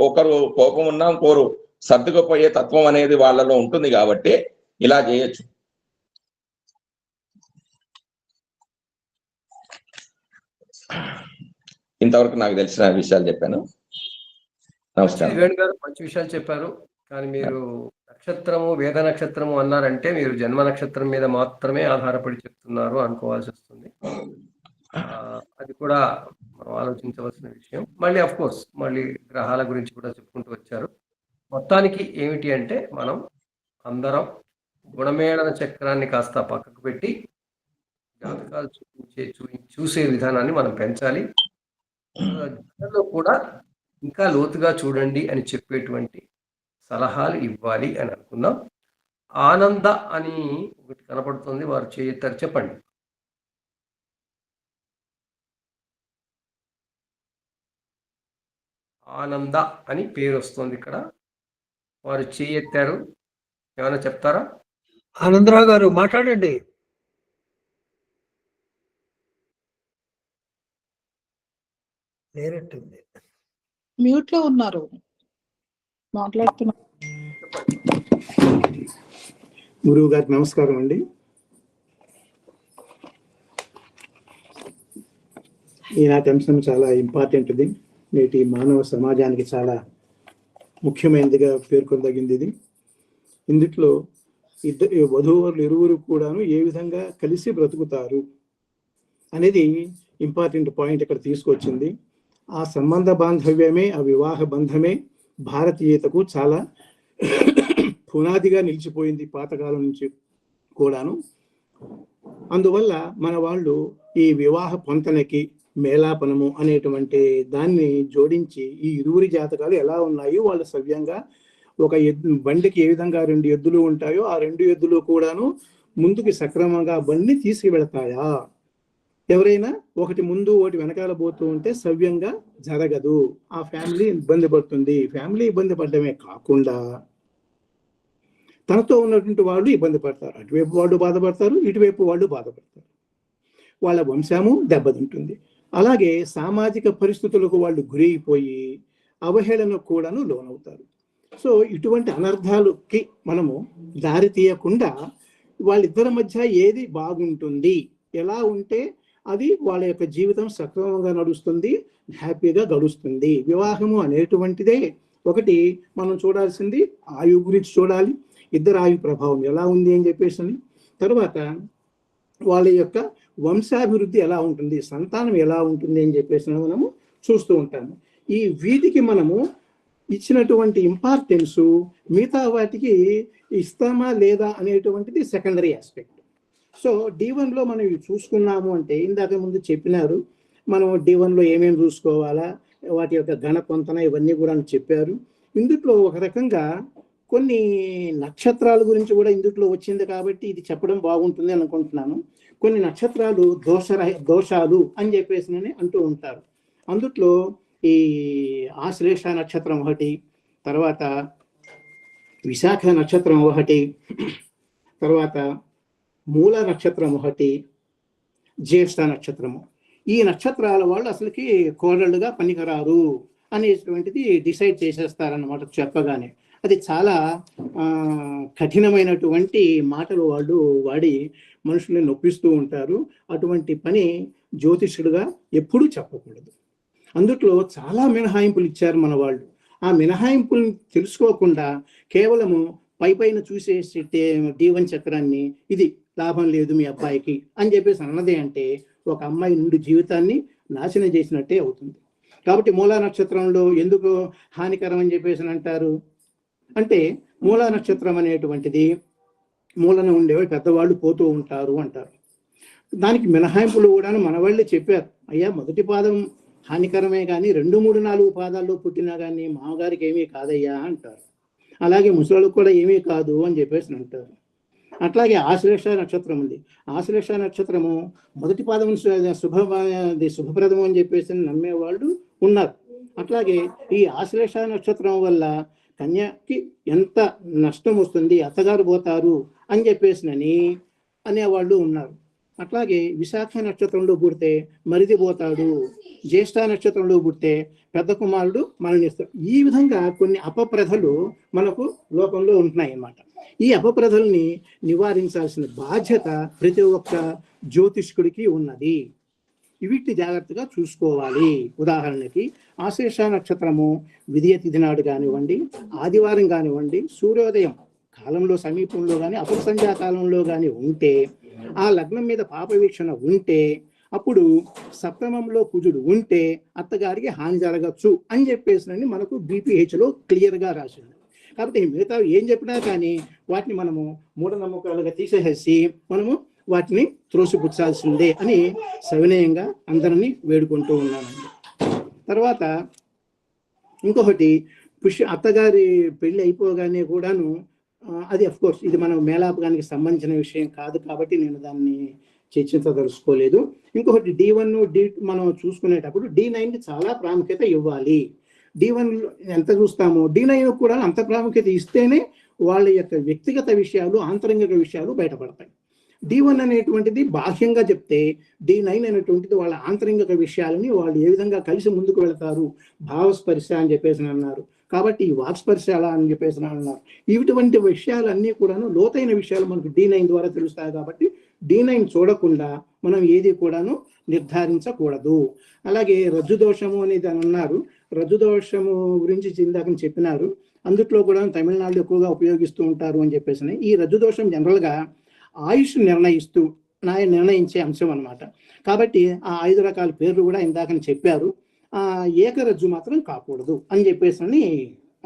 ఒకరు కోపం ఉన్నా ఇంకోరు సర్దుకుపోయే తత్వం అనేది వాళ్ళలో ఉంటుంది కాబట్టి ఇలా చేయొచ్చు. ఇంతవరకు నాకు తెలిసిన విషయాలు చెప్పాను. నమస్కారం. వేణు గారు మంచి విషయాలు చెప్పారు. కానీ మీరు నక్షత్రము వేద నక్షత్రము అన్నారంటే మీరు జన్మ నక్షత్రం మీద మాత్రమే ఆధారపడి చెప్తున్నారు అనుకోవాల్సి వస్తుంది. అది కూడా మనం ఆలోచించవలసిన విషయం. మళ్ళీ అఫ్ కోర్స్ మళ్ళీ గ్రహాల గురించి కూడా చెప్పుకుంటూ వచ్చారు. మొత్తానికి ఏమిటి అంటే మనం అందరం గుణమేళన చక్రాన్ని కాస్త పక్కకు పెట్టి జాతకాలు చూసే విధానాన్ని మనం పెంచాలి. గతంలో కూడా ఇంకా లోతుగా చూడండి అని చెప్పేటువంటి సలహాలు ఇవ్వాలి అని అనుకుందాం. ఆనంద అని ఒకటి కనపడుతుంది, వారు చేయెత్తారు, చెప్పండి. ఆనంద అని పేరు వస్తుంది ఇక్కడ, వారు చేయెత్తారు, ఏమైనా చెప్తారా? ఆనందరావు గారు మాట్లాడండి. లేనట్టుంది, మ్యూట్ లో ఉన్నారు, మాట్లాడుతున్నారు. గురువు గారికి నమస్కారం అండి. ఈనాటి అంశం చాలా ఇంపార్టెంట్ది, నేటి మానవ సమాజానికి చాలా ముఖ్యమైనదిగా పేర్కొనదగింది. ఇది ఇందులో వధూవరులు ఇరువురు కూడాను ఏ విధంగా కలిసి బ్రతుకుతారు అనేది ఇంపార్టెంట్ పాయింట్ ఇక్కడ తీసుకొచ్చింది. ఆ సంబంధ బాంధవ్యమే, ఆ వివాహ బంధమే భారతీయతకు చాలా పునాదిగా నిలిచిపోయింది పాతకాలం నుంచి కూడాను. అందువల్ల మన వాళ్ళు ఈ వివాహ పొంతనకి మేళాపనము అనేటువంటి దాన్ని జోడించి ఈ ఇరువురి జాతకాలు ఎలా ఉన్నాయో వాళ్ళు సవ్యంగా ఒక బండికి ఏ విధంగా 2 ఎద్దులు ఉంటాయో ఆ 2 ఎద్దులు కూడాను ముందుకి సక్రమంగా బండిని తీసుకువెళతాయా, ఎవరైనా ఒకటి ముందు ఒకటి వెనకాల పోతూ ఉంటే సవ్యంగా జరగదు, ఆ ఫ్యామిలీ ఇబ్బంది పడుతుంది. ఫ్యామిలీ ఇబ్బంది పడడమే కాకుండా తనతో ఉన్నటువంటి వాళ్ళు ఇబ్బంది పడతారు, అటువైపు వాళ్ళు బాధపడతారు, ఇటువైపు వాళ్ళు బాధపడతారు, వాళ్ళ వంశము దెబ్బతింటుంది. అలాగే సామాజిక పరిస్థితులకు వాళ్ళు గురైపోయి అవహేళనకు కూడాను లోనవుతారు. సో ఇటువంటి అనర్థాలకి మనము దారి తీయకుండా వాళ్ళిద్దరి మధ్య ఏది బాగుంటుంది, ఎలా ఉంటే అది వాళ్ళ యొక్క జీవితం సక్రమంగా నడుస్తుంది, హ్యాపీగా గడుస్తుంది. వివాహము అనేటువంటిదే ఒకటి మనం చూడాల్సింది ఆయువు గురించి చూడాలి, ఇద్దరు ఆయు ప్రభావం ఎలా ఉంది అని చెప్పేసి, తర్వాత వాళ్ళ యొక్క వంశాభివృద్ధి ఎలా ఉంటుంది, సంతానం ఎలా ఉంటుంది అని చెప్పేసి మనము చూస్తూ ఉంటాము. ఈ వీటికి మనము ఇచ్చినటువంటి ఇంపార్టెన్స్ మిగతా వాటికి ఇస్తామా లేదా అనేటువంటిది సెకండరీ ఆస్పెక్ట్. సో D1లో మనం ఇవి చూసుకున్నాము అంటే ఇందాక ముందు చెప్పినారు, మనం D1లో ఏమేమి చూసుకోవాలా, వాటి యొక్క గణ పొంతన ఇవన్నీ కూడా చెప్పారు. ఇందులో ఒక రకంగా కొన్ని నక్షత్రాల గురించి కూడా ఇందులో వచ్చింది కాబట్టి ఇది చెప్పడం బాగుంటుంది అని అనుకుంటున్నాను. కొన్ని నక్షత్రాలు దోషాలు అని చెప్పేసి అంటూ ఉంటారు. అందుట్లో ఈ ఆశ్లేష నక్షత్రం ఒకటి, తర్వాత విశాఖ నక్షత్రం ఒకటి, తర్వాత మూల నక్షత్రం ఒకటి, జ్యేష్ఠ నక్షత్రము. ఈ నక్షత్రాల వాళ్ళు అసలుకి కోడళ్ళుగా పనికిరారు అనేటువంటిది డిసైడ్ చేసేస్తారన్నమాట చెప్పగానే. అది చాలా కఠినమైనటువంటి మాటలు వాళ్ళు వాడి మనుషుల్ని నొప్పిస్తూ ఉంటారు. అటువంటి పని జ్యోతిష్యుడుగా ఎప్పుడూ చెప్పకూడదు. అందుట్లో చాలా మినహాయింపులు ఇచ్చారు మన వాళ్ళు. ఆ మినహాయింపులను తెలుసుకోకుండా కేవలము పైన చూసేసి D1 చక్రాన్ని ఇది లాభం లేదు మీ అబ్బాయికి అని చెప్పేసి అన్నదే అంటే ఒక అమ్మాయి నుండి జీవితాన్ని నాశనం చేసినట్టే అవుతుంది. కాబట్టి మూలా నక్షత్రంలో ఎందుకు హానికరం అని చెప్పేసి అంటారు అంటే, మూలా నక్షత్రం అనేటువంటిది మూలన ఉండేవాళ్ళు పెద్దవాళ్ళు పోతూ ఉంటారు అంటారు. దానికి మినహాయింపులు కూడా మన వాళ్ళే చెప్పారు. అయ్యా మొదటి పాదం హానికరమే కానీ 2, 3, 4 పాదాల్లో పుట్టినా కానీ మామగారికి ఏమీ కాదయ్యా అంటారు. అలాగే ముసలకు కూడా ఏమీ కాదు అని చెప్పేసి అంటారు. అట్లాగే ఆశ్లేష నక్షత్రం ఉంది. ఆశ్లేష నక్షత్రము మొదటి పాదం శుభప్రదము అని చెప్పేసి నమ్మేవాళ్ళు ఉన్నారు. అట్లాగే ఈ ఆశ్లేష నక్షత్రం వల్ల కన్యకి ఎంత నష్టం వస్తుంది, అత్తగారు పోతారు అని చెప్పేసినని అనేవాళ్ళు ఉన్నారు. అట్లాగే విశాఖ నక్షత్రంలో పుడితే మరిది పోతాడు, జ్యేష్ఠ నక్షత్రంలో పుడితే పెద్ద కుమారుడు మరణిస్తాడు. ఈ విధంగా కొన్ని అపప్రథలు మనకు లోకంలో ఉంటున్నాయి అన్నమాట. ఈ అపప్రథల్ని నివారించాల్సిన బాధ్యత ప్రతి ఒక్క జ్యోతిష్కుడికి ఉన్నది. వీటిని జాగ్రత్తగా చూసుకోవాలి. ఉదాహరణకి ఆశ్లేష నక్షత్రము విధియ తిథి నాడు కానివ్వండి, ఆదివారం కానివ్వండి, సూర్యోదయం కాలంలో సమీపంలో కానీ అపర సంధ్యా కాలంలో కానీ ఉంటే, ఆ లగ్నం మీద పాప వీక్షణ ఉంటే, అప్పుడు సప్తమంలో కుజుడు ఉంటే అత్తగారికి హాని జరగచ్చు అని చెప్పేసి మనకు BPHలో క్లియర్గా రాసింది. కాబట్టి మిగతా ఏం చెప్పినా కానీ వాటిని మనము మూఢనమ్మకాలుగా తీసేసి మనము వాటిని త్రోసిపుచ్చాల్సిందే అని సవినయంగా అందరినీ వేడుకుంటూ ఉన్నానండి. తర్వాత ఇంకొకటి అత్తగారి పెళ్లి అయిపోగానే కూడాను అది అఫ్కోర్స్ ఇది మనం మేళాపకానికి సంబంధించిన విషయం కాదు కాబట్టి నేను దాన్ని చర్చించదలుచుకోలేదు. ఇంకొకటి D1 మనం చూసుకునేటప్పుడు D9కి చాలా ప్రాముఖ్యత ఇవ్వాలి. D1 ఎంత చూస్తామో D9 కూడా అంత ప్రాముఖ్యత ఇస్తేనే వాళ్ళ యొక్క వ్యక్తిగత విషయాలు, ఆంతరంగిక విషయాలు బయటపడతాయి. D1 అనేటువంటిది బాహ్యంగా చెప్తే D9 అనేటువంటిది వాళ్ళ ఆంతరంగిక విషయాలని వాళ్ళు ఏ విధంగా కలిసి ముందుకు వెళతారు, భావస్పర్శ అని చెప్పేసి అన్నారు. కాబట్టి ఈ వాక్స్పర్శ అలా అని చెప్పేసి అన్నారు. ఇటువంటి విషయాలన్నీ కూడాను లోతైన విషయాలు మనకు D9 ద్వారా తెలుస్తాయి. కాబట్టి D9 చూడకుండా మనం ఏది కూడాను నిర్ధారించకూడదు. అలాగే రజ్జు దోషము అనేది అని అన్నారు. రజ్జు దోషము గురించి ఇందాక చెప్పినారు. అందుట్లో కూడా తమిళనాడులో ఎక్కువగా ఉపయోగిస్తూ ఉంటారు అని చెప్పేసి. ఈ రజ్జు దోషం జనరల్గా ఆయుష్ నిర్ణయించే అంశం అన్నమాట. కాబట్టి ఆ 5 రకాల పేర్లు కూడా ఇందాకని చెప్పారు. ఏకరజ్జు మాత్రం కాకూడదు అని చెప్పేసి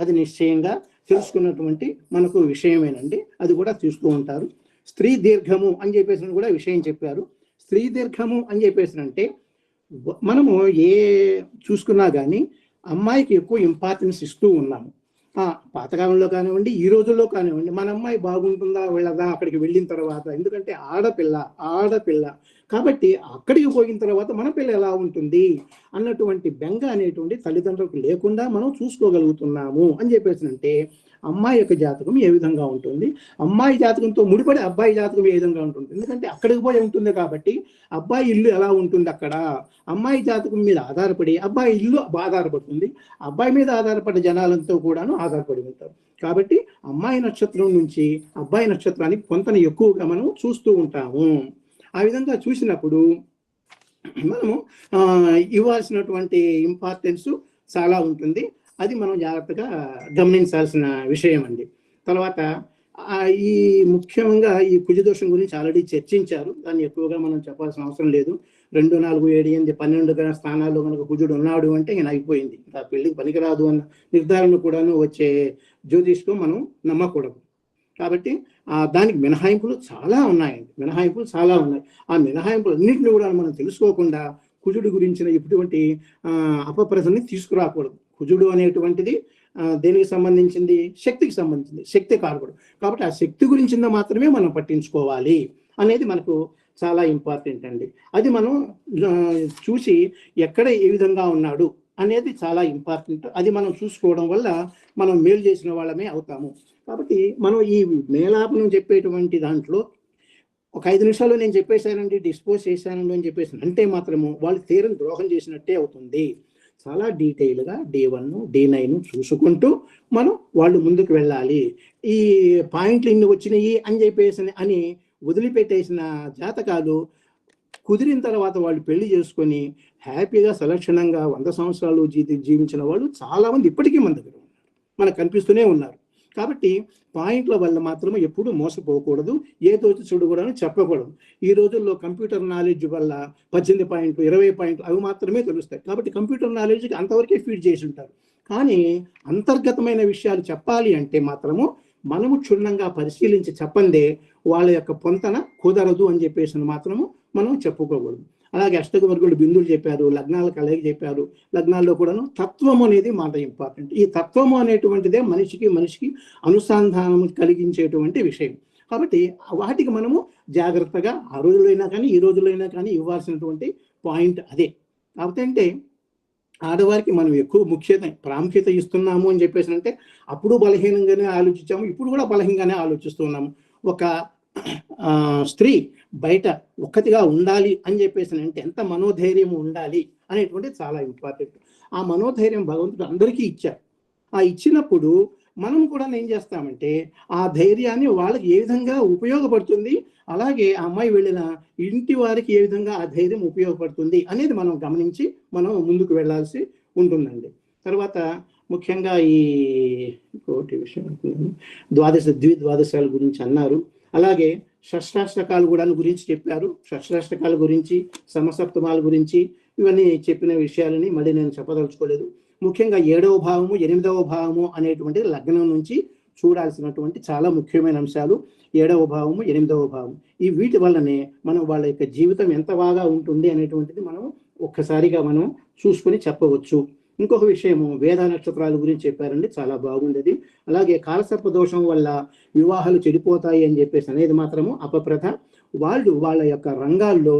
అది నిశ్చయంగా తెలుసుకున్నటువంటి మనకు విషయమేనండి. అది కూడా చూస్తూ ఉంటారు. స్త్రీ దీర్ఘము అని చెప్పేసి కూడా విషయం చెప్పారు. స్త్రీ దీర్ఘము అని చెప్పేసి అంటే మనము ఏ చూసుకున్నా కానీ అమ్మాయికి ఎక్కువ ఇంపార్టెన్స్ ఇస్తూ ఉన్నాము. పాతకాలంలో కానివ్వండి, ఈ రోజుల్లో కానివ్వండి, మన అమ్మాయి బాగుంటుందా వెళ్ళదా అక్కడికి వెళ్ళిన తర్వాత. ఎందుకంటే ఆడపిల్ల కాబట్టి అక్కడికి పోయిన తర్వాత మన పిల్ల ఎలా ఉంటుంది అన్నటువంటి బెంగ అనేటువంటి తల్లిదండ్రులకు లేకుండా మనం చూసుకోగలుగుతున్నాము అని చెప్పేసి అంటే అమ్మాయి యొక్క జాతకం ఏ విధంగా ఉంటుంది, అమ్మాయి జాతకంతో ముడిపడి అబ్బాయి జాతకం ఏ విధంగా ఉంటుంది. ఎందుకంటే అక్కడికి పోయి ఉంటుంది కాబట్టి అబ్బాయి ఇల్లు ఎలా ఉంటుంది, అక్కడ అమ్మాయి జాతకం మీద ఆధారపడి అబ్బాయి ఇల్లు ఆధారపడుతుంది. అబ్బాయి మీద ఆధారపడ్డ జనాలంతా కూడాను ఆధారపడి ఉంటారు. కాబట్టి అమ్మాయి నక్షత్రం నుంచి అబ్బాయి నక్షత్రానికి కొంత ఎక్కువగా మనం చూస్తూ ఉంటాము. ఆ విధంగా చూసినప్పుడు మనము ఇవ్వాల్సినటువంటి ఇంపార్టెన్స్ చాలా ఉంటుంది. అది మనం జాగ్రత్తగా గమనించాల్సిన విషయం అండి. తర్వాత ఈ ముఖ్యంగా ఈ కుజదోషం గురించి ఆల్రెడీ చర్చించారు. దాన్ని ఎక్కువగా మనం చెప్పాల్సిన అవసరం లేదు. 2, 4, 7, 8, 12 స్థానాల్లో మనకు కుజుడు ఉన్నాడు అంటే ఇంకా అయిపోయింది. ఇంకా పెళ్లికి పనికిరాదు అన్న నిర్ధారణ కూడాను వచ్చే జ్యోతిష్కు మనం నమ్మకూడదు. కాబట్టి దానికి మినహాయింపులు చాలా ఉన్నాయండి. ఆ మినహాయింపులు అన్నింటినీ కూడా మనం తెలుసుకోకుండా కుజుడు గురించిన ఇటువంటి అపప్రథల్ని తీసుకురాకూడదు. కుజుడు అనేటువంటిది దేనికి సంబంధించింది? శక్తికి సంబంధించింది, శక్తి కారకుడు. కాబట్టి ఆ శక్తి గురించిందో మాత్రమే మనం పట్టించుకోవాలి అనేది మనకు చాలా ఇంపార్టెంట్ అండి. అది మనం చూసి ఎక్కడ ఏ విధంగా ఉన్నాడు అనేది చాలా ఇంపార్టెంట్. అది మనం చూసుకోవడం వల్ల మనం మేలు చేసిన వాళ్ళమే అవుతాము. కాబట్టి మనం ఈ మేలాపనం చెప్పేటువంటి దాంట్లో ఒక 5 నిమిషాల్లో నేను చెప్పేశానండి, డిస్పోజ్ చేశానండి అని చెప్పేసి అంటే మాత్రము వాళ్ళు తీరం ద్రోహం చేసినట్టే అవుతుంది. చాలా డీటెయిల్గా D1 D9 చూసుకుంటూ మనం వాళ్ళు ముందుకు వెళ్ళాలి. ఈ పాయింట్లు ఇన్ని వచ్చినాయి అని చెప్పేసి అని వదిలిపెట్టేసిన జాతకాలు కుదిరిన తర్వాత వాళ్ళు పెళ్లి చేసుకొని హ్యాపీగా సలక్షణంగా 100 సంవత్సరాలు జీవించిన వాళ్ళు చాలా మంది ఇప్పటికీ మన దగ్గర ఉన్నారు, మనకు కనిపిస్తూనే ఉన్నారు. కాబట్టి పాయింట్ల వల్ల మాత్రం ఎప్పుడు మోసపోకూడదు, ఏ తోచి చూడకూడదు చెప్పకూడదు. ఈ రోజుల్లో కంప్యూటర్ నాలెడ్జ్ వల్ల 18 పాయింట్లు 20 పాయింట్లు అవి మాత్రమే తెలుస్తాయి. కాబట్టి కంప్యూటర్ నాలెడ్జ్కి అంతవరకే ఫీడ్ చేసి ఉంటారు. కానీ అంతర్గతమైన విషయాలు చెప్పాలి అంటే మాత్రము మనము క్షుణ్ణంగా పరిశీలించి చెప్పందే వాళ్ళ యొక్క పొంతన కుదరదు అని చెప్పేసి మాత్రము మనం చెప్పుకోకూడదు. అలాగే అష్టవర్గుడు బిందువులు చెప్పారు, లగ్నాల కలయిక చెప్పారు. లగ్నాల్లో కూడాను తత్వము అనేది మాట ఇంపార్టెంట్. ఈ తత్వము అనేటువంటిదే మనిషికి అనుసంధానము కలిగించేటువంటి విషయం. కాబట్టి వాటికి మనము జాగ్రత్తగా ఆ రోజులైనా కానీ ఈ రోజులైనా కానీ ఇవ్వాల్సినటువంటి పాయింట్ అదే. కాబట్టి అంటే ఆడవారికి మనం ఎక్కువ ప్రాముఖ్యత ఇస్తున్నాము అని చెప్పేసి అంటే అప్పుడు బలహీనంగానే ఆలోచించాము, ఇప్పుడు కూడా బలహీనంగానే ఆలోచిస్తున్నాము. ఒక స్త్రీ బయట ఒక్కటిగా ఉండాలి అని చెప్పేసి అంటే ఎంత మనోధైర్యం ఉండాలి అనేటువంటి చాలా ఇంపార్టెంట్. ఆ మనోధైర్యం భగవంతుడు అందరికీ ఇచ్చారు. ఆ ఇచ్చినప్పుడు మనం కూడా ఏం చేస్తామంటే ఆ ధైర్యాన్ని వాళ్ళకి ఏ విధంగా ఉపయోగపడుతుంది, అలాగే ఆ అమ్మాయి వెళ్ళిన ఇంటి వారికి ఏ విధంగా ఆ ధైర్యం ఉపయోగపడుతుంది అనేది మనం గమనించి మనం ముందుకు వెళ్ళాల్సి ఉంటుందండి. తర్వాత ముఖ్యంగా ఈ ఇంకోటి విషయం ద్విద్వాదశాల గురించి అన్నారు. అలాగే షష్టాష్టకాలు కూడా గురించి చెప్పారు. షష్టాష్టకాల గురించి, సమసప్తమాల గురించి ఇవన్నీ చెప్పిన విషయాలని మళ్ళీ నేను చెప్పదలుచుకోలేదు. ముఖ్యంగా 7వ భావము 8వ భావము అనేటువంటి లగ్నం నుంచి చూడాల్సినటువంటి చాలా ముఖ్యమైన అంశాలు 7వ భావము 8వ భావము. ఈ వీటి వల్లనే మనం వాళ్ళ యొక్క జీవితం ఎంత బాగా ఉంటుంది అనేటువంటిది మనం ఒక్కసారిగా మనం చూసుకొని చెప్పవచ్చు. ఇంకొక విషయము వేద నక్షత్రాల గురించి చెప్పారండి, చాలా బాగుండేది. అలాగే కాలసర్ప దోషం వల్ల వివాహాలు చెడిపోతాయి అని చెప్పేసి అనేది మాత్రము అపప్రథ. వాళ్ళు వాళ్ళ యొక్క రంగాల్లో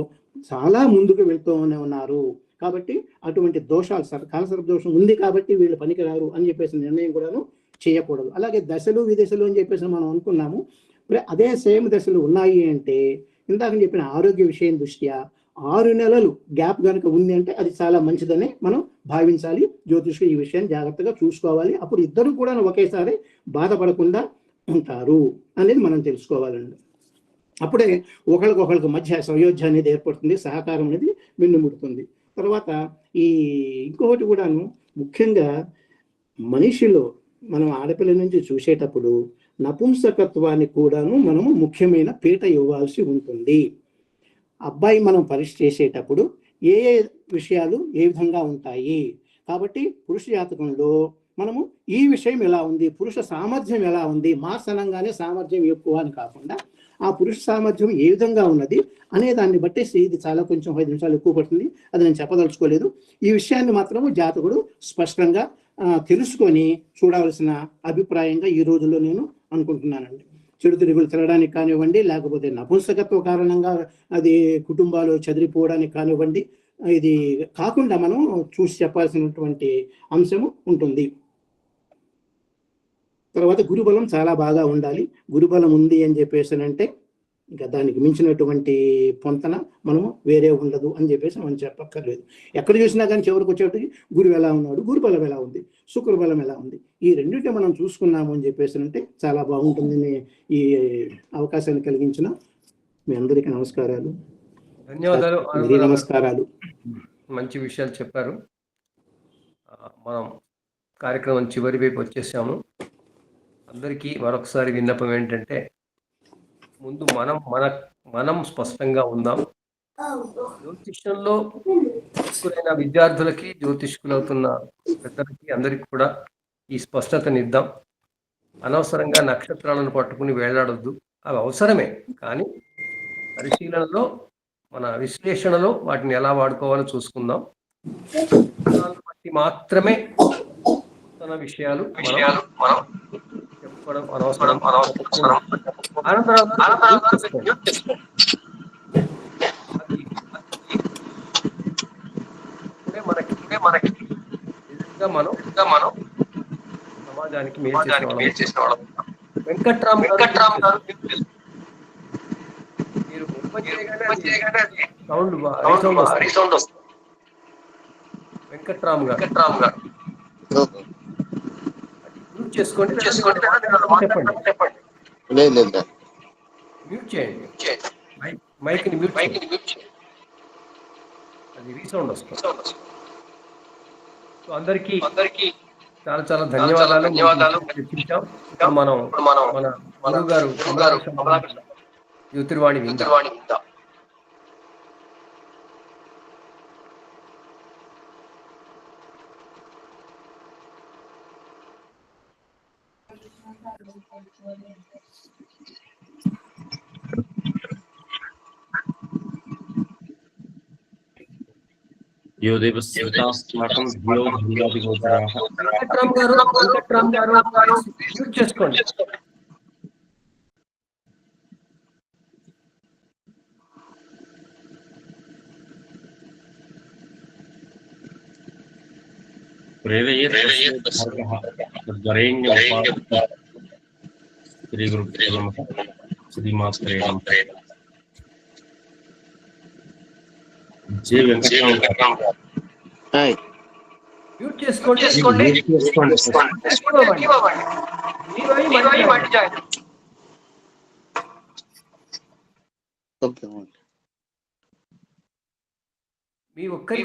చాలా ముందుకు వెళ్తూనే ఉన్నారు. కాబట్టి అటువంటి దోషాలు కాలసర్ప దోషం ఉంది కాబట్టి వీళ్ళు పనికిరారు అని చెప్పేసి నిర్ణయం కూడాను చేయకూడదు. అలాగే దశలు విదశలు అని చెప్పేసి మనం అనుకున్నాము. అదే సేమ్ దశలు ఉన్నాయి అంటే ఇందాక చెప్పిన ఆరోగ్య విషయం దృష్ట్యా 6 నెలలు గ్యాప్ కనుక ఉంది అంటే అది చాలా మంచిదని మనం భావించాలి. జ్యోతిష్కులు ఈ విషయాన్ని జాగ్రత్తగా చూసుకోవాలి. అప్పుడు ఇద్దరు కూడా ఒకేసారి బాధపడకుండా ఉంటారు అనేది మనం తెలుసుకోవాలండి. అప్పుడే ఒకరికొకరికి మధ్య సయోధ్య అనేది ఏర్పడుతుంది, సహకారం అనేది వెన్నుముడుతుంది. తర్వాత ఈ ఇంకొకటి కూడాను ముఖ్యంగా మనిషిలో మనం ఆడపిల్ల నుంచి చూసేటప్పుడు నపుంసకత్వాన్ని కూడాను మనము ముఖ్యమైన పీట ఇవ్వాల్సి ఉంటుంది. అబ్బాయి మనం పరీక్ష చేసేటప్పుడు ఏ ఏ విషయాలు ఏ విధంగా ఉంటాయి. కాబట్టి పురుష జాతకంలో మనము ఈ విషయం ఎలా ఉంది, పురుష సామర్థ్యం ఎలా ఉంది, మార్క్స్ అనగానే సామర్థ్యం ఎక్కువ అని కాకుండా ఆ పురుష సామర్థ్యం ఏ విధంగా ఉన్నది అనే దాన్ని బట్టేసి ఇది చాలా కొంచెం 5 నిమిషాలు ఎక్కువ పడుతుంది, అది నేను చెప్పదలుచుకోలేదు. ఈ విషయాన్ని మాత్రము జాతకుడు స్పష్టంగా తెలుసుకొని చూడవలసిన అభిప్రాయంగా ఈ రోజుల్లో నేను అనుకుంటున్నానండి. చెడు తిరుగులు తిరగడానికి కానివ్వండి, లేకపోతే నపుంసకత్వ కారణంగా అది కుటుంబాలు చెదిరిపోవడానికి కానివ్వండి, ఇది కాకుండా మనం చూసి చెప్పాల్సినటువంటి అంశము ఉంటుంది. తర్వాత గురుబలం చాలా బాగా ఉండాలి. గురుబలం ఉంది అని చెప్పేసి అంటే ఇంకా దానికి మించినటువంటి పొంతన మనము వేరే ఉండదు అని చెప్పేసి మనం చెప్పక్కర్లేదు. ఎక్కడ చూసినా కానీ చివరికి వచ్చేటికి గురువు ఎలా ఉన్నాడు, గురుబలం ఎలా ఉంది, శుక్రబలం ఎలా ఉంది, ఈ రెండింటిని మనం చూసుకున్నాము అని చెప్పేసి అంటే చాలా బాగుంటుందని ఈ అవకాశాన్ని కలిగించిన మీ అందరికీ నమస్కారాలు. ధన్యవాదాలు. నమస్కారాలు. మంచి విషయాలు చెప్పారు. మనం కార్యక్రమం చివరి వైపు వచ్చేసాము. అందరికీ మరొకసారి విన్నపం ఏంటంటే ముందు మనం స్పష్టంగా ఉందాం. జ్యోతిష్యంలో జ్యోతిష్కులైన విద్యార్థులకి, జ్యోతిష్కులవుతున్న పెద్దలకి అందరికి కూడా ఈ స్పష్టతనిద్దాం. అనవసరంగా నక్షత్రాలను పట్టుకుని వేలాడొద్దు. అవి అవసరమే, కానీ పరిశీలనలో మన విశ్లేషణలో వాటిని ఎలా వాడుకోవాలో చూసుకుందాం. బట్టి మాత్రమే తన విషయాలు మనం చెప్పుకోవడం అనవసరం. మనకి మనం సమాజానికి మేలు చేసిన వాళ్ళం. వెంకట్రామ్ గారు మీరు సౌండ్ రీసౌండ్ వస్తుంది. వెంకట్రామ్ గారు మ్యూట్ చేసుకోండి, చెప్పండి. మ్యూట్ చేయండి, మైక్ ని మ్యూట్ చేయండి, అది రీసౌండ్ వస్తుంది. సో అందరికీ చాలా చాలా ధన్యవాదాలు. చర్చించాం. మనం మన గురువు గారు జ్యోతిర్వాణి విందాం. వెంకట్రామ్ గారు మ్యూట్ చేసుకోండి. శ్రీమాత్రే జై వెంకట్రామ్ మ్యూట్ చేసుకోండి. మీ ఒక్కరికి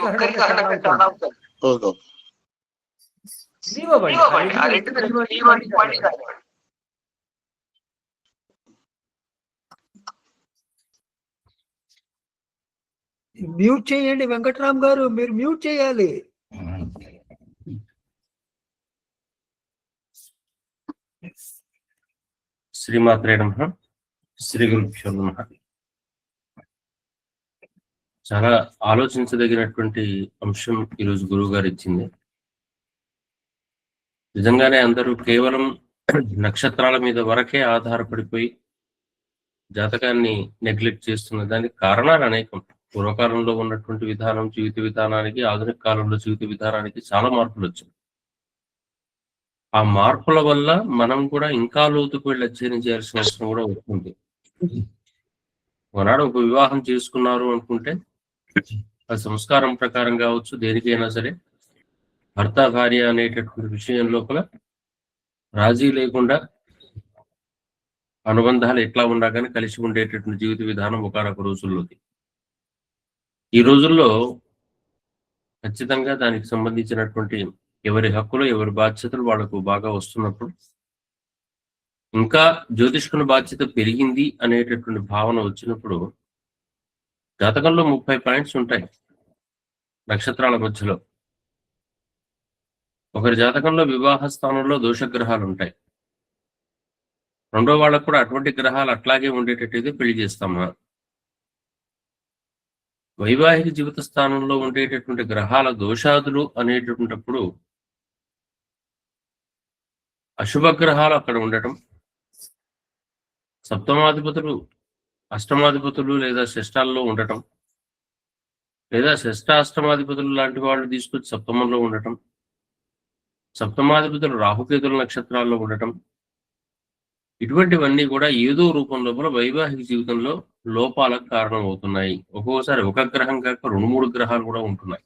మ్యూట్ చేయండి వెంకట్రామ్ గారు, మీరు మ్యూట్ చేయాలి. శ్రీమాత్రే నమః. శ్రీ గురుభ్యో నమః. చాలా ఆలోచించదగినటువంటి అంశం ఈరోజు గురువు గారు ఇచ్చింది. నిజంగానే అందరూ కేవలం నక్షత్రాల మీద వరకే ఆధారపడిపోయి జాతకాన్ని నెగ్లెక్ట్ చేస్తున్న దానికి కారణాలు అనేకం. పూర్వకాలంలో ఉన్నటువంటి విధానం జీవిత విధానానికి, ఆధునిక కాలంలో జీవిత విధానానికి చాలా మార్పులు వచ్చాయి. ఆ మార్పుల వల్ల మనం కూడా ఇంకా లోతుకు వెళ్ళి అధ్యయనం చేయాల్సిన అవసరం కూడా వస్తుంది. ఒకనాడు ఒక వివాహం చేసుకున్నారు అనుకుంటే ఆ సంస్కారం ప్రకారం కావచ్చు, దేనికైనా సరే భర్త భార్య అనేటటువంటి విషయం లోపల రాజీ లేకుండా అనుబంధాలు ఎట్లా ఉన్నా కానీ కలిసి ఉండేటటువంటి జీవిత విధానం ఒకనొక రోజుల్లోకి. ఈ రోజుల్లో ఖచ్చితంగా దానికి సంబంధించినటువంటి ఎవరి హక్కులు ఎవరి బాధ్యతలు వాళ్ళకు బాగా వస్తున్నప్పుడు, ఇంకా జ్యోతిష్కుని బాధ్యత పెరిగింది అనేటటువంటి భావన వచ్చినప్పుడు, జాతకంలో 30 పాయింట్స్ ఉంటాయి నక్షత్రాల మధ్యలో. ఒకరి జాతకంలో వివాహ స్థానంలో దోషగ్రహాలు ఉంటాయి. రెండో వాళ్ళకు కూడా అటువంటి గ్రహాలు అట్లాగే ఉండేటట్టయితే పెళ్లి చేస్తామా? వైవాహిక జీవిత స్థానంలో ఉండేటటువంటి గ్రహాల దోషాదులు అనేటటువంటిప్పుడు అశుభ గ్రహాలు అక్కడ ఉండటం, సప్తమాధిపతులు అష్టమాధిపతులు లేదా షష్టాల్లో ఉండటం, లేదా షష్టాష్టమాధిపతులు లాంటి వాళ్ళు తీసుకొచ్చి సప్తమంలో ఉండటం, సప్తమాధిపతులు రాహుకేతుల నక్షత్రాల్లో ఉండటం, ఇటువంటివన్నీ కూడా ఏదో రూపం లోపల వైవాహిక జీవితంలో లోపాలకు కారణం అవుతున్నాయి. ఒక్కొక్కసారి ఒక గ్రహం కాక 2-3 గ్రహాలు కూడా ఉంటున్నాయి.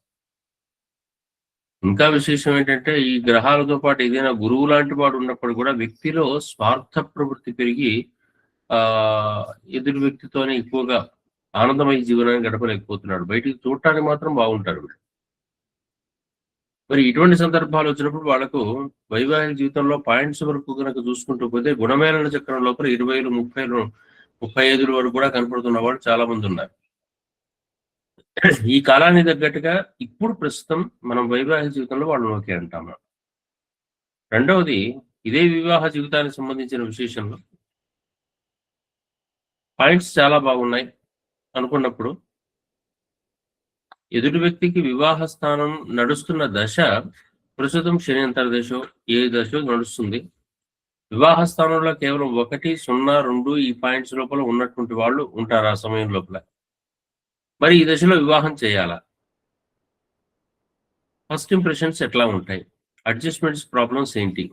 ఇంకా విశేషం ఏంటంటే ఈ గ్రహాలతో పాటు ఏదైనా గురువు లాంటి వాడు ఉన్నప్పుడు కూడా వ్యక్తిలో స్వార్థ ప్రవృత్తి పెరిగి ఎదురు వ్యక్తితోనే ఎక్కువగా ఆనందమయ జీవనాన్ని గడపలేకపోతున్నాడు. బయటికి చూడటానికి మాత్రం బాగుంటారు. మరి ఇటువంటి సందర్భాలు వచ్చినప్పుడు వాళ్ళకు వైవాహిక జీవితంలో పాయింట్స్ వరకు కనుక చూసుకుంటూ పోతే గుణమేళన చక్రం లోపల 20, 30, 35 వరకు కూడా కనపడుతున్న వాళ్ళు చాలా మంది ఉన్నారు. ఈ కాలానికి తగ్గట్టుగా ఇప్పుడు ప్రస్తుతం మనం వైవాహిక జీవితంలో వాళ్ళు ఓకే అంటాము. రెండవది, ఇదే వివాహ జీవితానికి సంబంధించిన విశేషంలో పాయింట్స్ చాలా బాగున్నాయి అనుకున్నప్పుడు, ఎదుటి వ్యక్తికి వివాహ స్థానం నడుస్తున్న దశ ప్రస్తుతం శని అంతర్దశో ఏ దశో నడుస్తుంది. వివాహ స్థానంలో కేవలం 1, 0, 2 ఈ పాయింట్స్ లోపల ఉన్నటువంటి వాళ్ళు ఉంటారు ఆ సమయం లోపల. మరి ఈ దశలో వివాహం చేయాలా? ఫస్ట్ ఇంప్రెషన్స్ ఎట్లా ఉంటాయి? అడ్జస్ట్మెంట్స్ ప్రాబ్లమ్స్ ఏంటి?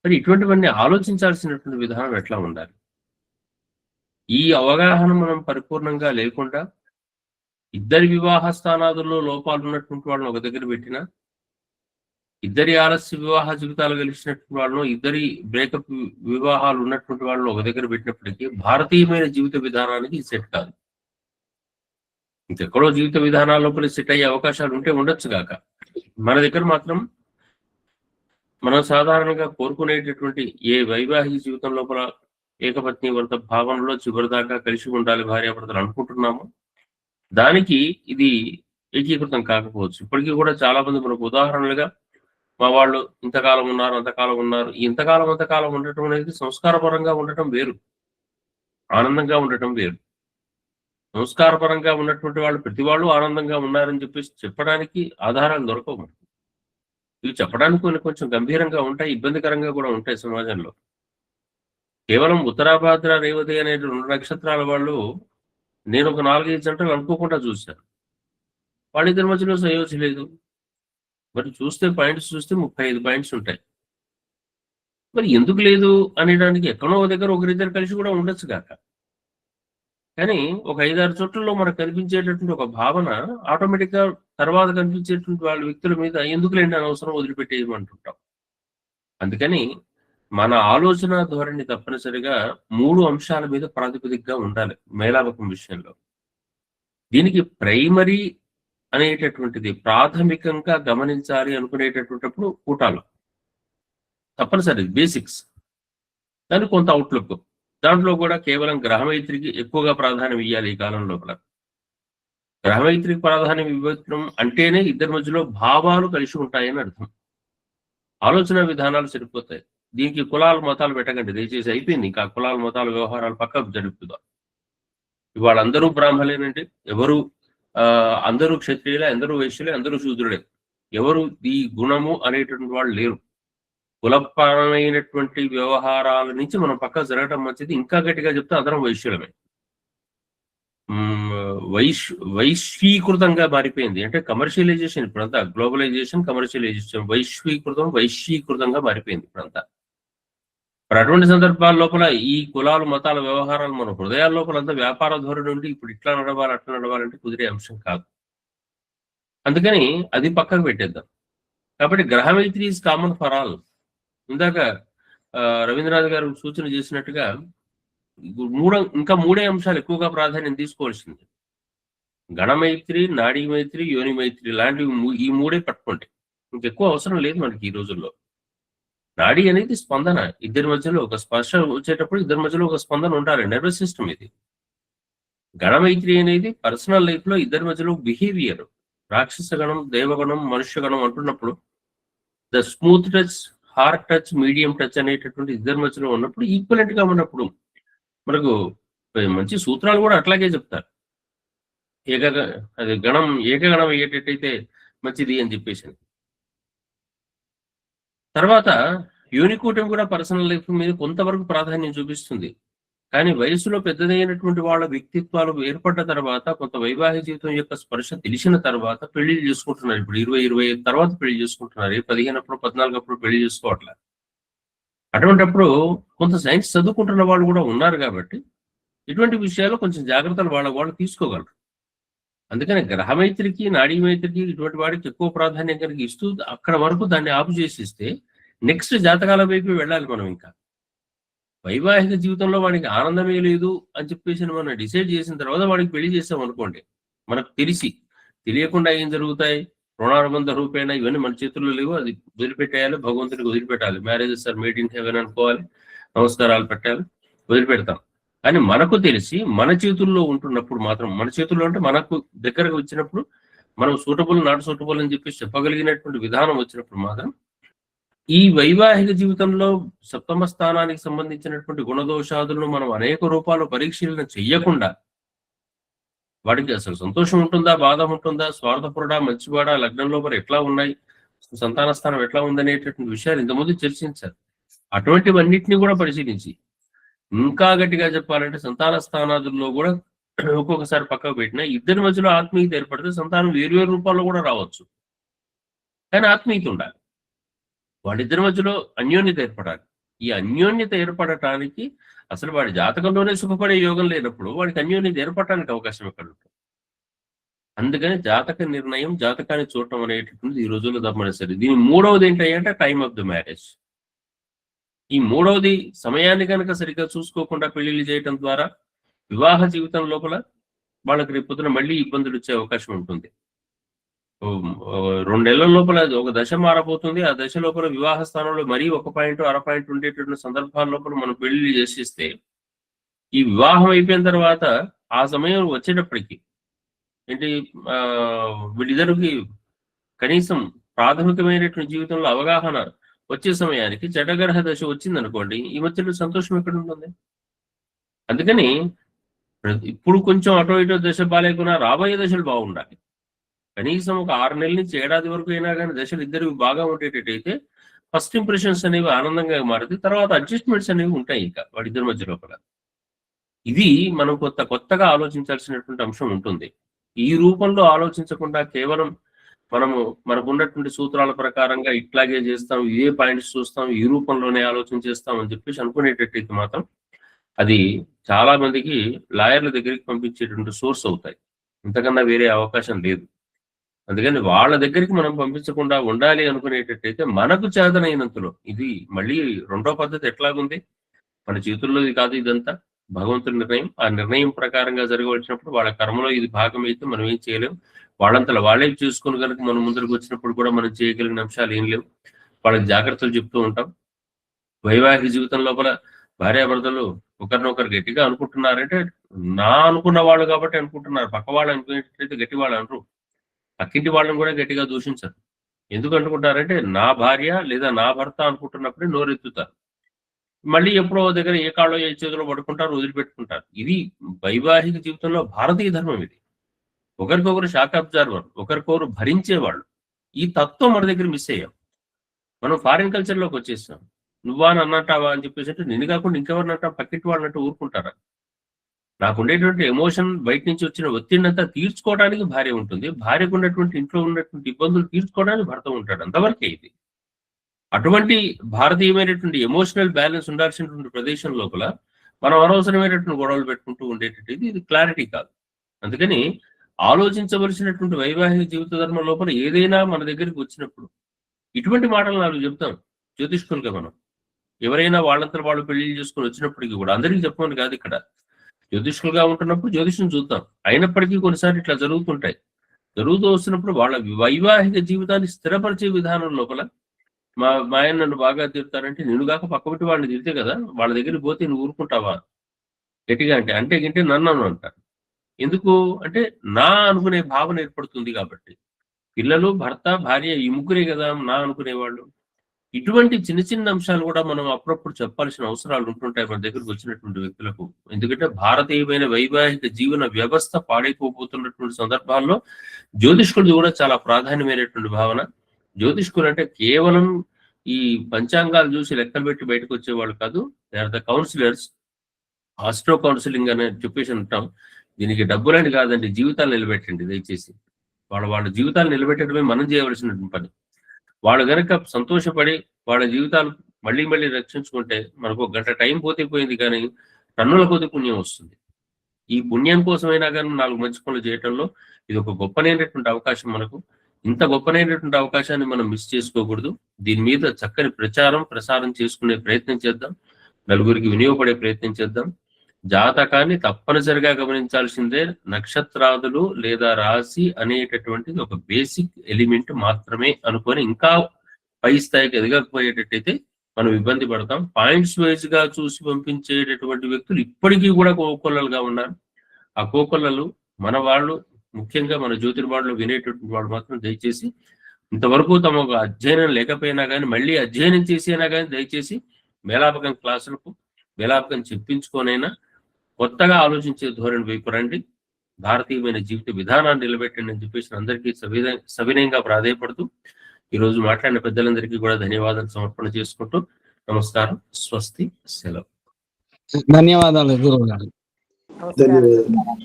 మరి ఇటువంటివన్నీ ఆలోచించాల్సినటువంటి విధానం ఎట్లా ఉండాలి? ఈ అవగాహన మనం పరిపూర్ణంగా లేకుండా ఇద్దరి వివాహ స్థానాదుల్లో లోపాలు ఉన్నటువంటి వాళ్ళని ఒక దగ్గర పెట్టినా, ఇద్దరి ఆలస్య వివాహ జీవితాలు కలిసినటువంటి వాళ్ళను, ఇద్దరి బ్రేకప్ వివాహాలు ఉన్నటువంటి వాళ్ళను ఒక దగ్గర పెట్టినప్పటికీ భారతీయమైన జీవిత విధానానికి సెట్ కాదు. ఇంకెక్కడో జీవిత విధానాల లోపల సెట్ అయ్యే అవకాశాలు ఉంటే ఉండొచ్చు కాక, మన దగ్గర మాత్రం మనం సాధారణంగా కోరుకునేటటువంటి ఏ వైవాహిక జీవితం లోపల ఏకపత్ని వ్రత భావనలో చివరిదాకా కలిసి ఉండాలి భార్యాభర్తలు అనుకుంటున్నాము, దానికి ఇది ఏకీకృతం కాకపోవచ్చు. ఇప్పటికీ కూడా చాలా మంది మనకు ఉదాహరణలుగా మా వాళ్ళు ఇంతకాలం ఉన్నారు, అంతకాలం ఉన్నారు. ఈ ఇంతకాలం అంతకాలం ఉండటం అనేది సంస్కారపరంగా ఉండటం వేరు, ఆనందంగా ఉండటం వేరు. సంస్కారపరంగా ఉన్నటువంటి వాళ్ళు ప్రతి వాళ్ళు ఆనందంగా ఉన్నారని చెప్పేసి చెప్పడానికి ఆధారాలు దొరకవు మనకు. ఇవి చెప్పడానికి కొన్ని కొంచెం గంభీరంగా ఉంటాయి, ఇబ్బందికరంగా కూడా ఉంటాయి సమాజంలో. కేవలం ఉత్తరాభాద్ర రేవతి అనే 2 నక్షత్రాల వాళ్ళు నేను ఒక 4-5 జంటలు అనుకోకుండా చూశాను. వాళ్ళిద్దరి మధ్యలో సయోధ్య లేదు. మరి చూస్తే పాయింట్స్ చూస్తే 35 పాయింట్స్ ఉంటాయి. మరి ఎందుకు లేదు అనేదానికి ఎక్కడో దగ్గర ఒకరిద్దరు కలిసి కూడా ఉండొచ్చు కాక, కానీ ఒక 5-6 చోట్లలో మనకు కనిపించేటటువంటి ఒక భావన ఆటోమేటిక్ గా తర్వాత కనిపించేటువంటి వాళ్ళ వ్యక్తుల మీద ఎందుకులేండి అనవసరం వదిలిపెట్టేయమంటుంటాం. అందుకని మన ఆలోచన ధోరణి తప్పనిసరిగా 3 అంశాల మీద ప్రాతిపదికగా ఉండాలి మేళావకం విషయంలో. దీనికి ప్రైమరీ అనేటటువంటిది ప్రాథమికంగా గమనించాలి అనుకునేటటువంటిప్పుడు కూటాలు తప్పనిసరి, బేసిక్స్. దానికి కొంత అవుట్లుక్, దాంట్లో కూడా కేవలం గ్రహమైత్రికి ఎక్కువగా ప్రాధాన్యం ఇవ్వాలి ఈ కాలం లోపల. గ్రహమైత్రికి ప్రాధాన్యం ఇవ్వడం అంటేనే ఇద్దరి మధ్యలో భావాలు కలిసి ఉంటాయని అర్థం. ఆలోచన విధానాలు సరిపోతాయి. దీనికి కులాలు మతాలు పెట్టకండి దయచేసి, అయిపోయింది. ఇంకా కులాల మతాల వ్యవహారాలు పక్కకు జరుపుదాం. ఇవాళ అందరూ బ్రాహ్మణులేనండి, ఎవరు అందరూ క్షత్రియులే, అందరూ వైశ్యులే, అందరూ శూద్రులే. ఎవరు ఈ గుణము అనేటువంటి వాళ్ళు లేరు. కులపరమైనటువంటి వ్యవహారాల నుంచి మనం పక్కకు జరగడం మంచిది. ఇంకా గట్టిగా చెప్తే అందరం వైశ్యులమే. వైశ్వీకృతంగా మారిపోయింది. అంటే కమర్షియలైజేషన్ ఇప్పుడంతా, గ్లోబలైజేషన్, కమర్షియలైజేషన్, వైశ్వీకృతంగా మారిపోయింది ఇప్పుడంతా. మరి అటువంటి సందర్భాల లోపల ఈ కులాలు మతాల వ్యవహారాలు మన హృదయాల లోపల అంతా వ్యాపార ధోరణి నుండి ఇప్పుడు ఇట్లా నడవాలి అట్లా నడవాలంటే కుదిరే అంశం కాదు. అందుకని అది పక్కకు పెట్టేద్దాం. కాబట్టి గ్రహమైత్రి ఈజ్ కామన్ ఫర్ ఆల్. ఇందాక రవీంద్రనాథ్ గారు సూచన చేసినట్టుగా ఇంకా 3 అంశాలు ఎక్కువగా ప్రాధాన్యం తీసుకోవాల్సింది. గణమైత్రి, నాడీ మైత్రి, యోని మైత్రి లాంటివి ఈ 3 పట్టుకోండి. ఇంకెక్కువ అవసరం లేదు మనకి ఈ రోజుల్లో. నాడీ అనేది స్పందన, ఇద్దరి మధ్యలో ఒక స్పర్శ వచ్చేటప్పుడు ఇద్దరి మధ్యలో ఒక స్పందన ఉండాలి, నర్వస్ సిస్టమ్ ఇది. గణమైత్రి అనేది పర్సనల్ లైఫ్ లో ఇద్దరి మధ్యలో బిహేవియర్, రాక్షస గణం, దేవగణం, మనుష్య గణం అంటున్నప్పుడు the smooth touch, hard touch, medium touch అనేటటువంటి ఇద్దరి మధ్యలో ఉన్నప్పుడు ఈక్వలెంట్ గా ఉన్నప్పుడు మనకు మంచి సూత్రాలు కూడా అట్లాగే చెప్తారు. అది గణం ఏకగణం అయ్యేటట్టయితే మంచిది అని చెప్పేసి. తర్వాత యూనికూటం కూడా పర్సనల్ లైఫ్ మీద కొంతవరకు ప్రాధాన్యం చూపిస్తుంది. కానీ వయసులో పెద్దదైనటువంటి వాళ్ళ వ్యక్తిత్వాలు ఏర్పడ్డ తర్వాత, కొంత వైవాహిక జీవితం యొక్క స్పర్శ తెలిసిన తర్వాత పెళ్లి చేసుకుంటున్నారు. ఇప్పుడు 20-25 తర్వాత పెళ్లి చేసుకుంటున్నారు. 15 అప్పుడు 14 అప్పుడు పెళ్లి చేసుకోవట్లేదు. అటువంటిప్పుడు కొంత సైన్స్ చదువుకుంటున్న వాళ్ళు కూడా ఉన్నారు కాబట్టి ఇటువంటి విషయాల్లో కొంచెం జాగ్రత్తలు వాళ్ళు తీసుకోగలరు. అందుకని గ్రహమైత్రికి, నాడీ మైత్రికి ఇటువంటి వాడికి ఎక్కువ ప్రాధాన్యం కనుక ఇస్తూ అక్కడ వరకు దాన్ని ఆపు చేసిస్తే నెక్స్ట్ జాతకాల వైపు వెళ్ళాలి మనం. ఇంకా వైవాహిక జీవితంలో వాడికి ఆనందమే లేదు అని చెప్పేసి మనం డిసైడ్ చేసిన తర్వాత వాడికి పెళ్లి చేస్తాం అనుకోండి, మనకు తెలియకుండా ఏం జరుగుతాయి, రుణానుబంధ రూపేణ ఇవన్నీ మన చేతుల్లో లేవు. అది వదిలిపెట్టేయాలి, భగవంతుడికి వదిలిపెట్టాలి. Marriages are made in heaven అనుకోవాలి, నమస్కారాలు పెట్టాలి, వదిలిపెడతాం. కానీ మనకు తెలిసి మన చేతుల్లో ఉంటున్నప్పుడు మాత్రం, మన చేతుల్లో అంటే మనకు దగ్గరకు వచ్చినప్పుడు, మనం సూటబుల్ నాట్ సూటబుల్ అని చెప్పి చెప్పగలిగినటువంటి విధానం వచ్చినప్పుడు మాత్రం ఈ వైవాహిక జీవితంలో సప్తమ స్థానానికి సంబంధించినటువంటి గుణదోషాదులను మనం అనేక రూపాలు పరిశీలన చెయ్యకుండా వాడికి అసలు సంతోషం ఉంటుందా, బాధ ఉంటుందా, స్వార్థపరుడా, మంచివాడా, లగ్నం లోపల ఎట్లా ఉన్నాయి, సంతాన స్థానం ఎట్లా ఉందనేటటువంటి విషయాలు ఇంతకుముందు చర్చించారు. అటువంటివన్నిటిని కూడా పరిశీలించి, ఇంకా గట్టిగా చెప్పాలంటే సంతాన స్థానాదుల్లో కూడా ఒక్కొక్కసారి పక్కకు పెట్టినా ఇద్దరి మధ్యలో ఆత్మీయత ఏర్పడితే సంతానం వేరు రూపాల్లో కూడా రావచ్చు. కానీ ఆత్మీయత ఉండాలి, వాళ్ళిద్దరి మధ్యలో అన్యోన్యత ఏర్పడాలి. ఈ అన్యోన్యత ఏర్పడటానికి అసలు వాడి జాతకంలోనే సుఖపడే యోగం లేనప్పుడు వాడికి అన్యోన్యత ఏర్పడటానికి అవకాశం ఎక్కడ ఉంటుంది? అందుకని జాతక నిర్ణయం, జాతకాన్ని చూడటం అనేటటువంటిది ఈ రోజుల్లో తప్పనిసరి. దీని మూడవది ఏంటంటే టైమ్ ఆఫ్ ద మ్యారేజ్. ఈ మూడవది సమయాన్ని కనుక సరిగ్గా చూసుకోకుండా పెళ్లిళ్ళు చేయటం ద్వారా వివాహ జీవితం లోపల వాళ్ళకి రేపొద్దున మళ్ళీ ఇబ్బందులు వచ్చే అవకాశం ఉంటుంది. 2 నెలల లోపల ఒక దశ మారబోతుంది. ఆ దశ లోపల వివాహ స్థానంలో మరీ 1 పాయింట్, అర పాయింట్ ఉండేటువంటి సందర్భాల లోపల మనం పెళ్లి చేసేస్తే ఈ వివాహం అయిపోయిన తర్వాత ఆ సమయం వచ్చేటప్పటికి ఏంటి వీళ్ళిద్దరికి కనీసం ప్రాథమికమైనటువంటి జీవితంలో అవగాహన వచ్చే సమయానికి జడగ్రహ దశ వచ్చిందనుకోండి, ఈ మధ్యలో సంతోషం ఎక్కడ ఉంటుంది? అందుకని ఇప్పుడు కొంచెం అటో ఇటో దశ బాగాలేకున్నా రాబోయే దశలు బాగుండాలి. కనీసం ఒక 6 నెలల నుంచి ఏడాది వరకు అయినా కానీ దశలు ఇద్దరు బాగా ఉండేటట్టయితే ఫస్ట్ ఇంప్రెషన్స్ అనేవి ఆనందంగా మారుతాయి. తర్వాత అడ్జస్ట్మెంట్స్ అనేవి ఉంటాయి ఇంకా వాడిద్దరి మధ్య లోపల. ఇది మనం కొత్తగా ఆలోచించాల్సినటువంటి అంశం ఉంటుంది. ఈ రూపంలో ఆలోచించకుండా కేవలం మనకు ఉన్నటువంటి సూత్రాల ప్రకారంగా ఇట్లాగే చేస్తాం, ఇవే పాయింట్స్ చూస్తాం, ఈ రూపంలోనే ఆలోచన చేస్తాం అని చెప్పేసి అనుకునేటట్టయితే మాత్రం అది చాలా మందికి లాయర్ల దగ్గరికి పంపించేటువంటి సోర్స్ అవుతాయి. ఇంతకన్నా వేరే అవకాశం లేదు. అందుకని వాళ్ళ దగ్గరికి మనం పంపించకుండా ఉండాలి అనుకునేటట్టయితే మనకు చేతనైనంతలో, ఇది మళ్ళీ రెండో పద్ధతి ఎట్లాగుంది, మన చేతుల్లో ఇది కాదు, ఇదంతా భగవంతుడి నిర్ణయం. ఆ నిర్ణయం ప్రకారంగా జరగవలసినప్పుడు వాళ్ళ కర్మలో ఇది భాగం అయితే మనం ఏం చేయలేం. వాళ్ళంతలో వాళ్ళే చూసుకుని కనుక మనం ముందరికి వచ్చినప్పుడు కూడా మనం చేయగలిగిన అంశాలు ఏం లేవు. వాళ్ళకి జాగ్రత్తలు చెప్తూ ఉంటాం. వైవాహిక జీవితం లోపల భార్యాభర్తలు ఒకరినొకరు గట్టిగా అనుకుంటున్నారంటే నా అనుకున్న వాళ్ళు కాబట్టి అనుకుంటున్నారు. పక్క వాళ్ళు అనుకునేటట్లయితే గట్టి వాళ్ళు అనరు. పక్కింటి వాళ్ళని కూడా గట్టిగా దూషించరు. ఎందుకు అనుకుంటారంటే నా భార్య లేదా నా భర్త అనుకుంటున్నప్పుడే నోరెత్తుతారు. మళ్ళీ ఎప్పుడో దగ్గర ఏ కాళ్ళో ఏ చేతిలో పడుకుంటారు, వదిలిపెట్టుకుంటారు. ఇది వైవాహిక జీవితంలో భారతీయ ధర్మం. ఇది ఒకరికొకరు షాక్ అబ్జర్వర్, ఒకరికొకరు భరించేవాళ్ళు. ఈ తత్వం మన దగ్గర మిస్ అయ్యాం. మనం ఫారిన్ కల్చర్లోకి వచ్చేసాం. నువ్వా అన్నట్టావా అని చెప్పేసి అంటే నిన్ను కాకుండా ఇంకెవరిని అంటా, పక్కింటి వాళ్ళంటూ ఊరుకుంటారా? నాకు ఉండేటువంటి ఎమోషన్, బయట నుంచి వచ్చిన ఒత్తిడినంతా తీర్చుకోవడానికి భార్య ఉంటుంది. భార్యకు ఉన్నటువంటి ఇంట్లో ఉన్నటువంటి ఇబ్బందులు తీర్చుకోవడానికి భర్త ఉంటాడు. అంతవరకే ఇది. అటువంటి భారతీయమైనటువంటి ఎమోషనల్ బ్యాలెన్స్ ఉండాల్సినటువంటి ప్రదేశం లోపల మనం అనవసరమైనటువంటి గొడవలు పెట్టుకుంటూ ఉండేటట్టు ఇది క్లారిటీ కాదు. అందుకని ఆలోచించవలసినటువంటి వైవాహిక జీవిత ధర్మం లోపల ఏదైనా మన దగ్గరికి వచ్చినప్పుడు ఇటువంటి మాటలు నాకు చెప్తాం జ్యోతిష్కులుగా. మనం ఎవరైనా వాళ్ళంతా వాళ్ళు పెళ్లి చేసుకుని వచ్చినప్పటికీ కూడా అందరికీ చెప్పమని కాదు, ఇక్కడ జ్యోతిష్కులుగా ఉంటున్నప్పుడు జ్యోతిష్యం చూద్దాం. అయినప్పటికీ కొన్నిసార్లు ఇట్లా జరుగుతుంటాయి. జరుగుతూ వస్తున్నప్పుడు వాళ్ళ వైవాహిక జీవితాన్ని స్థిరపరిచే విధానం లోపల మా ఆయన నన్ను బాగా తిడతారంటే నేను కాక పక్కబట్టి వాళ్ళని తిడితే కదా, వాళ్ళ దగ్గరికి పోతే నువ్వు ఊరుకుంటావా గట్టిగా అంటే గింటే నన్ను అంటారు. ఎందుకు అంటే నా అనుకునే భావన ఏర్పడుతుంది కాబట్టి. పిల్లలు, భర్త, భార్య ఈ ముగ్గురే కదా నా అనుకునేవాళ్ళు. ఇటువంటి చిన్న చిన్న అంశాలు కూడా మనం అప్పుడప్పుడు చెప్పాల్సిన అవసరాలు ఉంటుంటాయి మన దగ్గరకు వచ్చినటువంటి వ్యక్తులకు. ఎందుకంటే భారతీయమైన వైవాహిక జీవన వ్యవస్థ పాడైపోతున్నటువంటి సందర్భాల్లో జ్యోతిష్కులది కూడా చాలా ప్రాధాన్యమైనటువంటి భావన. జ్యోతిష్కులు అంటే కేవలం ఈ పంచాంగాలు చూసి లెక్కలు పెట్టి బయటకు వచ్చేవాళ్ళు కాదు. They are the counsellors. Astro counselling అని చెప్పేసి అంటాం. దీనికి డబ్బులని కాదండి, జీవితాలు నిలబెట్టండి దయచేసి. వాళ్ళ జీవితాలు నిలబెట్టడమే మనం చేయవలసినటువంటి పని. వాళ్ళు కనుక సంతోషపడి వాళ్ళ జీవితాలు మళ్ళీ మళ్ళీ రక్షించుకుంటే మనకు 1 గంట టైం పోతే పోయింది, కానీ టన్నుల కొద్ది పుణ్యం వస్తుంది. ఈ పుణ్యం కోసమైనా కానీ 4 మంచి పనులు చేయటంలో ఇది ఒక గొప్పనైనటువంటి అవకాశం మనకు. ఇంత గొప్పనైనటువంటి అవకాశాన్ని మనం మిస్ చేసుకోకూడదు. దీని మీద చక్కని ప్రసారం చేసుకునే ప్రయత్నం చేద్దాం. నలుగురికి వినియోగపడే ప్రయత్నం చేద్దాం. జాతకాన్ని తప్పనిసరిగా గమనించాల్సిందే. నక్షత్రాదులు లేదా రాశి అనేటటువంటిది ఒక బేసిక్ ఎలిమెంట్ మాత్రమే అనుకొని ఇంకా పై స్థాయికి ఎదగకపోయేటట్టయితే మనం ఇబ్బంది పడతాం. పాయింట్స్ వైజ్ గా చూసి పంపించేటటువంటి వ్యక్తులు ఇప్పటికీ కూడా కోకొల్లలుగా ఉన్నారు. ఆ కోకొల్లలు మన వాళ్ళు, ముఖ్యంగా మన జ్యోతిర్వాడలో వినేటటువంటి వాళ్ళు మాత్రం దయచేసి ఇంతవరకు తమ అధ్యయనం లేకపోయినా కానీ మళ్ళీ అధ్యయనం చేసి అయినా కానీ దయచేసి మేళాపకం క్లాసులకు మేళాపకం చెప్పించుకోనైనా కొత్తగా ఆలోచించే ధోరణి వైపు రండి. భారతీయమైన జీవిత విధానాన్ని నిలబెట్టండి అని చెప్పేసి అందరికీ సవినయంగా ప్రాధాయపడుతూ ఈరోజు మాట్లాడిన పెద్దలందరికీ కూడా ధన్యవాదాలు సమర్పణ చేసుకుంటూ నమస్కారం, స్వస్తి, సెలవు. ధన్యవాదాలు గురువు గారు. నమస్కారం.